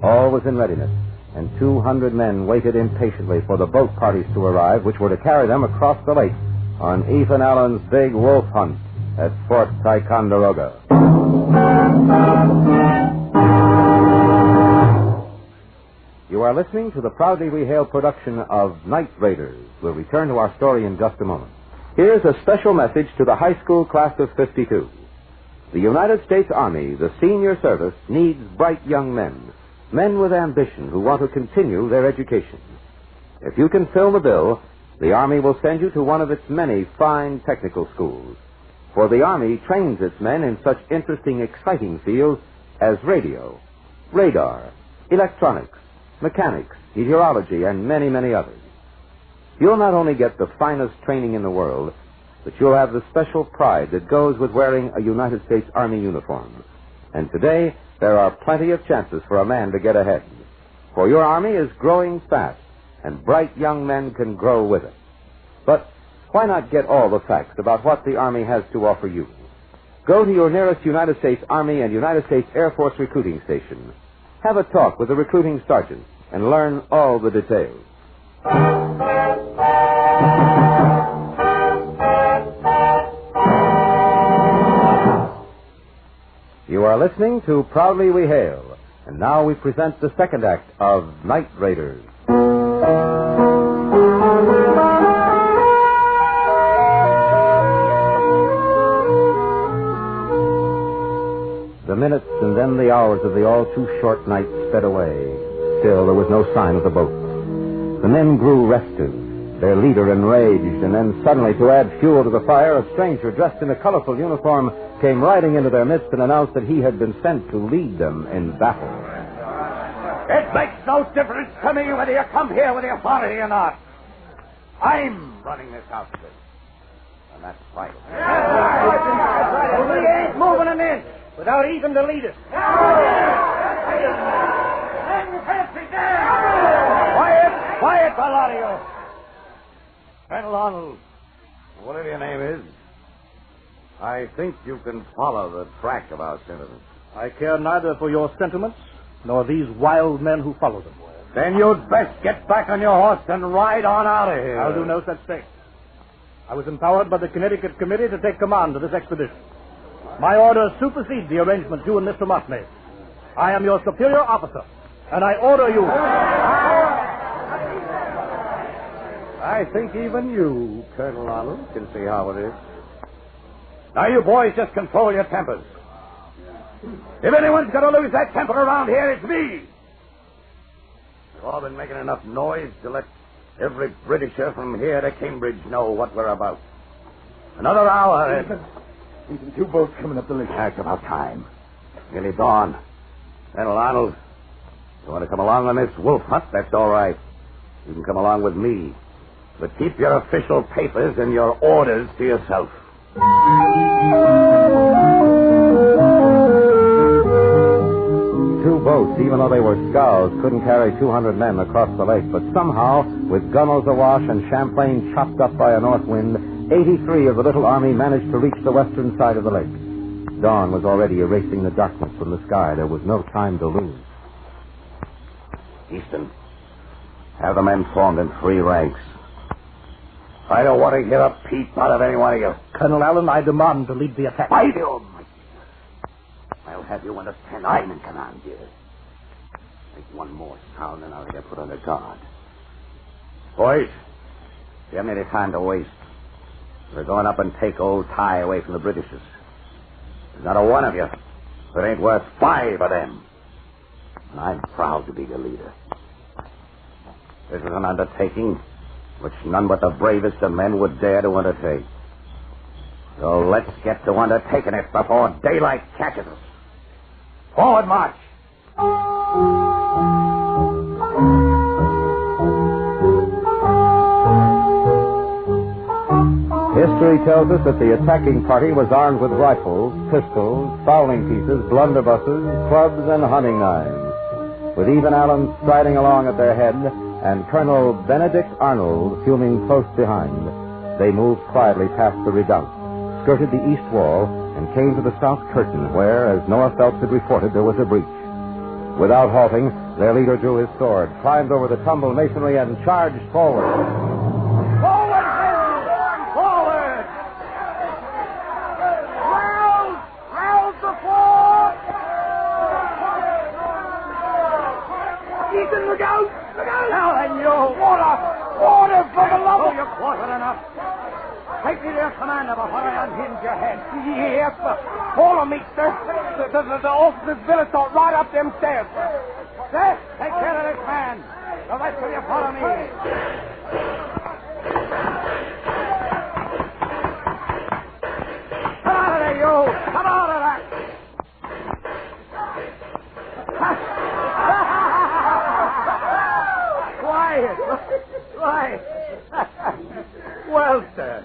All was in readiness. and 200 men waited impatiently for the boat parties to arrive, which were to carry them across the lake on Ethan Allen's big wolf hunt at Fort Ticonderoga. You are listening to the proudly we hail production of Night Raiders. We'll return to our story in just a moment. Here's a special message to the high school class of 52. The United States Army, the senior service, needs bright young men with ambition who want to continue their education. If you can fill the bill, the Army will send you to one of its many fine technical schools. For the Army trains its men in such interesting, exciting fields as radio, radar, electronics, mechanics, meteorology, and many, many others. You'll not only get the finest training in the world, but you'll have the special pride that goes with wearing a United States Army uniform. And today, there are plenty of chances for a man to get ahead. For your Army is growing fast, and bright young men can grow with it. But why not get all the facts about what the Army has to offer you? Go to your nearest United States Army and United States Air Force recruiting station. Have a talk with the recruiting sergeant and learn all the details. You are listening to Proudly We Hail, and now we present the second act of Night Raiders. The minutes and then the hours of the all-too-short night sped away. Still, there was no sign of the boat. The men grew restive, their leader enraged, and then suddenly, to add fuel to the fire, a stranger dressed in a colorful uniform came riding into their midst and announced that he had been sent to lead them in battle. It makes no difference to me whether you come here with the authority or not. I'm running this outfit. And that's vital. We ain't moving an inch without even the leader. Quiet, a lot of you. Colonel Arnold, whatever your name is, I think you can follow the track of our sentiments. I care neither for your sentiments nor these wild men who follow them. Then you'd best get back on your horse and ride on out of here. I'll do no such thing. I was empowered by the Connecticut Committee to take command of this expedition. My orders supersede the arrangements you and Mr. Mott made. I am your superior officer, and I order you. I think even you, Colonel Arnold, can see how it is. Now, you boys just control your tempers. If anyone's going to lose that temper around here, it's me. We've all been making enough noise to let every Britisher from here to Cambridge know what we're about. Another hour, and... Two boats coming up the lake. That's about time. Nearly dawn. Colonel Arnold, you want to come along on this wolf hunt? That's all right. You can come along with me. But keep your official papers and your orders to yourself. Two boats, even though they were scows, couldn't carry 200 men across the lake. But somehow, with gunnels awash and Champlain chopped up by a north wind, 83 of the little army managed to reach the western side of the lake. Dawn was already erasing the darkness from the sky. There was no time to lose. Easton, have the men formed in 3 ranks. I don't want to hear a peep out of any one of you. Colonel Allen, I demand to lead the attack. By the Almighty. I'll have you understand I'm in command here. Make one more sound and I'll have you put under guard. Boys, you haven't any time to waste. We're going up and take old Ty away from the Britishers. There's not a one of you that ain't worth 5 of them. And I'm proud to be the leader. This is an undertaking which none but the bravest of men would dare to undertake. So let's get to undertaking it before daylight catches us. Forward march! History tells us that the attacking party was armed with rifles, pistols, fowling pieces, blunderbusses, clubs, and hunting knives. With Ethan Allen striding along at their head and Colonel Benedict Arnold fuming close behind, they moved quietly past the redoubt, skirted the east wall, and came to the south curtain where, as Noah Phelps had reported, there was a breach. Without halting, Their leader drew his sword, climbed over the tumbled masonry, and charged forward. Forward, men! Forward! Round the fort! Ethan, look out! Look out! Now then, you! Water for the love of... Oh, you're quartered enough. Take me to your commander before I unhinge your head. Yes, sir. Follow me, sir. The officer's billets are right up them stairs, sir. Sir, take care of this man. The rest of you follow me. Come out of there, you! Come out of that! Quiet! Quiet! Well, sir,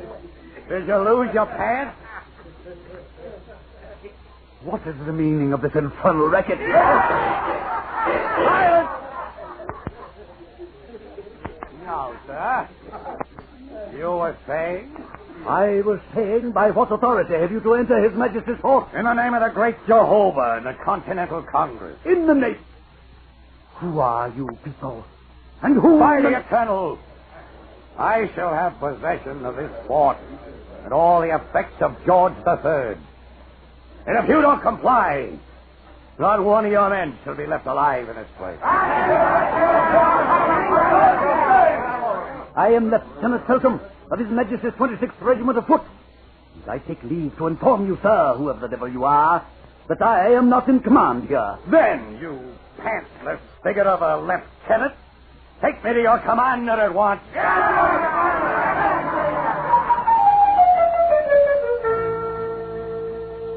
did you lose your pants? What is the meaning of this infernal racket? Silence! Now, sir, you were saying? I was saying, by what authority have you to enter His Majesty's fort? In the name of the great Jehovah and the Continental Congress. In the name... Who are you people? And who... By the Eternal, I shall have possession of this fort and all the effects of George III. And if you don't comply, not one of your men shall be left alive in this place. I am Lieutenant Feltham of His Majesty's 26th Regiment of Foot. And I take leave to inform you, sir, whoever the devil you are, that I am not in command here. Then, you pantsless spigot of a lieutenant, take me to your commander at once.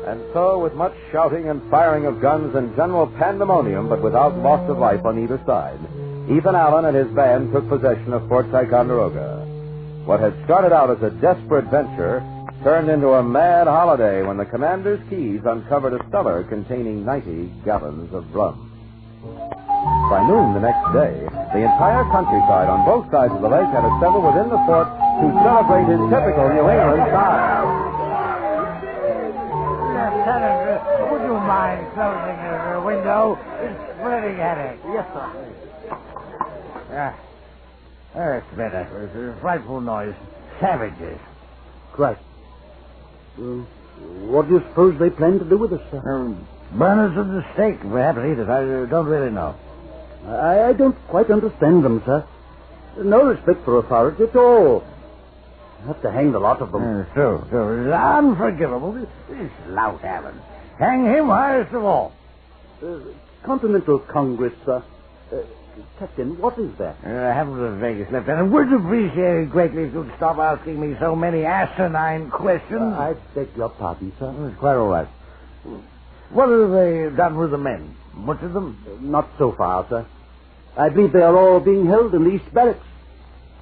And so, with much shouting and firing of guns and general pandemonium, but without loss of life on either side, Ethan Allen and his band took possession of Fort Ticonderoga. What had started out as a desperate venture turned into a mad holiday when the commander's keys uncovered a cellar containing 90 gallons of rum. By noon the next day, the entire countryside on both sides of the lake had assembled within the fort to celebrate his typical New England style. Lieutenant, would you mind closing your window? It's spreading headache. Yes, sir. That's better. It's a frightful noise. Savages. Right. What do you suppose they plan to do with us, sir? Burn us at the stake, perhaps eat it. I don't really know. I don't quite understand them, sir. No respect for authority at all. You have to hang the lot of them. True. It's unforgivable. This lout Allen. Hang him highest of all. Continental Congress, sir. Captain, what is that? I haven't the vaguest, Lieutenant. Would appreciate it greatly if you'd stop asking me so many asinine questions. I beg your pardon, sir. It's quite all right. What have they done with the men? Butchered them? Not so far, sir. I believe they are all being held in the East Barracks.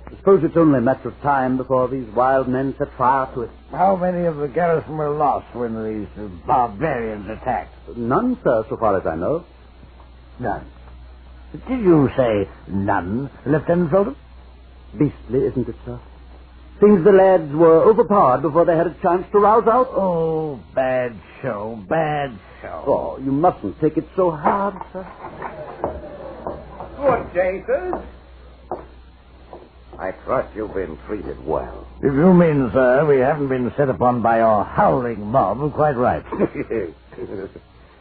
I suppose it's only a matter of time before these wild men set fire to it. How many of the garrison were lost when these barbarians attacked? None, sir, so far as I know. None. Did you say none, Lieutenant Feltham? Beastly, isn't it, sir? Seems the lads were overpowered before they had a chance to rouse out. Oh, bad show. Oh, you mustn't take it so hard, sir. Good day, sir. I trust you've been treated well. If you mean, sir, we haven't been set upon by your howling mob, quite right.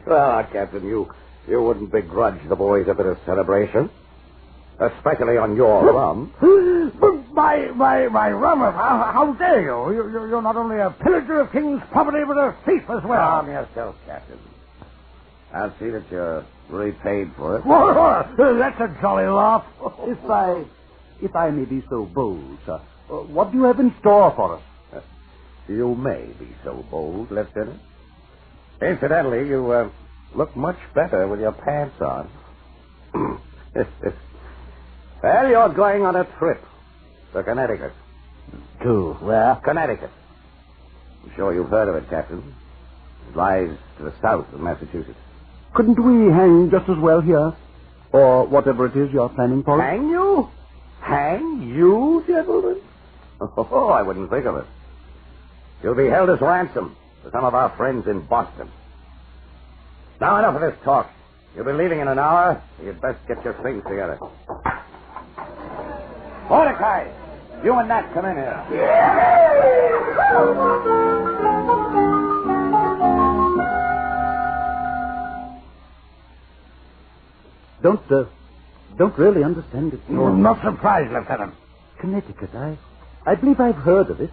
Well, Captain, you wouldn't begrudge the boys a bit of celebration. Especially on your rum. But my rum, how dare you? You're not only a pillager of king's property, but a thief as well. Calm yourself, Captain. I'll see that you're repaid for it. That's a jolly laugh. If I may be so bold, sir, what do you have in store for us? You may be so bold, Lieutenant. Incidentally, you look much better with your pants on. Well, you're going on a trip to Connecticut. To where? Connecticut. I'm sure you've heard of it, Captain. It lies to the south of Massachusetts. Couldn't we hang just as well here? Or whatever it is you're planning for? Hang you? Hang you, gentlemen? Oh, I wouldn't think of it. You'll be held as ransom for some of our friends in Boston. Now, enough of this talk. You'll be leaving in an hour. You'd best get your things together. Mordecai, you and Nat come in here. Don't really understand it. I'm not surprised, Lieutenant. Connecticut, I believe I've heard of it.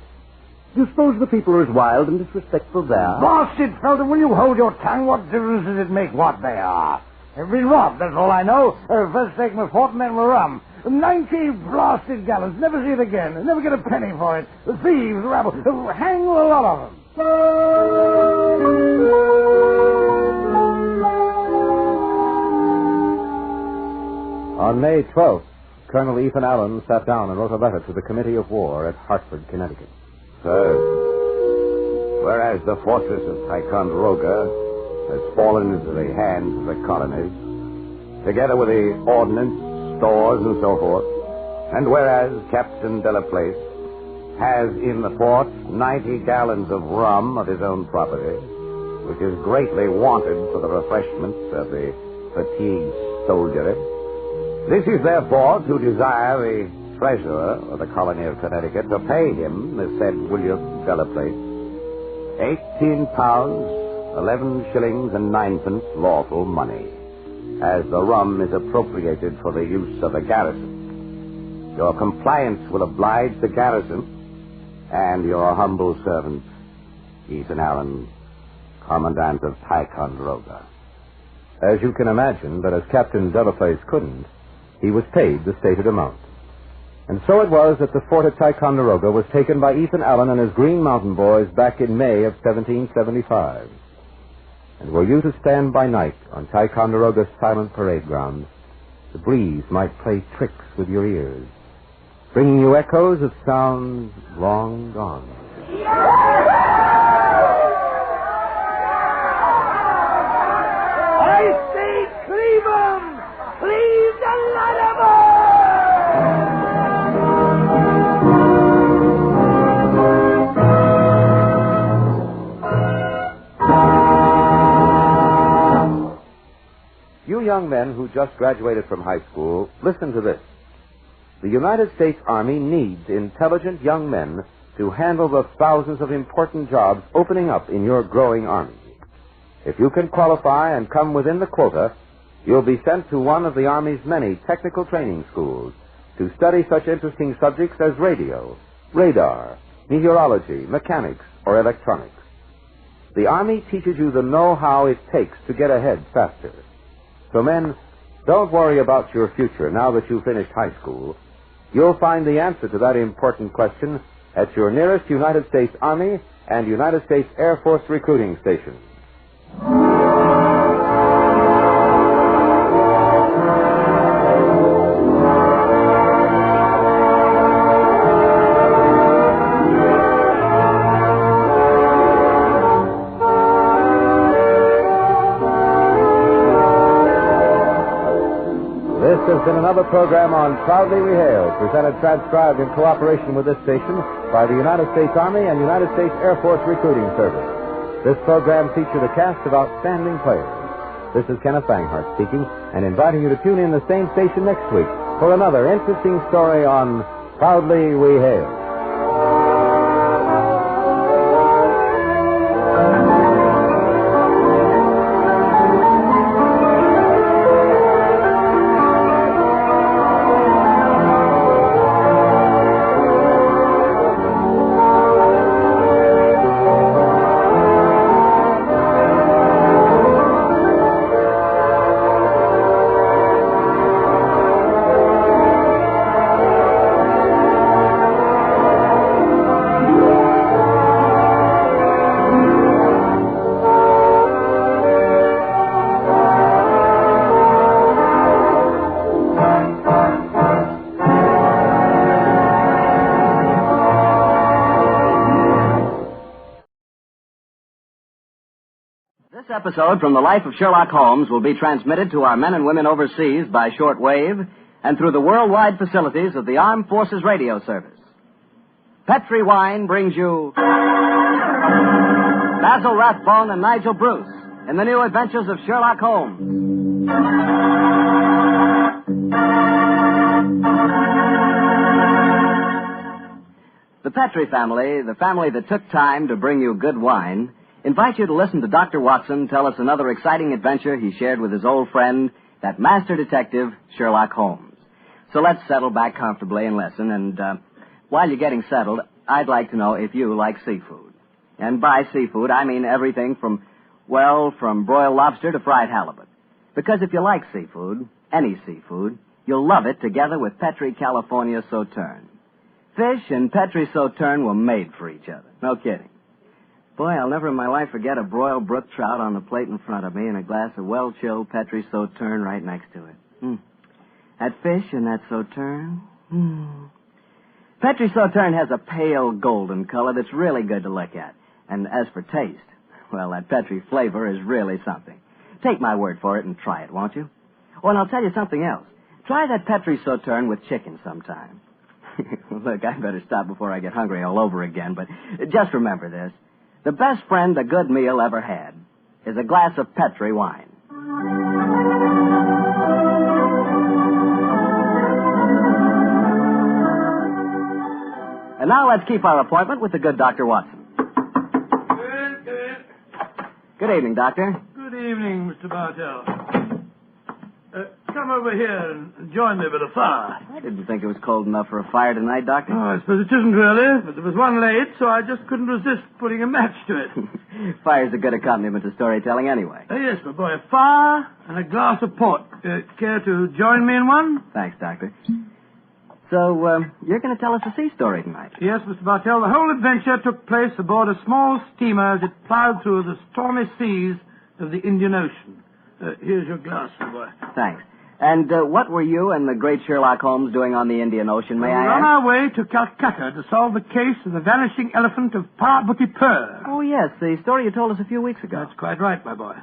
Do you suppose the people are as wild and disrespectful there? Blasted, Felton, will you hold your tongue? What difference does it make what they are? They've been robbed, that's all I know. First take my fort and then my rum. 90 blasted gallons. Never see it again. Never get a penny for it. The thieves, the rabble. Hang a lot of them. On May 12th, Colonel Ethan Allen sat down and wrote a letter to the Committee of War at Hartford, Connecticut. Sir, whereas the fortress of Ticonderoga has fallen into the hands of the colonies, together with the ordnance, stores, and so forth, and whereas Captain Delaplace has in the fort 90 gallons of rum of his own property, which is greatly wanted for the refreshment of the fatigued soldiery, this is therefore to desire the treasurer of the colony of Connecticut to pay him, the said William Delaplace, 18 pounds, 11 shillings and 9 pence lawful money, as the rum is appropriated for the use of the garrison. Your compliance will oblige the garrison and your humble servant, Ethan Allen, Commandant of Ticonderoga. As you can imagine, but as Captain Delaplace couldn't, he was paid the stated amount. And so it was that the fort at Ticonderoga was taken by Ethan Allen and his Green Mountain Boys back in May of 1775. And were you to stand by night on Ticonderoga's silent parade ground, the breeze might play tricks with your ears, bringing you echoes of sounds long gone. I say cleave 'em! Cleave the lot of 'em! You young men who just graduated from high school, listen to this. The United States Army needs intelligent young men to handle the thousands of important jobs opening up in your growing Army. If you can qualify and come within the quota, you'll be sent to one of the Army's many technical training schools to study such interesting subjects as radio, radar, meteorology, mechanics, or electronics. The Army teaches you the know-how it takes to get ahead faster. So, men, don't worry about your future now that you've finished high school. You'll find the answer to that important question at your nearest United States Army and United States Air Force recruiting station. This has been another program on Proudly We Hail, presented transcribed in cooperation with this station by the United States Army and United States Air Force Recruiting Service. This program featured a cast of outstanding players. This is Kenneth Banghart speaking and inviting you to tune in the same station next week for another interesting story on Proudly We Hail. This episode from the life of Sherlock Holmes will be transmitted to our men and women overseas by short wave and through the worldwide facilities of the Armed Forces Radio Service. Petri Wine brings you Basil Rathbone and Nigel Bruce in the new adventures of Sherlock Holmes. The Petrie family, the family that took time to bring you good wine, invites you to listen to Dr. Watson tell us another exciting adventure he shared with his old friend, that master detective, Sherlock Holmes. So let's settle back comfortably and listen, and while you're getting settled, I'd like to know if you like seafood. And by seafood, I mean everything from broiled lobster to fried halibut. Because if you like seafood, any seafood, you'll love it together with Petrie California Sothern. Fish and Petrie Sothern were made for each other. No kidding. Boy, I'll never in my life forget a broiled brook trout on the plate in front of me and a glass of well-chilled Petrie Sothern right next to it. That fish and that Sothern. Petrie Sothern has a pale golden color that's really good to look at. And as for taste, well, that Petrie flavor is really something. Take my word for it and try it, won't you? Oh, and I'll tell you something else. Try that Petrie Sothern with chicken sometime. Look, I better stop before I get hungry all over again, but just remember this. The best friend a good meal ever had is a glass of Petrie wine. And now let's keep our appointment with the good Dr. Watson. Good evening, Doctor. Good evening, Mr. Bartell. Come over here and join me by the fire. I didn't think it was cold enough for a fire tonight, Doctor. Oh, I suppose it isn't really, but there was one late, so I just couldn't resist putting a match to it. Fire's a good accompaniment to storytelling anyway. Yes, my boy, a fire and a glass of port. Care to join me in one? Thanks, Doctor. So, you're going to tell us a sea story tonight? Yes, Mr. Bartell. The whole adventure took place aboard a small steamer as it plowed through the stormy seas of the Indian Ocean. Here's your glass, my boy. Thanks. And what were you and the great Sherlock Holmes doing on the Indian Ocean, may I ask? We're on our way to Calcutta to solve the case of the vanishing elephant of Parvati-Pur. Oh, yes, the story you told us a few weeks ago. That's quite right, my boy.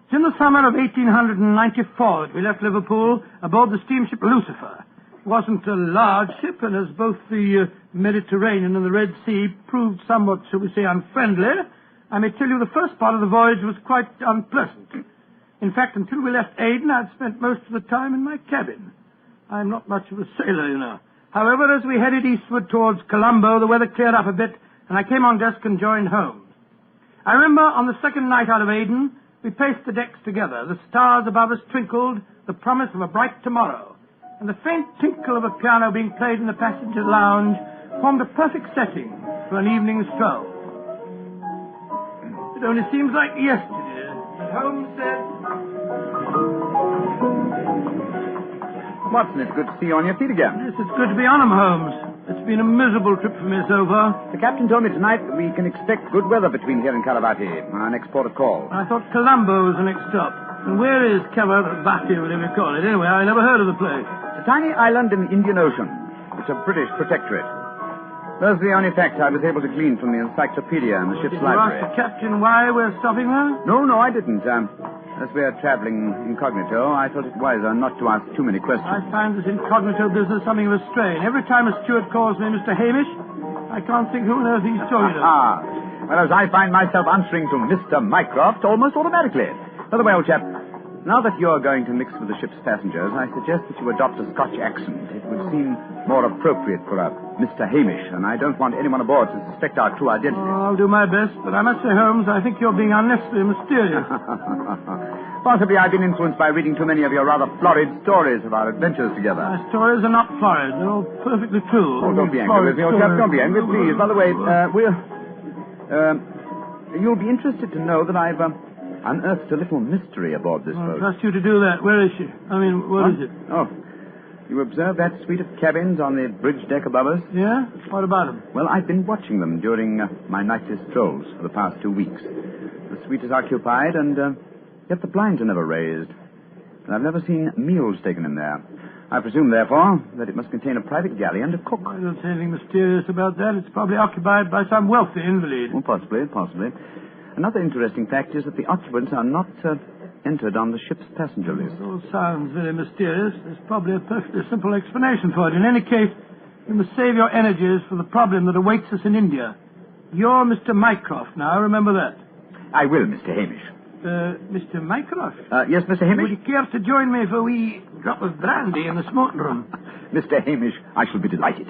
It's in the summer of 1894 that we left Liverpool aboard the steamship Lucifer. It wasn't a large ship, and as both the Mediterranean and the Red Sea proved somewhat, shall we say, unfriendly, I may tell you the first part of the voyage was quite unpleasant. In fact, until we left Aden, I'd spent most of the time in my cabin. I'm not much of a sailor, you know. However, as we headed eastward towards Colombo, the weather cleared up a bit, and I came on deck and joined Holmes. I remember on the second night out of Aden, we paced the decks together. The stars above us twinkled, the promise of a bright tomorrow. And the faint tinkle of a piano being played in the passenger lounge formed a perfect setting for an evening stroll. It only seems like yesterday that Holmes said... Watson, it's good to see you on your feet again. Yes, it's good to be on 'em, Holmes. It's been a miserable trip for me so far. The captain told me tonight that we can expect good weather between here and Calavati, our next port of call. I thought Colombo was the next stop. And where is Calavati, whatever you call it? Anyway, I never heard of the place. It's a tiny island in the Indian Ocean. It's a British protectorate. Those are the only facts I was able to glean from the encyclopedia and the ship's library. Did you ask the captain why we're stopping there? No, I didn't. As we are traveling incognito, I thought it wiser not to ask too many questions. I find this incognito business something of a strain. Every time a steward calls me Mr. Hamish, I can't think who on earth he's talking to. Whereas I find myself answering to Mr. Mycroft almost automatically. By the way, old chap, now that you're going to mix with the ship's passengers, I suggest that you adopt a Scotch accent. It would seem more appropriate for a Mr. Hamish, and I don't want anyone aboard to suspect our true identity. Oh, I'll do my best, but I must say, Holmes, I think you're being unnecessarily mysterious. Possibly I've been influenced by reading too many of your rather florid stories of our adventures together. My stories are not florid. They're all perfectly true. Oh, don't be angry with me, old chap. Don't be angry, please. By the way, you'll be interested to know that I've unearthed a little mystery aboard this boat. I trust you to do that. Where is she? I mean, what is it? Oh, you observe that suite of cabins on the bridge deck above us? Yeah? What about them? Well, I've been watching them during my nightly strolls for the past 2 weeks. The suite is occupied, and yet the blinds are never raised. And I've never seen meals taken in there. I presume, therefore, that it must contain a private galley and a cook. I don't see anything mysterious about that. It's probably occupied by some wealthy invalid. Oh, possibly. Another interesting fact is that the occupants are not entered on the ship's passenger list. It all sounds very mysterious. There's probably a perfectly simple explanation for it. In any case, you must save your energies for the problem that awaits us in India. You're Mr. Mycroft now, remember that. I will, Mr. Hamish. Mr. Mycroft. Yes, Mr. Hamish? Would you care to join me for a wee drop of brandy in the smoking room? Mr. Hamish, I shall be delighted.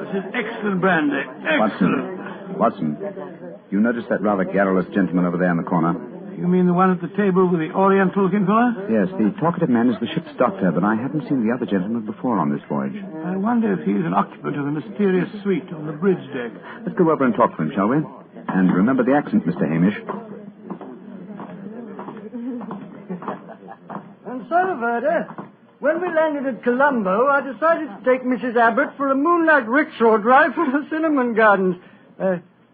This is excellent brandy. Excellent. Watson, you notice that rather garrulous gentleman over there in the corner? You mean the one at the table with the oriental-looking fella? Yes, the talkative man is the ship's doctor, but I haven't seen the other gentleman before on this voyage. I wonder if he's an occupant of the mysterious suite on the bridge deck. Let's go over and talk to him, shall we? And remember the accent, Mr. Hamish. And so, Verda, when we landed at Colombo, I decided to take Mrs. Abbott for a moonlight rickshaw drive for the cinnamon gardens.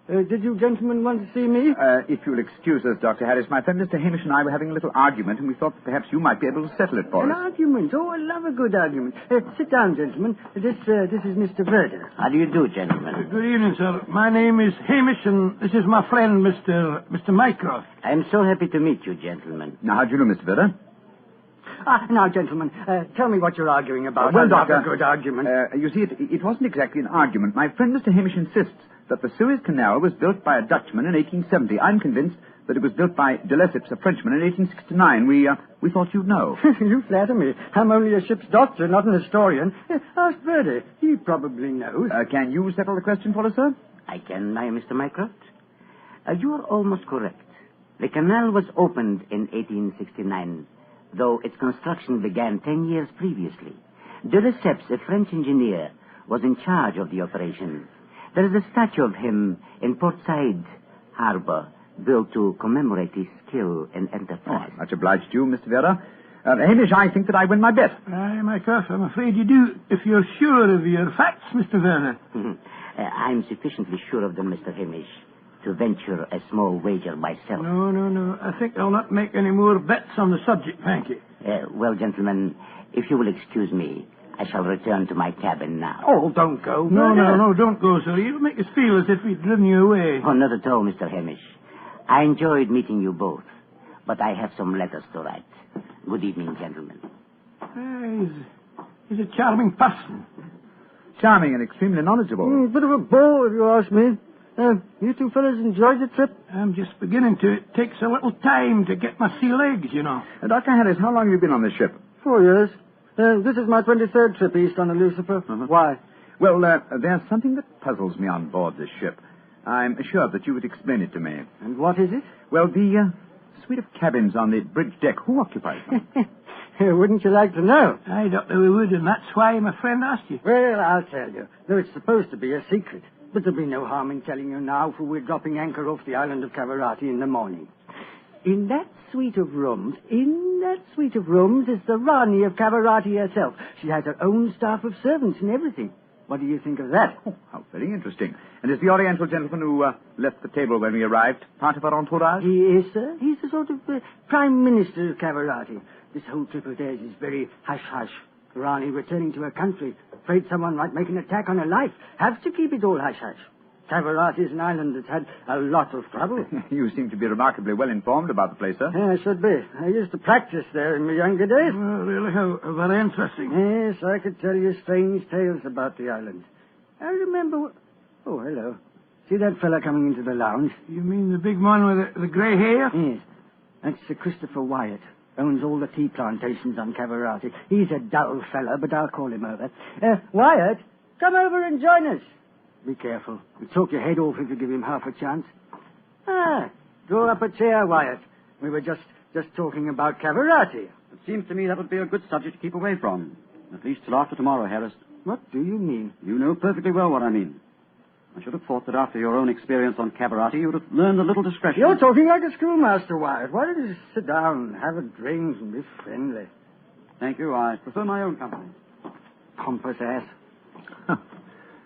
Did you gentlemen want to see me? If you'll excuse us, Dr. Harris, my friend Mr. Hamish and I were having a little argument, and we thought that perhaps you might be able to settle it for An us. argument? Oh, I love a good argument. Sit down, gentlemen. This is Mr. Verda. How do you do, gentlemen? Good evening, sir. My name is Hamish, and this is my friend, Mr. Mycroft. I'm so happy to meet you, gentlemen. Now, how do you know, Mr. Verda? Now, gentlemen, tell me what you're arguing about. Well, I love Doctor, a good argument. You see, it wasn't exactly an argument. My friend Mr. Hamish insists that the Suez Canal was built by a Dutchman in 1870. I'm convinced that it was built by de Lesseps, a Frenchman, in 1869. We thought you'd know. You flatter me. I'm only a ship's doctor, not an historian. Ask Verdi. He probably knows. Can you settle the question for us, sir? I can, Mr. Mycroft. You are almost correct. The canal was opened in 1869, though its construction began 10 years previously. De Lesseps, a French engineer, was in charge of the operation. There is a statue of him in Port Said Harbor, built to commemorate his skill and enterprise. Much obliged to you, Mr. Vera. Hamish, I think that I win my bet. Aye, Mycroft, I'm afraid you do, if you're sure of your facts, Mr. Werner. I'm sufficiently sure of them, Mr. Hamish, to venture a small wager myself. No. I think I'll not make any more bets on the subject, thank you. Well, gentlemen, if you will excuse me, I shall return to my cabin now. Oh, don't go. No, don't go, sir. You'll make us feel as if we'd driven you away. Oh, not at all, Mr. Hamish. I enjoyed meeting you both, but I have some letters to write. Good evening, gentlemen. He's a charming person. Charming and extremely knowledgeable. Bit of a bore, if you ask me. You two fellas enjoyed the trip? I'm just beginning to. It takes a little time to get my sea legs, you know. Dr. Harris, how long have you been on this ship? 4 years. This is my 23rd trip east on the Lucifer. Why? Well, there's something that puzzles me on board this ship. I'm assured that you would explain it to me. And what is it? Well, the suite of cabins on the bridge deck, who occupies them? Wouldn't you like to know? I don't know we would, and that's why my friend asked you. Well, I'll tell you. Though it's supposed to be a secret. But there'll be no harm in telling you now, for we're dropping anchor off the island of Cavarati in the morning. In that suite of rooms is the Rani of Cavarati herself. She has her own staff of servants and everything. What do you think of that? Oh, how very interesting. And is the Oriental gentleman who left the table when we arrived part of our entourage? He is, sir. He's the sort of Prime Minister of Cavarati. This whole trip of theirs is very hush-hush. Rani returning to her country, afraid someone might make an attack on her life. Have to keep it all hush-hush. Cavarati is an island that's had a lot of trouble. You seem to be remarkably well informed about the place, sir. Yeah, I should be. I used to practice there in my younger days. Well, really, how very interesting. Yes, I could tell you strange tales about the island. I remember... Oh, hello. See that fella coming into the lounge? You mean the big man with the grey hair? Yes. That's Sir Christopher Wyatt. Owns all the tea plantations on Cavarati. He's a dull fella, but I'll call him over. Wyatt, come over and join us. Be careful. He'll talk your head off if you give him half a chance. Draw up a chair, Wyatt. We were just talking about Cavarati. It seems to me that would be a good subject to keep away from. At least till after tomorrow, Harris. What do you mean? You know perfectly well what I mean. I should have thought that after your own experience on Cavarati, you would have learned a little discretion. You're talking like a schoolmaster, Wyatt. Why don't you sit down, have a drink, and be friendly? Thank you. I prefer my own company. Pompous ass.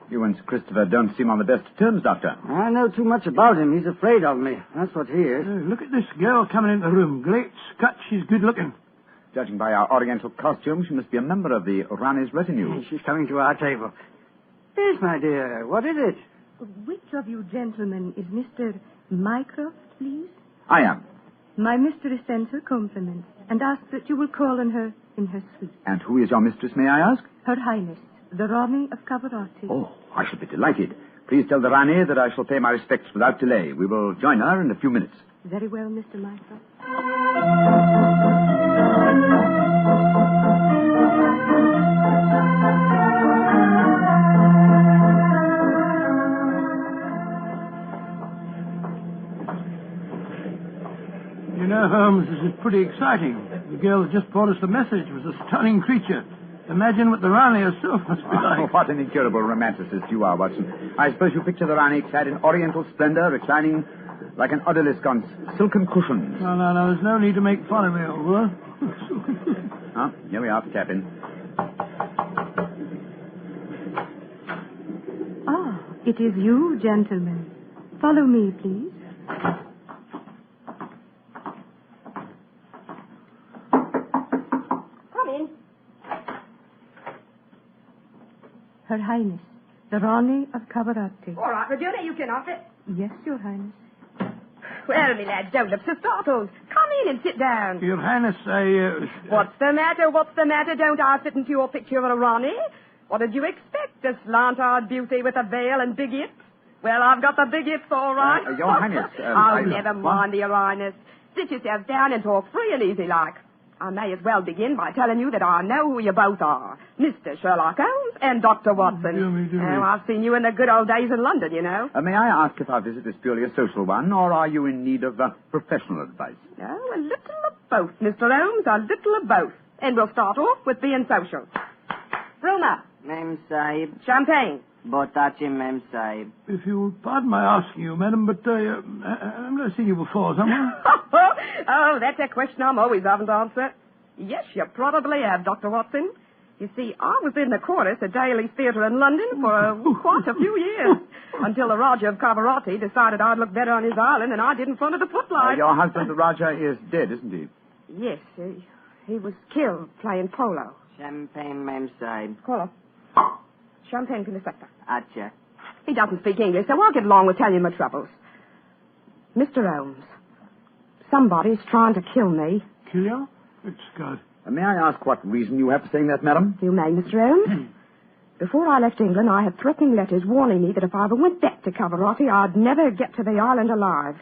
You and Sir Christopher don't seem on the best terms, Doctor. I know too much about him. He's afraid of me. That's what he is. Look at this girl coming into the room. Great Scott, she's good looking. Judging by our Oriental costume, she must be a member of the Rani's retinue. She's coming to our table. Yes, my dear. What is it? Which of you gentlemen is Mr. Mycroft, please? I am. My mistress sends her compliments. and ask that you will call on her in her suite. And who is your mistress, may I ask? Her Highness, the Rani of Cavarati. Oh, I shall be delighted. Please tell the Rani that I shall pay my respects without delay. We will join her in a few minutes. Very well, Mr. Mycroft. You know, Holmes, this is pretty exciting. The girl that just brought us the message was a stunning creature. Imagine what the Rani herself must be like. Oh, what an incurable romanticist you are, Watson. I suppose you picture the Rani clad in oriental splendor, reclining like an odalisque on silken cushions. No, there's no need to make fun of me, old boy. Ah, here we are at the cabin. Ah, it is you, gentlemen. Follow me, please. Her Highness, the Rani of Cavarati. All right, Regina, you get off it. Yes, Your Highness. Well, me lads, don't look so startled. Come in and sit down. Your Highness, What's the matter? What's the matter? Don't I fit into your picture of a Rani? What did you expect? A slant-eyed beauty with a veil and big hips? Well, I've got the big hips, all right. Your Highness. Never mind, Your Highness. Sit yourselves down and talk free and easy like. I may as well begin by telling you that I know who you both are. Mr. Sherlock Holmes and Dr. Watson. Dear me. Oh, I've seen you in the good old days in London, you know. May I ask if our visit is purely a social one, or are you in need of professional advice? Oh, a little of both, Mr. Holmes, a little of both. And we'll start off with being social. Bruma. Mem Sahib. Champagne. Botachi, Mem Sahib. If you'll pardon my asking you, madam, but I've never seen you before, someone. Oh, that's a question I'm always having to answer. Yes, you probably have, Dr. Watson. You see, I was in the chorus at Daly's Theatre in London for quite a few years, until the Raja of Cavarati decided I'd look better on his island than I did in front of the footlights. Your husband, the Raja, is dead, isn't he? Yes, he was killed playing polo. Champagne, Mem Sahib. Call Champagne can sector. Acha. He doesn't speak English, so I'll get along with telling you my troubles. Mr. Holmes, somebody's trying to kill me. Kill you? Good God. May I ask what reason you have for saying that, madam? You may, Mr. Holmes. Before I left England, I had threatening letters warning me that if I ever went back to Cavarati, I'd never get to the island alive.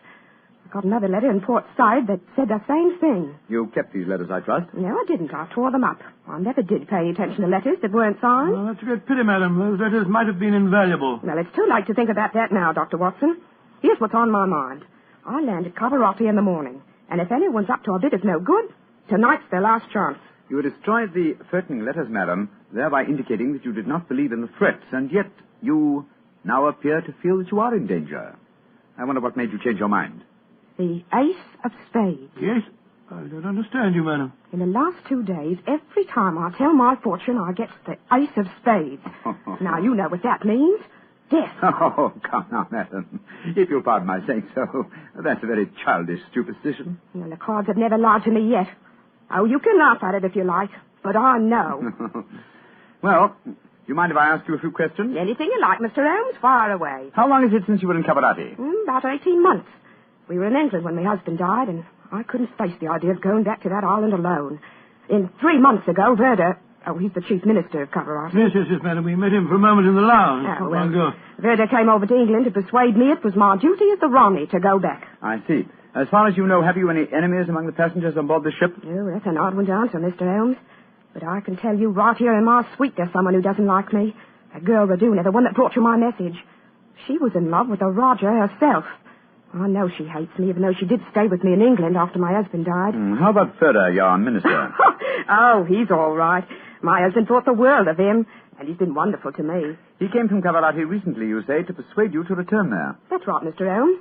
I got another letter in Port Said that said the same thing. You kept these letters, I trust? No, I didn't. I tore them up. I never did pay attention to letters that weren't signed. Oh, that's a great pity, madam. Those letters might have been invaluable. Well, it's too late to think about that now, Dr. Watson. Here's what's on my mind. I land at Cavarati in the morning, and if anyone's up to a bit of no good, tonight's their last chance. You destroyed the threatening letters, madam, thereby indicating that you did not believe in the threats, and yet you now appear to feel that you are in danger. I wonder what made you change your mind. The Ace of Spades. Yes? I don't understand you, madam. In the last 2 days, every time I tell my fortune, I get the Ace of Spades. Now, you know what that means. Death. Oh, come now, madam. If you'll pardon my saying so, that's a very childish superstition. Well, the cards have never lied to me yet. Oh, you can laugh at it if you like, but I know. Well, do you mind if I ask you a few questions? Anything you like, Mr. Holmes. Fire away. How long is it since you were in Cavarati? About 18 months. We were in England when my husband died, and I couldn't face the idea of going back to that island alone. 3 months ago, Verda... Oh, he's the chief minister of Cavarati. Yes, madam. We met him for a moment in the lounge. Oh, well, Verda came over to England to persuade me it was my duty as the Rani to go back. I see. As far as you know, have you any enemies among the passengers on board the ship? Oh, that's an odd one to answer, Mr. Holmes. But I can tell you right here in my suite there's someone who doesn't like me. That girl, Raduna, the one that brought you my message. She was in love with the Raja herself. I know she hates me, even though she did stay with me in England after my husband died. How about Furder, your minister? Oh, he's all right. My husband thought the world of him, and he's been wonderful to me. He came from Cavarati recently, you say, to persuade you to return there. That's right, Mr. Holmes.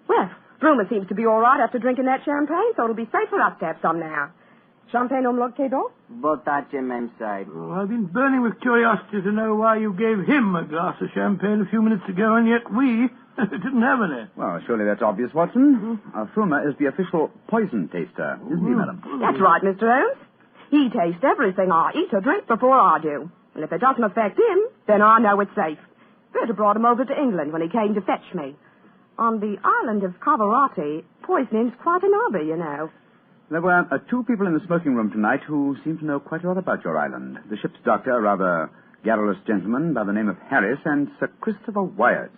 Well, Bruma seems to be all right after drinking that champagne, so it'll be safe for us to have some now. Champagne omlog, Kedo? Botache, Mem Sahib. Oh, I've been burning with curiosity to know why you gave him a glass of champagne a few minutes ago, and yet we didn't have any. Well, surely that's obvious, Watson. Fruma is the official poison taster, isn't he, madam? That's right, Mr. Holmes. He tastes everything I eat or drink before I do. And if it doesn't affect him, then I know it's safe. Berta brought him over to England when he came to fetch me. On the island of Cavarati, poisoning's quite an hobby, you know. There were two people in the smoking room tonight who seemed to know quite a lot about your island. The ship's doctor, a rather garrulous gentleman by the name of Harris, and Sir Christopher Wyatt,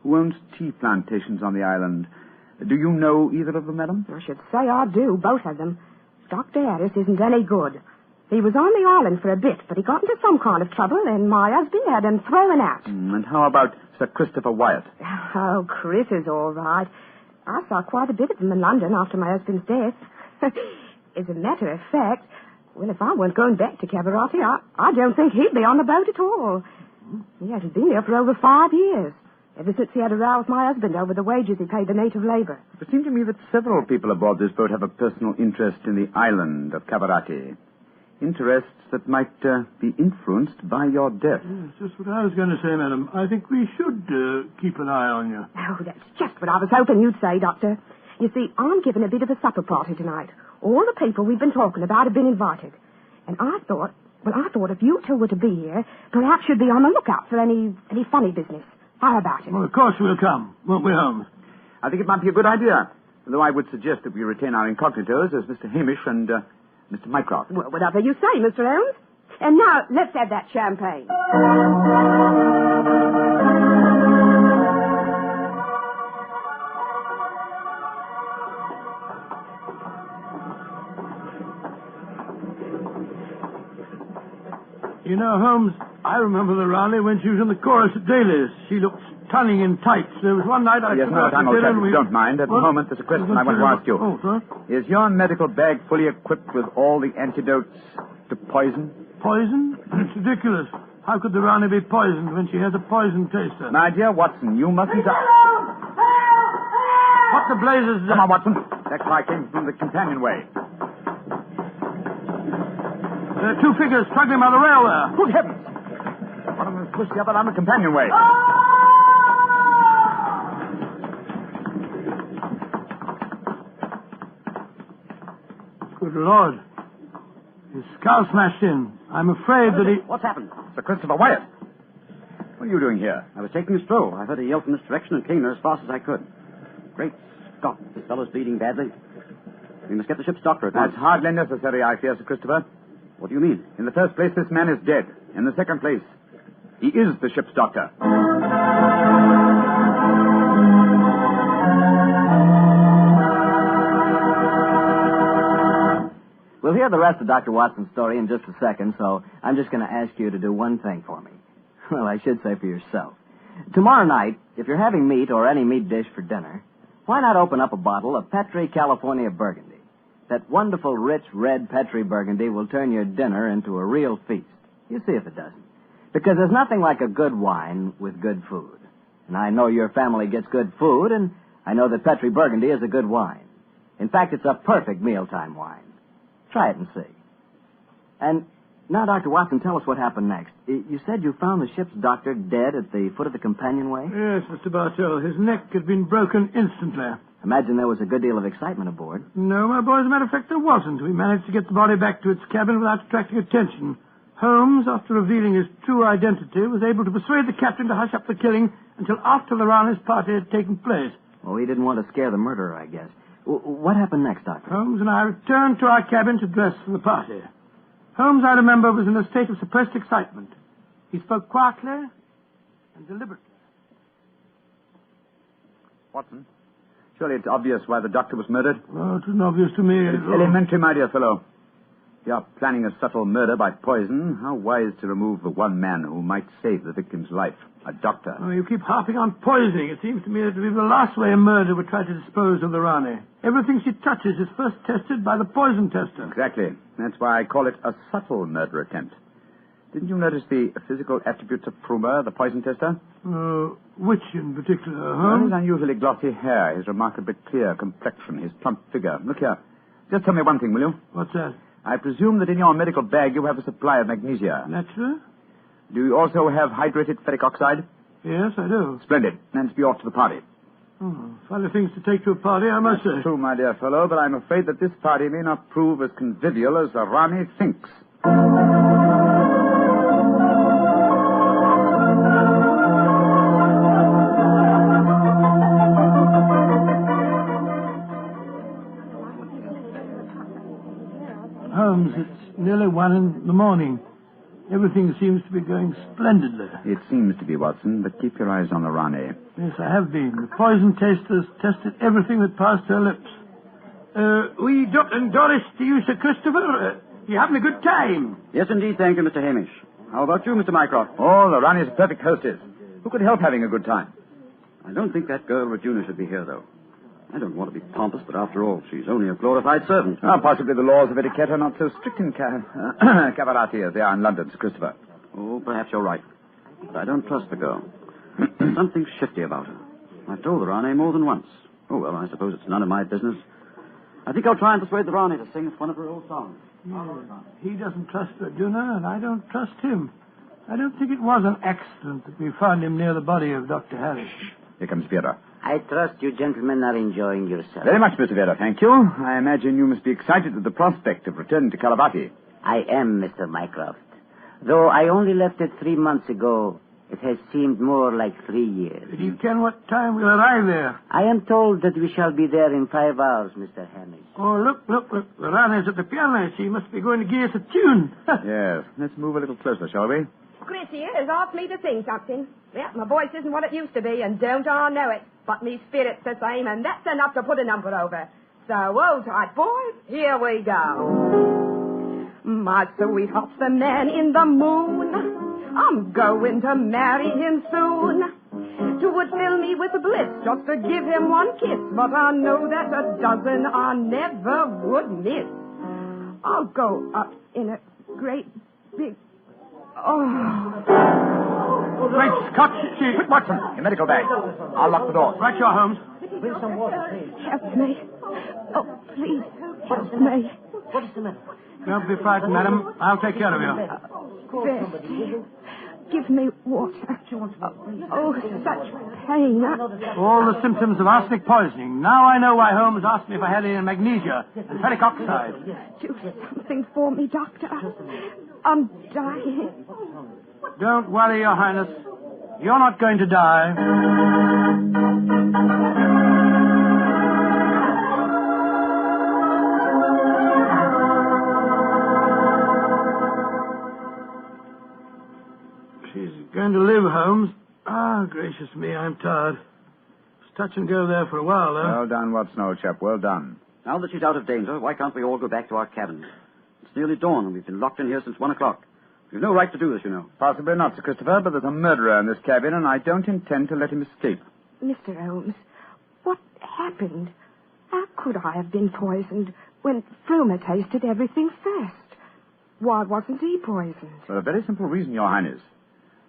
who owns tea plantations on the island. Do you know either of them, madam? I should say I do, both of them. Dr. Harris isn't any good. He was on the island for a bit, but he got into some kind of trouble, and my husband had him thrown out. And how about Sir Christopher Wyatt? Oh, Chris is all right. I saw quite a bit of him in London after my husband's death. As a matter of fact, well, if I weren't going back to Cabarati, I don't think he'd be on the boat at all. He hasn't been there for over 5 years, ever since he had a row with my husband over the wages he paid the native labor. It seemed to me that several people aboard this boat have a personal interest in the island of Cabarati. Interests that might be influenced by your death. Yes, just what I was going to say, madam. I think we should keep an eye on you. Oh, that's just what I was hoping you'd say, Doctor. You see, I'm giving a bit of a supper party tonight. All the people we've been talking about have been invited. And I thought if you two were to be here, perhaps you'd be on the lookout for any funny business. How about it? Well, of course we'll come, won't we, Holmes? I think it might be a good idea, though I would suggest that we retain our incognitos as Mr. Hamish and Mr. Mycroft. Well, whatever you say, Mr. Holmes. And now, let's have that champagne. You know, Holmes, I remember the Raleigh when she was in the chorus at Daly's. She looked stunning in tights. There was one night I... Yes, no, time, old chap, if you don't mind. At the moment, there's a question I want to ask you. Oh, sir? Is your medical bag fully equipped with all the antidotes to poison? Poison? It's ridiculous. How could the Rani be poisoned when she has a poison taster? My dear Watson, you mustn't... What the blazes... Come on, Watson. That cry came from the companionway. There are two figures struggling by the rail there. Good heavens! One of them is pushed the other down the companionway. Good Lord. His skull smashed in. I'm afraid that he... What's happened? Sir Christopher Wyatt. What are you doing here? I was taking a stroll. I heard a yell from this direction and came there as fast as I could. Great Scott, this fellow's bleeding badly. We must get the ship's doctor at once. That's hardly necessary, I fear, Sir Christopher. What do you mean? In the first place, this man is dead. In the second place, he is the ship's doctor. We'll hear the rest of Dr. Watson's story in just a second, so I'm just going to ask you to do one thing for me. Well, I should say for yourself. Tomorrow night, if you're having meat or any meat dish for dinner, why not open up a bottle of Petri California Burgundy? That wonderful, rich, red Petri Burgundy will turn your dinner into a real feast. You see if it doesn't. Because there's nothing like a good wine with good food. And I know your family gets good food, and I know that Petri Burgundy is a good wine. In fact, it's a perfect mealtime wine. Try it and see. And now, Dr. Watson, tell us what happened next. You said you found the ship's doctor dead at the foot of the companionway? Yes, Mr. Bartell. His neck had been broken instantly. Imagine there was a good deal of excitement aboard. No, my boy, as a matter of fact, there wasn't. We managed to get the body back to its cabin without attracting attention. Holmes, after revealing his true identity, was able to persuade the captain to hush up the killing until after the Rani's party had taken place. Oh, he didn't want to scare the murderer, I guess. What happened next, Doctor? Holmes and I returned to our cabin to dress for the party. Holmes, I remember, was in a state of suppressed excitement. He spoke quietly and deliberately. Watson, surely it's obvious why the doctor was murdered. Oh, it wasn't obvious to me. It's elementary, my dear fellow. If you are planning a subtle murder by poison, how wise to remove the one man who might save the victim's life, a doctor. Oh, you keep harping on poisoning. It seems to me that it would be the last way a murder would try to dispose of the Rani. Everything she touches is first tested by the poison tester. Exactly. That's why I call it a subtle murder attempt. Didn't you notice the physical attributes of Frumer, the poison tester? Which in particular, Well, his unusually glossy hair, his remarkably clear complexion, his plump figure. Look here. Just tell me one thing, will you? What's that? I presume that in your medical bag you have a supply of magnesia. Naturally. Do you also have hydrated ferric oxide? Yes, I do. Splendid. Then be off to the party. Oh, funny things to take to a party, I must say. True, my dear fellow, but I'm afraid that this party may not prove as convivial as the Rani thinks. Holmes, it's nearly 1 in the morning. Everything seems to be going splendidly. It seems to be, Watson, but keep your eyes on the Rani. Yes, I have been. The poison testers tested everything that passed her lips. We dropped in Doris to you, Sir Christopher. You having a good time? Yes, indeed, thank you, Mr. Hamish. How about you, Mr. Mycroft? Oh, the Rani's a perfect hostess. Who could help having a good time? I don't think that girl Regina should be here, though. I don't want to be pompous, but after all, she's only a glorified servant. Possibly the laws of etiquette are not so strict in Cavarati as they are in London, Sir Christopher. Oh, perhaps you're right. But I don't trust the girl. There's something shifty about her. I've told the Rani more than once. Oh, well, I suppose it's none of my business. I think I'll try and persuade the Rani to sing us one of her old songs. He doesn't trust Regina, and I don't trust him. I don't think it was an accident that we found him near the body of Dr. Harris. Here comes Vera. I trust you gentlemen are enjoying yourselves. Very much, Mr. Vera, thank you. I imagine you must be excited at the prospect of returning to Caravati. I am, Mr. Mycroft. Though I only left it 3 months ago, it has seemed more like 3 years. Do you ken what time we'll arrive there? I am told that we shall be there in 5 hours, Mr. Hamish. Oh, look. The Rani's at the piano. She must be going to give us a tune. Yes. Let's move a little closer, shall we? Chrissy has asked me to sing something. Yeah, my voice isn't what it used to be, and don't I know it. But me spirit's the same, and that's enough to put a number over. So, hold tight, boys. Here we go. My sweetheart's the man in the moon. I'm going to marry him soon. It would fill me with bliss just to give him one kiss, but I know that a dozen I never would miss. I'll go up in a great big... Oh. Great Scott, Quick, Watson, your medical bag. I'll lock the door. Right, your Holmes. Bring some water, please. Help me. Oh, please, help me. What is the matter? Don't be frightened, madam. I'll take care of you. Bessie, give me water. Oh, such pain. All the symptoms of arsenic poisoning. Now I know why Holmes asked me if I had any magnesia and ferric oxide. Do something for me, Doctor. I'm dying. Don't worry, Your Highness. You're not going to die. She's going to live, Holmes. Ah, gracious me, I'm tired. It's touch and go there for a while, though. Well done, Watson, old chap. Well done. Now that she's out of danger, why can't we all go back to our cabin? It's nearly dawn, and we've been locked in here since 1 o'clock. We've no right to do this, you know. Possibly not, Sir Christopher, but there's a murderer in this cabin, and I don't intend to let him escape. Mr. Holmes, what happened? How could I have been poisoned when Fromer tasted everything first? Why wasn't he poisoned? For a very simple reason, Your Highness.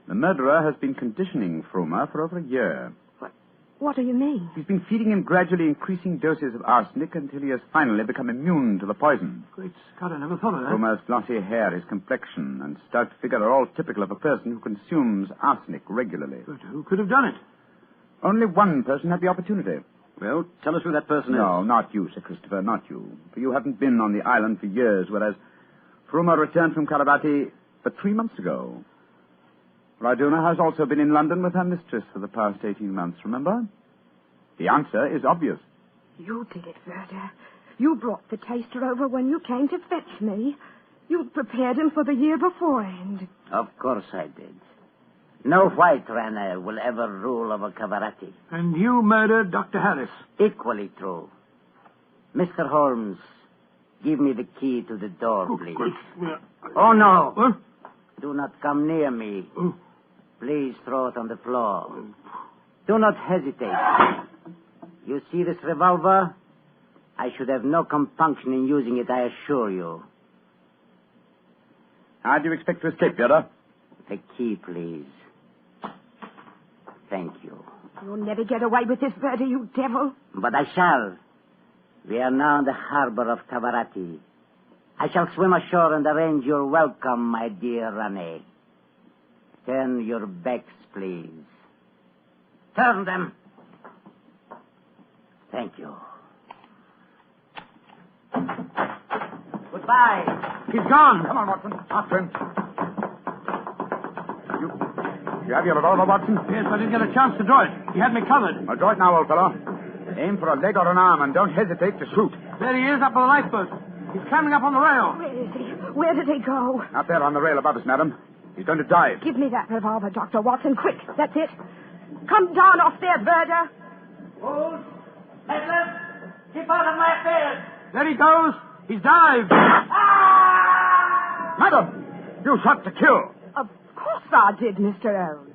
The murderer has been conditioning Fromer for over a year. What do you mean? He's been feeding him gradually increasing doses of arsenic until he has finally become immune to the poison. Great Scott, I never thought of that. Fromer's glossy hair, his complexion, and stout figure are all typical of a person who consumes arsenic regularly. But who could have done it? Only one person had the opportunity. Well, tell us who that person is. No, not you, Sir Christopher, not you. For you haven't been on the island for years, whereas Fromer returned from Caravati but 3 months ago. Raduna has also been in London with her mistress for the past 18 months, remember? The answer is obvious. You did it, Verda. You brought the taster over when you came to fetch me. You prepared him for the year beforehand. Of course I did. No white runner will ever rule over Cavarati. And you murdered Dr. Harris. Equally true. Mr. Holmes, give me the key to the door, please. Oh, no. Huh? Do not come near me. Please throw it on the floor. Do not hesitate. You see this revolver? I should have no compunction in using it, I assure you. How do you expect to escape, Vera? The key, please. Thank you. You'll never get away with this, Verda, you devil. But I shall. We are now in the harbor of Cavarati. I shall swim ashore and arrange your welcome, my dear Rane. Turn your backs, please. Turn them. Thank you. Goodbye. He's gone. Come on, Watson. After him. You have your revolver, Watson? Yes, I didn't get a chance to draw it. He had me covered. Well, draw it now, old fellow. Aim for a leg or an arm and don't hesitate to shoot. There he is, up on the lifeboat. He's climbing up on the rail. Where is he? Where did he go? Out there on the rail above us, madam. He's going to dive. Give me that revolver, Dr. Watson, quick. That's it. Come down off there, Berger. Hold. Nicholas, keep out of my affairs. There he goes. He's dived. Madam, you shot to kill. Of course I did, Mr. Holmes.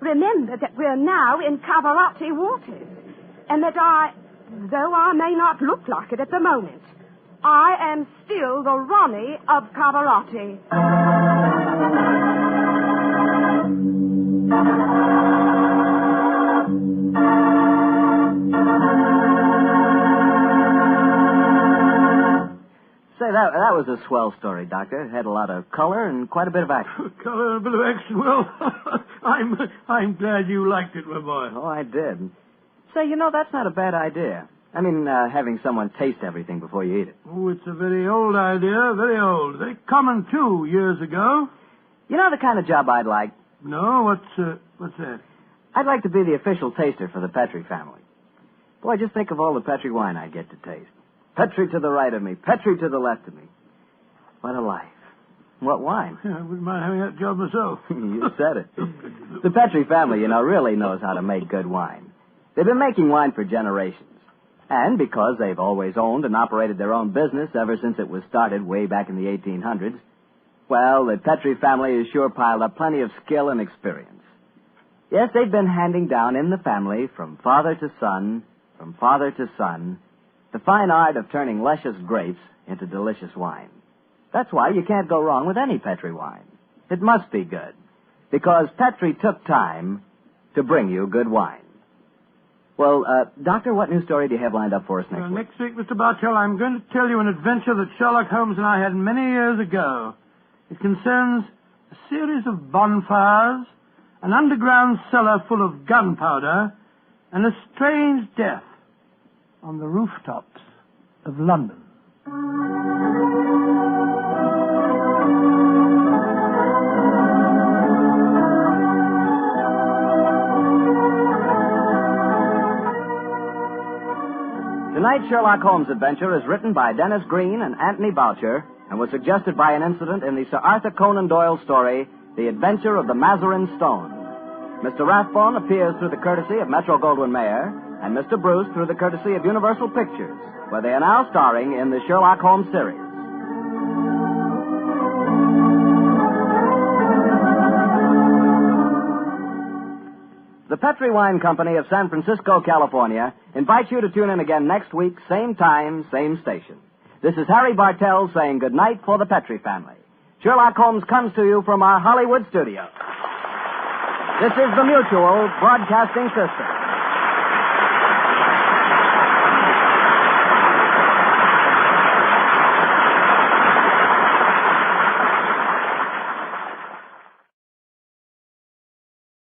Remember that we're now in Cavarati waters, and that though I may not look like it at the moment, I am still the Ronnie of Cavarati. Say, that was a swell story, Doctor. It had a lot of color and quite a bit of action. Color and a bit of action. Well, I'm glad you liked it, my boy. Oh, I did. Say, that's not a bad idea. I mean, having someone taste everything before you eat it. Oh, it's a very old idea, very old. Very common, too, years ago. You know the kind of job I'd like? No? What's that? I'd like to be the official taster for the Petrie family. Boy, just think of all the Petrie wine I'd get to taste. Petrie to the right of me, Petrie to the left of me. What a life. What wine? Yeah, I wouldn't mind having that job myself. You said it. The Petrie family, really knows how to make good wine. They've been making wine for generations. And because they've always owned and operated their own business ever since it was started way back in the 1800s, well, the Petrie family has sure piled up plenty of skill and experience. Yes, they've been handing down in the family from father to son, the fine art of turning luscious grapes into delicious wine. That's why you can't go wrong with any Petrie wine. It must be good, because Petrie took time to bring you good wine. Well, Doctor, what new story do you have lined up for us next week? Next week, Mr. Bartell, I'm going to tell you an adventure that Sherlock Holmes and I had many years ago. It concerns a series of bonfires, an underground cellar full of gunpowder, and a strange death on the rooftops of London. Tonight's Sherlock Holmes adventure is written by Dennis Green and Anthony Boucher and was suggested by an incident in the Sir Arthur Conan Doyle story, The Adventure of the Mazarin Stone. Mr. Rathbone appears through the courtesy of Metro-Goldwyn-Mayer, and Mr. Bruce through the courtesy of Universal Pictures, where they are now starring in the Sherlock Holmes series. The Petrie Wine Company of San Francisco, California, invites you to tune in again next week, same time, same station. This is Harry Bartell saying goodnight for the Petrie family. Sherlock Holmes comes to you from our Hollywood studio. This is the Mutual Broadcasting System.